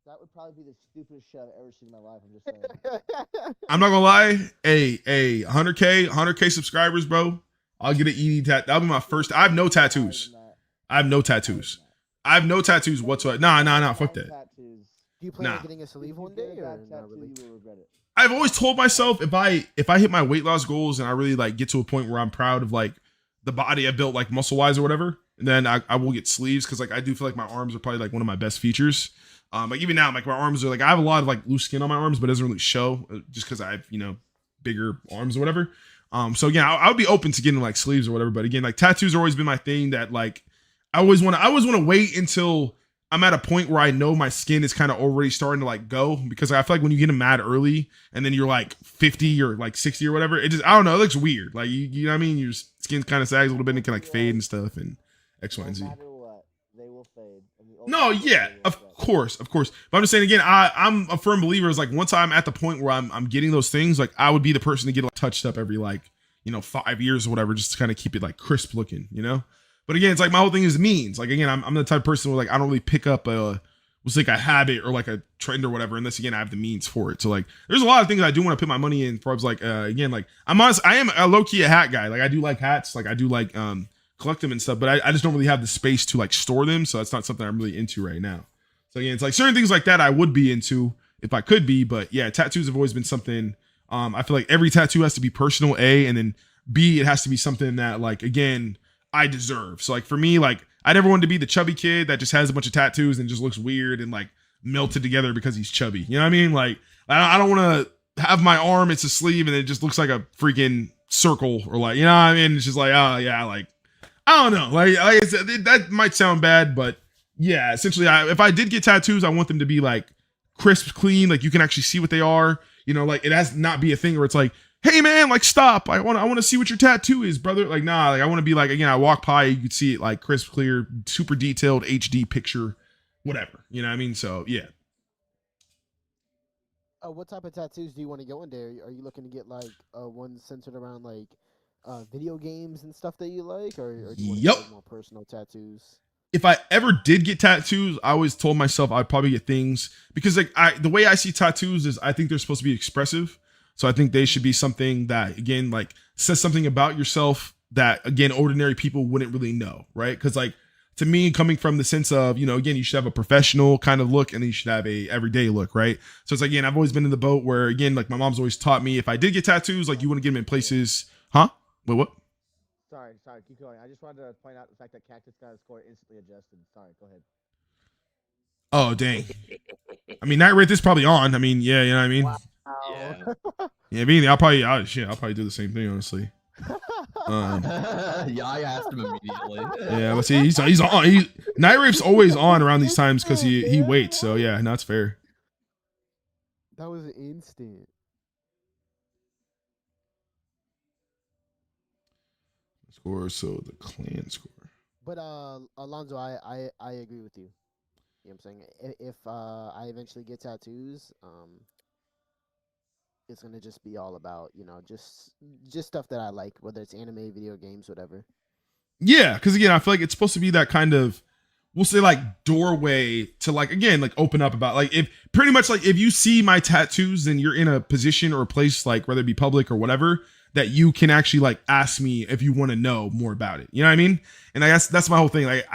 That would probably be the stupidest shit I've ever seen in my life. I'm just saying. I'm not gonna lie. Hey, 100K subscribers, bro. I'll get an ED tattoo. That'll be my first. I have no tattoos. I have no tattoos. I have no tattoos whatsoever. Nah. Fuck that. Tattoos. Do you plan Nah. on getting a sleeve one day, or That not tattoo, really? you will regret it. I've always told myself if I hit my weight loss goals and I really like get to a point where I'm proud of like the body I built like muscle wise or whatever, then I will get sleeves, because like I do feel like my arms are probably like one of my best features. Like even now, like my arms are like I have a lot of like loose skin on my arms, but it doesn't really show just because I have bigger arms or whatever. So again, I would be open to getting like sleeves or whatever. But again, like tattoos have always been my thing. That like I always want to wait until I'm at a point where I know my skin is kind of already starting to like go, because I feel like when you get them mad early and then you're like 50 or like 60 or whatever, it just, I don't know, it looks weird. Like you know what I mean? Your skin kind of sags a little bit and it can like fade and stuff and X, Y, and Z. No matter what, they will fade. And the No, only thing yeah, they will of regret. course. But I'm just saying again, I'm a firm believer is like once I'm at the point where I'm getting those things, like I would be the person to get like touched up every like 5 years or whatever, just to kind of keep it like crisp looking, But again, it's like my whole thing is means. Like again, I'm the type of person where like I don't really pick up was like a habit or like a trend or whatever, unless again I have the means for it. So like there's a lot of things I do want to put my money in. Probably like again, like I'm honest, I am a low key a hat guy. Like I do like hats, like I do like collect them and stuff, but I just don't really have the space to like store them. So that's not something I'm really into right now. So again, it's like certain things like that I would be into if I could be, but yeah, tattoos have always been something. I feel like every tattoo has to be personal, A, and then B, it has to be something that like again I deserve. So like for me, like I never wanted to be the chubby kid that just has a bunch of tattoos and just looks weird and like melted together because he's chubby. You know what I mean? Like I don't want to have my arm, it's a sleeve and it just looks like a freaking circle or like, you know what I mean? It's just like, oh yeah, like I don't know. Like I said, that might sound bad, but yeah, essentially if I did get tattoos, I want them to be like crisp, clean, like you can actually see what they are. Like it has to not be a thing where it's like, hey man, like stop. I want to see what your tattoo is, brother. Like, nah, like I want to be like, again, I walk by, you could see it like crisp, clear, super detailed HD picture, whatever. You know what I mean? So yeah. What type of tattoos do you want to go in there? Are you looking to get like one centered around like video games and stuff that you like, or do you want to get more personal tattoos? If I ever did get tattoos, I always told myself I'd probably get things because like the way I see tattoos is I think they're supposed to be expressive. So I think they should be something that again like says something about yourself that again ordinary people wouldn't really know, right? Because like to me, coming from the sense of again, you should have a professional kind of look and then you should have a everyday look, right? So it's like, again, I've always been in the boat where again, like my mom's always taught me if I did get tattoos, like you want to get them in places, huh? Wait, what? Sorry, keep going. I just wanted to point out the fact that Cactus got his score instantly adjusted. Sorry, go ahead. Oh dang! I mean, Night Wraith is probably on. I mean, yeah, you know what I mean. Wow. Yeah, I'll probably do the same thing, honestly. Yeah, I asked him immediately. Yeah, but see, he's on. Night Wraith's always on around these times because he waits. So yeah, no, that's fair. That was instant. Score, so the clan score. But Alonzo, I agree with you. You know what I'm saying? If I eventually get tattoos, it's gonna just be all about just stuff that I like, whether it's anime, video games, whatever. Yeah, because again, I feel like it's supposed to be that kind of, we'll say like doorway to like again like open up about like if pretty much like if you see my tattoos, then you're in a position or a place like whether it be public or whatever that you can actually like ask me if you want to know more about it. You know what I mean? And I guess that's my whole thing. Like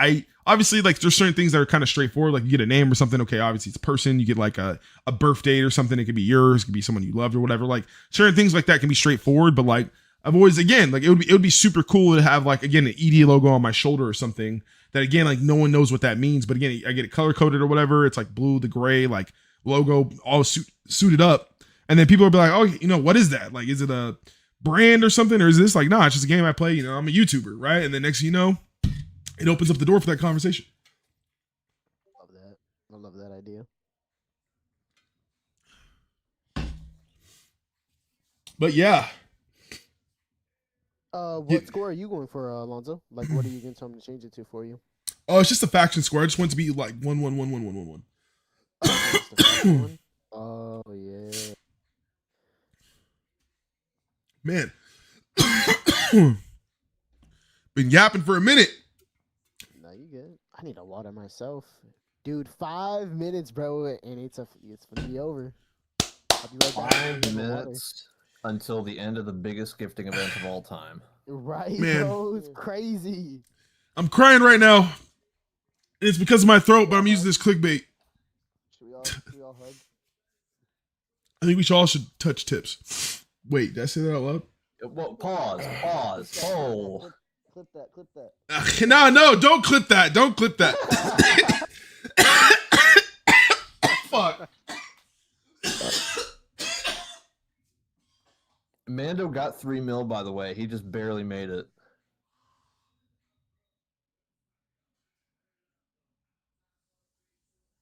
obviously, like there's certain things that are kind of straightforward. Like you get a name or something. Okay, obviously it's a person. You get like a birth date or something. It could be yours. It could be someone you loved or whatever. Like certain things like that can be straightforward. But like I've always, again, like it would be super cool to have like, again, an ED logo on my shoulder or something that, again, like no one knows what that means. But again, I get it color coded or whatever. It's like blue, the gray, like logo all suited up. And then people will be like, oh, you know, what is that? Like, is it a brand or something? Or is this like, nah, it's just a game I play. You know, I'm a YouTuber, right? And then next thing you know, it opens up the door for that conversation. Love that. I love that idea. But yeah. What score are you going for, Alonzo? Like, what are you going to tell me to change it to for you? Oh, it's just a faction score. I just want it to be like 1-1-1-1-1-1-1. Oh, it's the faction one? Oh, yeah. Man. Been yapping for a minute. No, you good. I need a water myself. Dude, 5 minutes, bro, and it's gonna be over. I'll be right back. 5 minutes until the end of the biggest gifting event of all time. Right, Man. bro, it's crazy. I'm crying right now. It's because of my throat, but I'm using this clickbait. Should we all hug? I think we all should touch tips. Wait, did I say that out loud? Well, pause. Oh. Clip that. No, don't clip that. Don't clip that. Fuck. Mando got 3 mil, by the way. He just barely made it.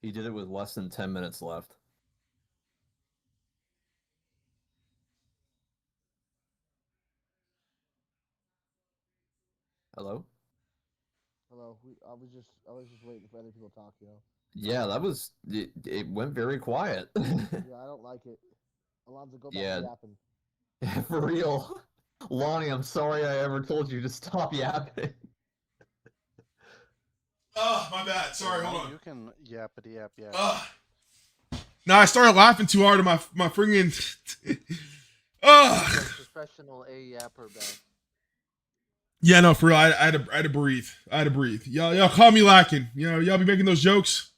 He did it with less than 10 minutes left. Hello? Hello. I was just waiting for other people to talk, yo. Yeah, that was it went very quiet. Yeah, I don't like it. Alonzo, go back Yeah. to yapping. For real. Lonnie, I'm sorry I ever told you to stop yapping. Oh, my bad. Sorry, hold on. You can yappity yap yap. No, I started laughing too hard at my friggin'. Professional A yapper back. Yeah, no, for real. I had to breathe. I had to breathe. Y'all call me lacking. You know, y'all be making those jokes.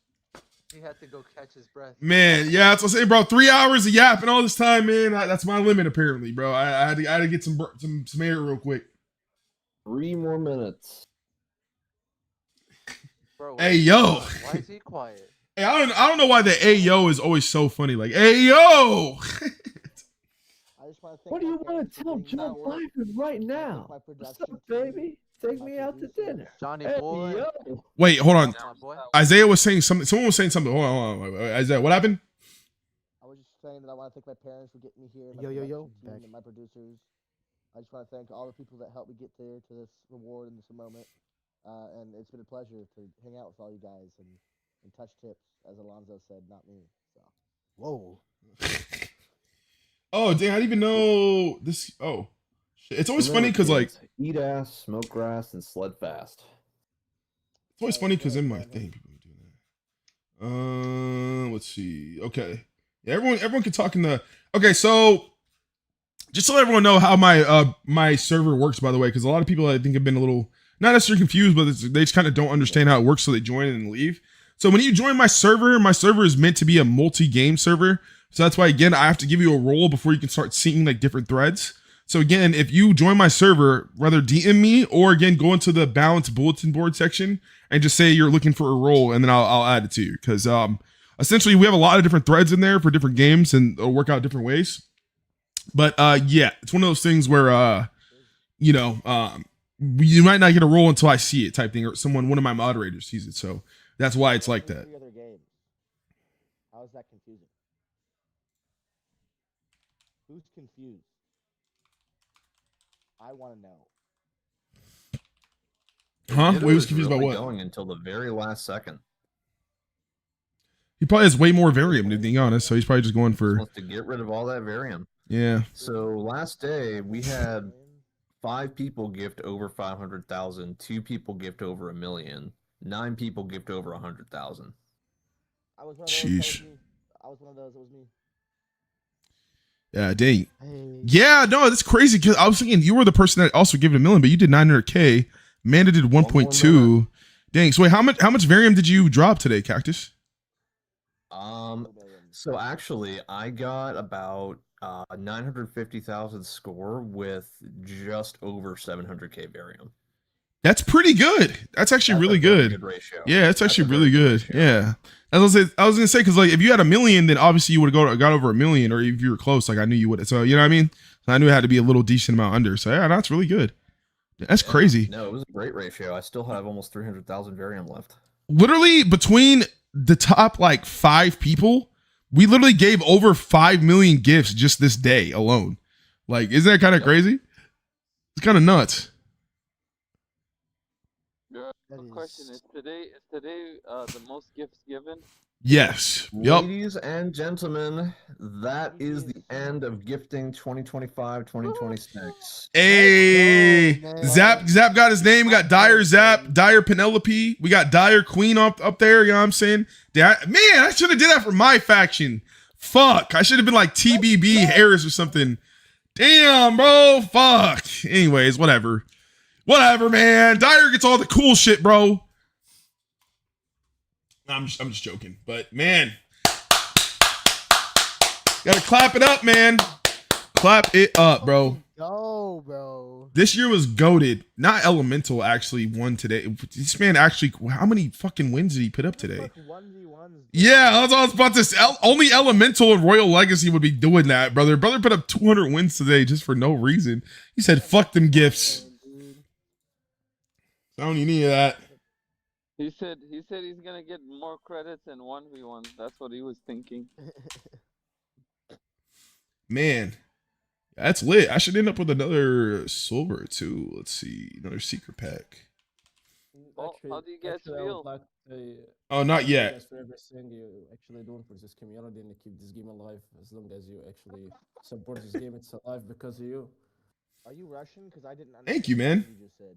He had to go catch his breath. Man, yeah, that's what I'm saying, bro. 3 hours of yapping all this time, man. That's my limit, apparently, bro. I had to get some air real quick. 3 more minutes. Bro, Hey, yo. Why is he quiet? Hey, I don't know why the "hey yo" is always so funny. Like, "Hey yo." What do you want to tell John Lyman right now? What's up, baby? Take me out to dinner. Johnny Hey, boy. yo. Wait, hold on. My boy. Isaiah was saying something. Someone was saying something. Hold on. Wait, Isaiah, what happened? I was just saying that I want to thank my parents for getting me here. My Yo. production team Back. and my producers. I just want to thank all the people that helped me get there to this reward and this moment. And it's been a pleasure to hang out with all you guys and touch tips, as Alonzo said, not me. So. Whoa. Oh, dang, I didn't even know this. Oh, shit. It's always funny because, like, it's Eat ass, smoke grass, and sled fast. always funny because in my thing, people do that. Let's see. Okay. Yeah, everyone can talk in the. Okay, so just to let everyone know how my server works, by the way, because a lot of people I think have been a little not necessarily confused, but they just kind of don't understand how it works, so they join and leave. So when you join my server is meant to be a multi-game server. So that's why, again, I have to give you a role before you can start seeing like different threads. So again, if you join my server, rather DM me or again, go into the balance bulletin board section and just say you're looking for a role, and then I'll add it to you. Because essentially we have a lot of different threads in there for different games and it'll work out different ways. But yeah, it's one of those things where you might not get a role until I see it type thing, or one of my moderators sees it. So that's why it's like that. Other games. How is that confusing? Who's confused? I want to know. Huh? Ditto Wait, he was is confused really about what? Going until the very last second. He probably has way more varium, to be honest. So he's probably just going for. Wants to get rid of all that varium. Yeah. So last day we had 5 people gift over 500,000, 2 people gift over 1 million, 9 people gift over 100,000. I was one of those. Sheesh. I was one of those. It was me. Yeah, dang. Hey. Yeah, no, that's crazy. Because I was thinking you were the person that also gave it 1 million, but you did 900K. Amanda did 1.2. Dang. So wait, how much Varium did you drop today, Cactus? So actually, I got about 950,000 score with just over 700k Varium. That's pretty good. That's actually That's really a very good. good ratio. Yeah, that's That's actually a really very good. Yeah. I was gonna say because like if you had 1 million, then obviously you would have got over 1 million, or if you were close, like I knew you would. So you know what I mean. So I knew it had to be a little decent amount under. So yeah, that's really good. That's crazy. No, it was a great ratio. I still have almost 300,000 Varium left. Literally between the top like 5 people, we literally gave over 5 million gifts just this day alone. Like, isn't that kind of crazy? It's kind of nuts. Question is today the most gifts given? Yes. Yup. Ladies and gentlemen, that is the end of gifting 2025-2026. Hey, Zap got his name. We got Dire Zap, Dire Penelope. We got Dire Queen up there. You know what I'm saying? Man, I should have did that for my faction. Fuck, I should have been like TBB Harris or something. Damn, bro. Fuck. Anyways, whatever, man. Dire gets all the cool shit, bro. I'm just joking, but man, gotta clap it up, man. Clap it up, bro. Go, bro. This year was goated. Not Elemental actually won today. This man actually, how many fucking wins did he put up today? Yeah, I was about to say. Only Elemental and Royal Legacy would be doing that, brother. Brother put up 200 wins today just for no reason. He said, "Fuck them gifts." I don't need any of that. He said he's gonna get more credits in 1v1. That's what he was thinking. Man, that's lit. I should end up with another silver too. Let's see, another secret pack. Well, how do you guys feel? Oh, not yet. Thanks for everything you actually doing for this community and to keep this game alive. As long as you actually support this game, it's alive because of you. Are you Russian? Because I didn't. Thank you, man. What you just said.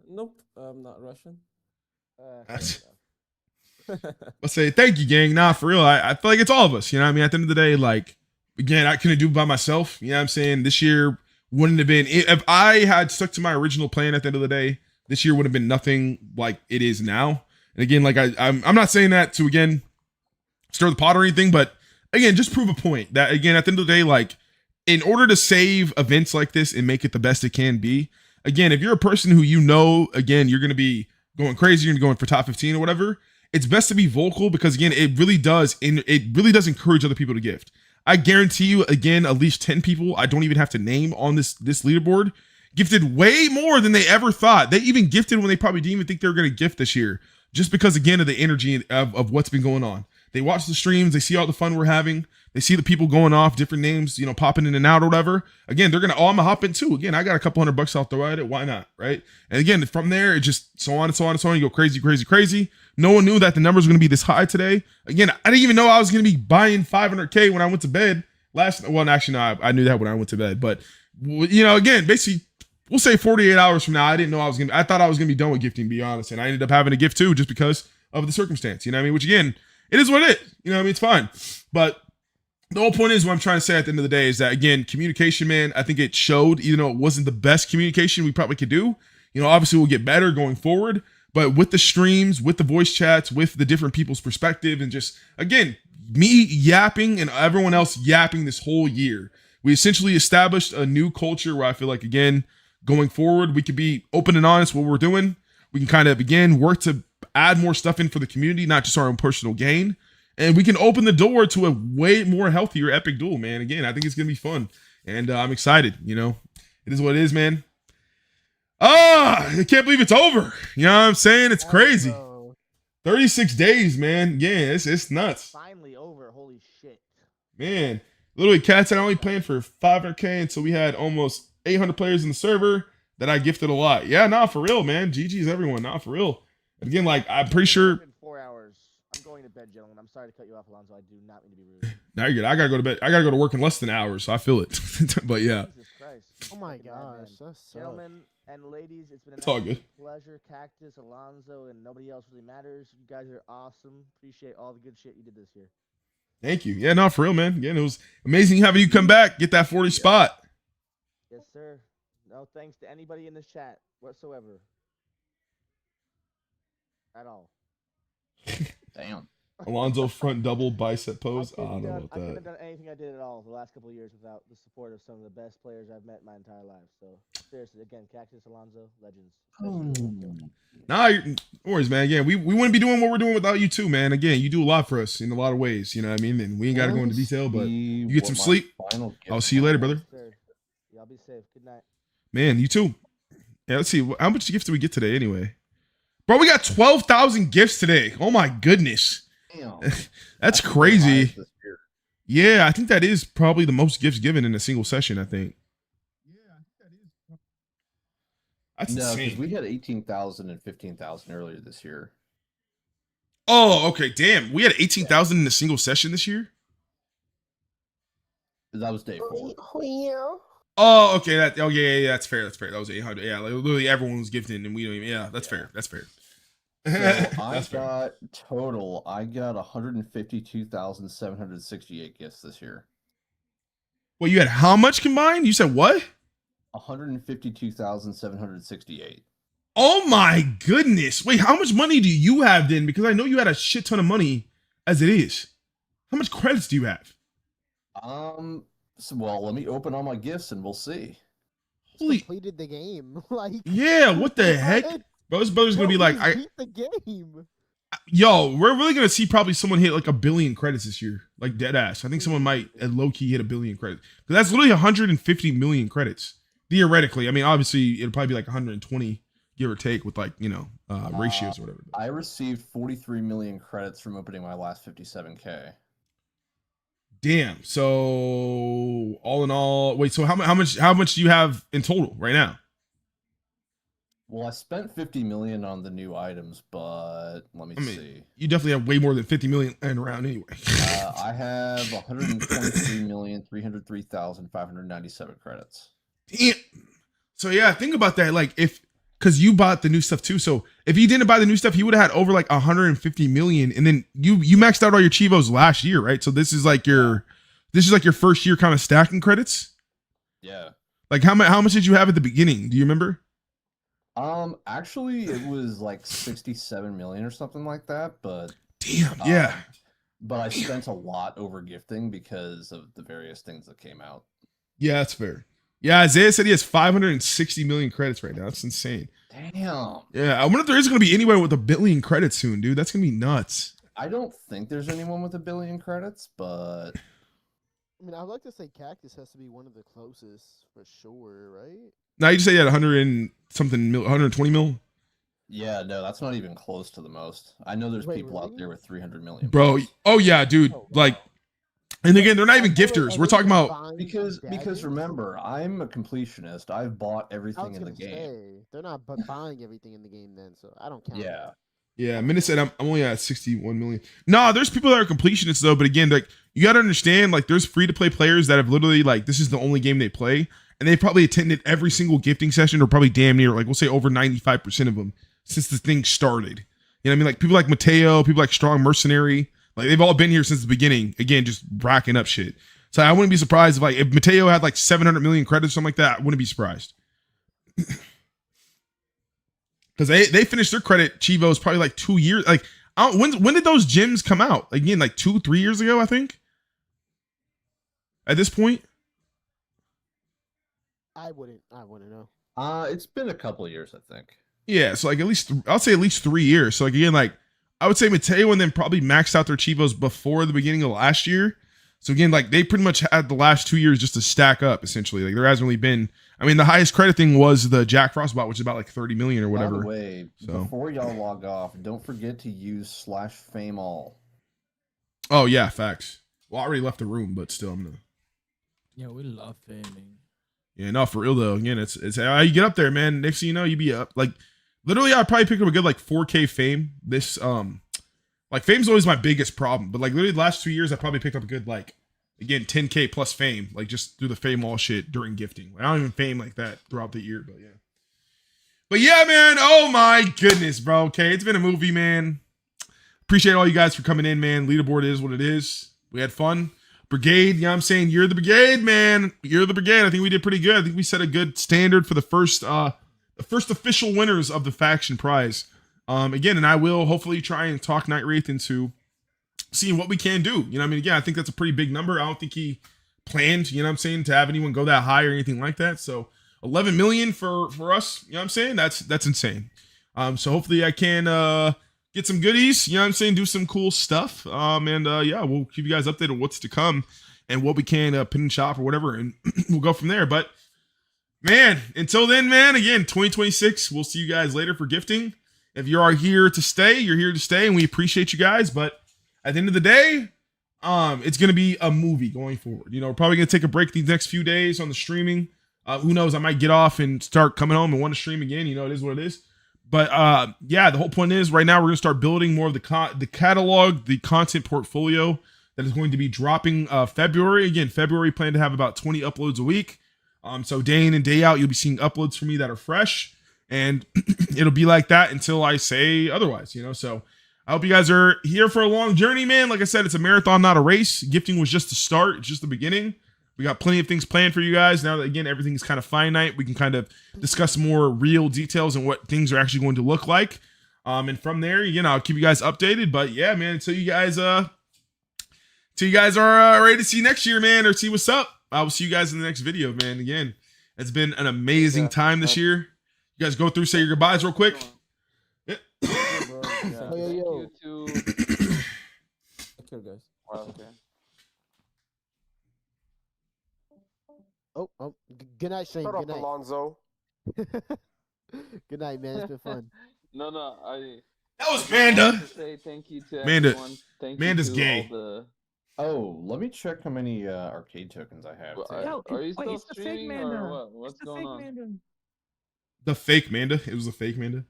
Nope, I'm not Russian. I'll say thank you, gang. Nah, for real. I feel like it's all of us. You know what I mean? At the end of the day, like, again, I couldn't do it by myself. You know what I'm saying? This year wouldn't have been, if I had stuck to my original plan at the end of the day, this year would have been nothing like it is now. And again, like I'm not saying that to, again, stir the pot or anything, but again, just prove a point that, again, at the end of the day, like, in order to save events like this and make it the best it can be, again, if you're a person who you know, again, you're going to be going crazy, you're going for top 15 or whatever, it's best to be vocal because, again, it really does encourage other people to gift. I guarantee you, again, at least 10 people I don't even have to name on this leaderboard gifted way more than they ever thought. They even gifted when they probably didn't even think they were going to gift this year, just because, again, of the energy of what's been going on. They watch the streams, they see all the fun we're having, they see the people going off, different names, you know, popping in and out or whatever. Again, they're gonna, I'm gonna hop in too. Again, I got a couple $100 I'll throw at it. Why not? Right? And again, from there, it just so on and so on and so on. You go crazy, crazy, crazy. No one knew that the numbers were gonna be this high today. Again, I didn't even know I was gonna be buying 500k when I went to bed actually, no, I knew that when I went to bed. But you know, again, basically, we'll say 48 hours from now, I didn't know I thought I was gonna be done with gifting, to be honest. And I ended up having a gift too, just because of the circumstance. You know what I mean? Which, again, it is what it is. You know what I mean? It's fine. But the whole point is, what I'm trying to say at the end of the day is that, again, communication, man, I think it showed, even though it wasn't the best communication we probably could do. You know, obviously we'll get better going forward, but with the streams, with the voice chats, with the different people's perspective, and just, again, me yapping and everyone else yapping this whole year, we essentially established a new culture where I feel like, again, going forward, we could be open and honest what we're doing. We can kind of, again, work to add more stuff in for the community, not just our own personal gain. And we can open the door to a way more healthier Epic Duel, man. Again, I think it's going to be fun. And I'm excited, you know. It is what it is, man. I can't believe it's over. You know what I'm saying? It's crazy. 36 days, man. Yeah, it's nuts. Finally over. Holy shit. Man, literally, Cat said I only planned for 500k until we had almost 800 players in the server that I gifted a lot. Yeah, nah, for real, man. GG's everyone. Nah, for real. And again, like, I'm pretty sure. 4 hours. I'm going to bed, gentlemen. I'm sorry to cut you off, Alonzo. I do not mean to be rude. Now you're good. I gotta go to bed. I gotta go to work in less than an hour, so I feel it. But yeah. Jesus Christ. Oh my gosh. Gentlemen and ladies, it's been an It's all good. pleasure. Cactus, Alonzo, and nobody else really matters. You guys are awesome. Appreciate all the good shit you did this year. Thank you. Yeah, no, for real, man. Again, it was amazing having you come back, get that 40 spot. Yes, sir. No thanks to anybody in this chat whatsoever. at all. Damn. Alonzo front double bicep pose. I don't know I about couldn't that. have done anything I did at all the last couple of years without the support of some of the best players I've met in my entire life. So seriously, again, Cactus, Alonzo, legends. Nah, no worries, man. Again, we wouldn't be doing what we're doing without you too, man. Again, you do a lot for us in a lot of ways. You know what I mean? And we ain't got to go into detail, but you get some sleep. I'll see you later, brother. Sir, y'all be safe. Good night. Man, you too. Yeah, let's see. How much gifts do we get today anyway? Bro, we got 12,000 gifts today. Oh my goodness. Damn. That's crazy. Yeah, I think that is probably the most gifts given in a single session, I think. That's No, because insane. we had 18,000 and 15,000 earlier this year. Oh, okay. Damn. We had 18,000 in a single session this year? That was day 4. Oh, okay. Yeah, that's fair. That's fair. That was 800. Yeah, like literally everyone was gifting and we don't even. Yeah, that's fair. That's fair. So That's fair. I got 152,768 gifts this year. Well, you had how much combined? You said what? 152,768. Oh my goodness. Wait, how much money do you have then? Because I know you had a shit ton of money as it is. How much credits do you have? Well, let me open all my gifts and we'll see. Holy, Completed the game. Like, yeah, what the heck? Bro, this brother's gonna be like, beat the game. yo, we're really gonna see probably someone hit like 1 billion credits this year. Like dead ass. I think someone might low key hit 1 billion credits. Because that's literally 150 million credits. Theoretically. I mean, obviously it'll probably be like 120, give or take, with like, you know, ratios or whatever. I received 43 million credits from opening my last 57K. Damn. So all in all, wait. So how much do you have in total right now? Well, I spent 50 million on the new items, but let me see. You definitely have way more than 50 million in around anyway. I have 123,303,597 credits. Damn. So yeah, think about that. Like because you bought the new stuff too. So if you didn't buy the new stuff, you would have had over like 150 million. And then you maxed out all your Chivos last year, right? So this is like your first year kind of stacking credits. Yeah. Like how much did you have at the beginning? Do you remember? Actually, it was like 67 million or something like that. But damn, yeah. But I spent a lot over gifting because of the various things that came out. Yeah, that's fair. Yeah, Isaiah said he has 560 million credits right now. That's insane. Damn. Yeah, I wonder if there is going to be anyone with 1 billion credits soon, dude. That's going to be nuts. I don't think there's anyone with 1 billion credits, but I mean, I'd like to say Cactus has to be one of the closest for sure, right? Now you just say you had 100 and something 120 mil? yeah, no, that's not even close to the most. I know there's Wait, people out really? there with 300 million. Bro, oh yeah, dude. Like, and again, they're not even gifters. We're talking about Because remember, I'm a completionist. I've bought I everything was in the gonna game. say, they're not buying everything in the game then, so I don't count. Yeah. yeah, Minute said I'm only at 61 million. No, there's people that are completionists though, but again, like you gotta understand, like there's free to play players that have literally like this is the only game they play, and they've probably attended every single gifting session, or probably damn near, like we'll say over 95% of them since the thing started. You know what I mean? Like people like Mateo, people like Strong Mercenary, like they've all been here since the beginning. Again, just racking up shit. So I wouldn't be surprised if Mateo had like 700 million credits, something like that. I wouldn't be surprised. Because they finished their credit Chivos probably like 2 years. Like when did those gyms come out? Again, like 2-3 years ago, I think. At this point, I wouldn't know. It's been a couple of years, I think. yeah. So like at least I'll say at least 3 years. So like again, like I would say Mateo and then probably maxed out their Chivos before the beginning of last year. So again, like they pretty much had the last 2 years just to stack up essentially. Like there hasn't really been. I mean, the highest credit thing was the Jack Frost bot, which is about like 30 million or whatever. By the way, So before y'all log off, don't forget to use /fameall. oh yeah, facts. Well, I already left the room, but still, I'm gonna. Yeah, we love faming. Yeah, no, for real though. Again, it's how you get up there, man. Next thing you know, you be up. Like literally, I probably picked up a good like 4K fame. This like fame's always my biggest problem, but like literally the last 2 years, I probably picked up a good like again 10K plus fame, like just through the fame all shit during gifting. Like, I don't even fame like that throughout the year, but yeah. But yeah, man. Oh my goodness, bro. Okay, it's been a movie, man. Appreciate all you guys for coming in, man. Leaderboard is what it is. We had fun. Brigade, you know what I'm saying? You're the brigade, man. You're the brigade. I think we did pretty good. I think we set a good standard for the first official winners of the faction prize. Again, and I will hopefully try and talk Night Wraith into seeing what we can do. You know what I mean? Again, I think that's a pretty big number. I don't think he planned, you know what I'm saying, to have anyone go that high or anything like that. So 11 million for us, you know what I'm saying? That's insane. So hopefully I can get some goodies, you know what I'm saying, do some cool stuff. Yeah, we'll keep you guys updated on what's to come and what we can pin and shop or whatever, and we'll go from there. But man, until then, man, again, 2026, we'll see you guys later for gifting. If you are here to stay, you're here to stay, and we appreciate you guys. But at the end of the day, it's going to be a movie going forward. You know, we're probably going to take a break these next few days on the streaming. Who knows? I might get off and start coming home and want to stream again. You know, it is what it is. But yeah, the whole point is right now we're going to start building more of the catalog, the content portfolio that is going to be dropping February. Again, February, plan to have about 20 uploads a week. So day in and day out, you'll be seeing uploads from me that are fresh. And it'll be like that until I say otherwise, you know. So I hope you guys are here for a long journey, man. Like I said, it's a marathon, not a race. Gifting was just the start. It's just the beginning. We got plenty of things planned for you guys. Now that, again, everything is kind of finite, we can kind of discuss more real details and what things are actually going to look like. And from there, you know, I'll keep you guys updated. But yeah, man, until you guys are ready to see next year, man, or see what's up, I will see you guys in the next video, man. Again, it's been an amazing time this year. You guys go through, say your goodbyes real quick. Yo. Take care, guys. Okay. Good night, Shane. Shut Good up, night. Alonzo. Good night, man. It's been fun. No, that was Manda. Say thank you to Manda. everyone. Thank Manda's you to gay. all Oh, let me check how many arcade tokens I have. Are you still streaming or what? What's going on? The fake Manda. It was a fake Manda.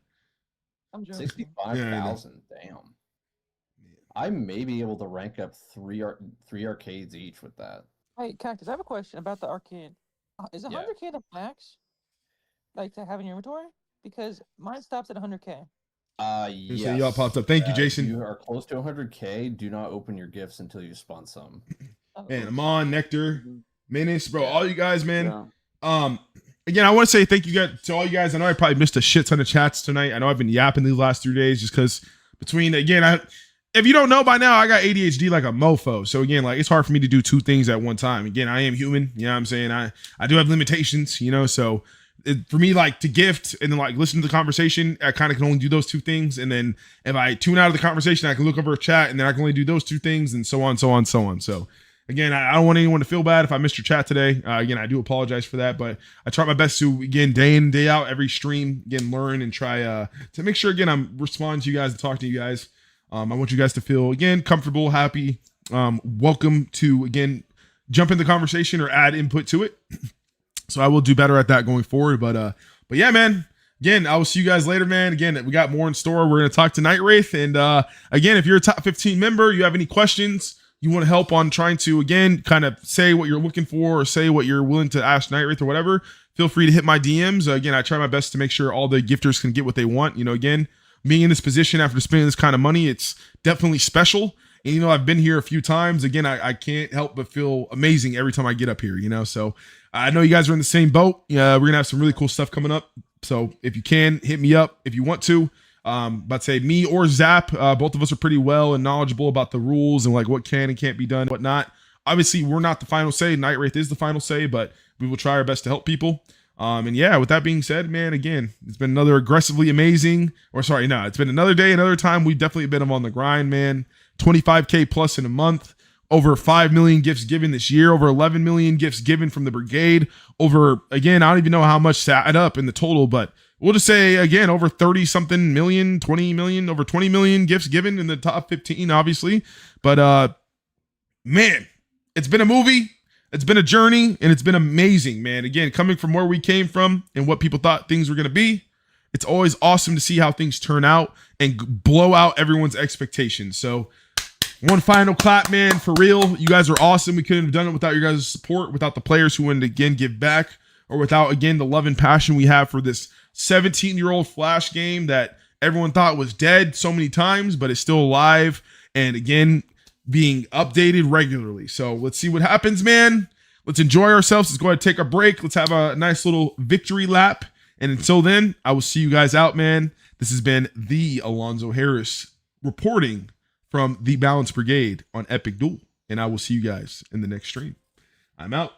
I'm joking. 65,000. Damn. I may be able to rank up three arcades each with that. Hey, Cactus, I have a question about the arcade. Is 100K the max? Like to have in your inventory? Because mine stops at 100K. You Yes. say y'all popped up. Thank you, Jason. You are close to 100K. Do not open your gifts until you spawn some. Man, Amon, Nectar, Menace, bro, all you guys, man. Again, I want to say thank you guys to all you guys. I know I probably missed a shit ton of chats tonight. I know I've been yapping these last 3 days just because between, again, if you don't know by now, I got ADHD like a mofo. So again, like it's hard for me to do two things at one time. Again, I am human. You know what I'm saying? I do have limitations, you know, so for me, like to gift and then like listen to the conversation, I kind of can only do those two things. And then if I tune out of the conversation, I can look over a chat and then I can only do those two things and so on, so on, so on. So again, I don't want anyone to feel bad if I missed your chat today. Again, I do apologize for that, but I try my best to, again, day in, day out, every stream, again, learn and try to make sure, again, I'm responding to you guys and talk to you guys. I want you guys to feel, again, comfortable, happy, welcome to, again, jump in the conversation or add input to it. So I will do better at that going forward. But yeah, man, again, I will see you guys later, man. Again, we got more in store. We're going to talk to Night Wraith. And again, if you're a top 15 member, you have any questions, you want to help on trying to, again, kind of say what you're looking for or say what you're willing to ask Night Wraith or whatever, feel free to hit my DMs. Again, I try my best to make sure all the gifters can get what they want. You know, again, being in this position after spending this kind of money, it's definitely special. And, you know, I've been here a few times. Again, I can't help but feel amazing every time I get up here, you know. So I know you guys are in the same boat. Yeah, we're going to have some really cool stuff coming up. So if you can, hit me up if you want to. But say me or Zap, both of us are pretty well and knowledgeable about the rules and like what can and can't be done, whatnot. Obviously, we're not the final say. Night Wraith is the final say, but we will try our best to help people. And yeah, with that being said, man, again, it's been another aggressively amazing, it's been another day, another time. We've definitely been on the grind, man. 25K plus in a month, over 5 million gifts given this year, over 11 million gifts given from the brigade, over, again, I don't even know how much to add up in the total, but we'll just say, again, over 30 something million, 20 million, over 20 million gifts given in the top 15, obviously. But, man, it's been a movie. It's been a journey, and it's been amazing, man. Again, coming from where we came from and what people thought things were going to be, it's always awesome to see how things turn out and blow out everyone's expectations. So one final clap, man, for real. You guys are awesome. We couldn't have done it without your guys' support, without the players who wanted to, again, give back, or without, again, the love and passion we have for this 17-year-old Flash game that everyone thought was dead so many times, but it's still alive. And, again, being updated regularly. So let's see what happens, man. Let's enjoy ourselves. Let's go ahead and take a break. Let's have a nice little victory lap. And until then, I will see you guys out, man. This has been the Alonzo Harris reporting from the Balance Brigade on Epic Duel. And I will see you guys in the next stream. I'm out.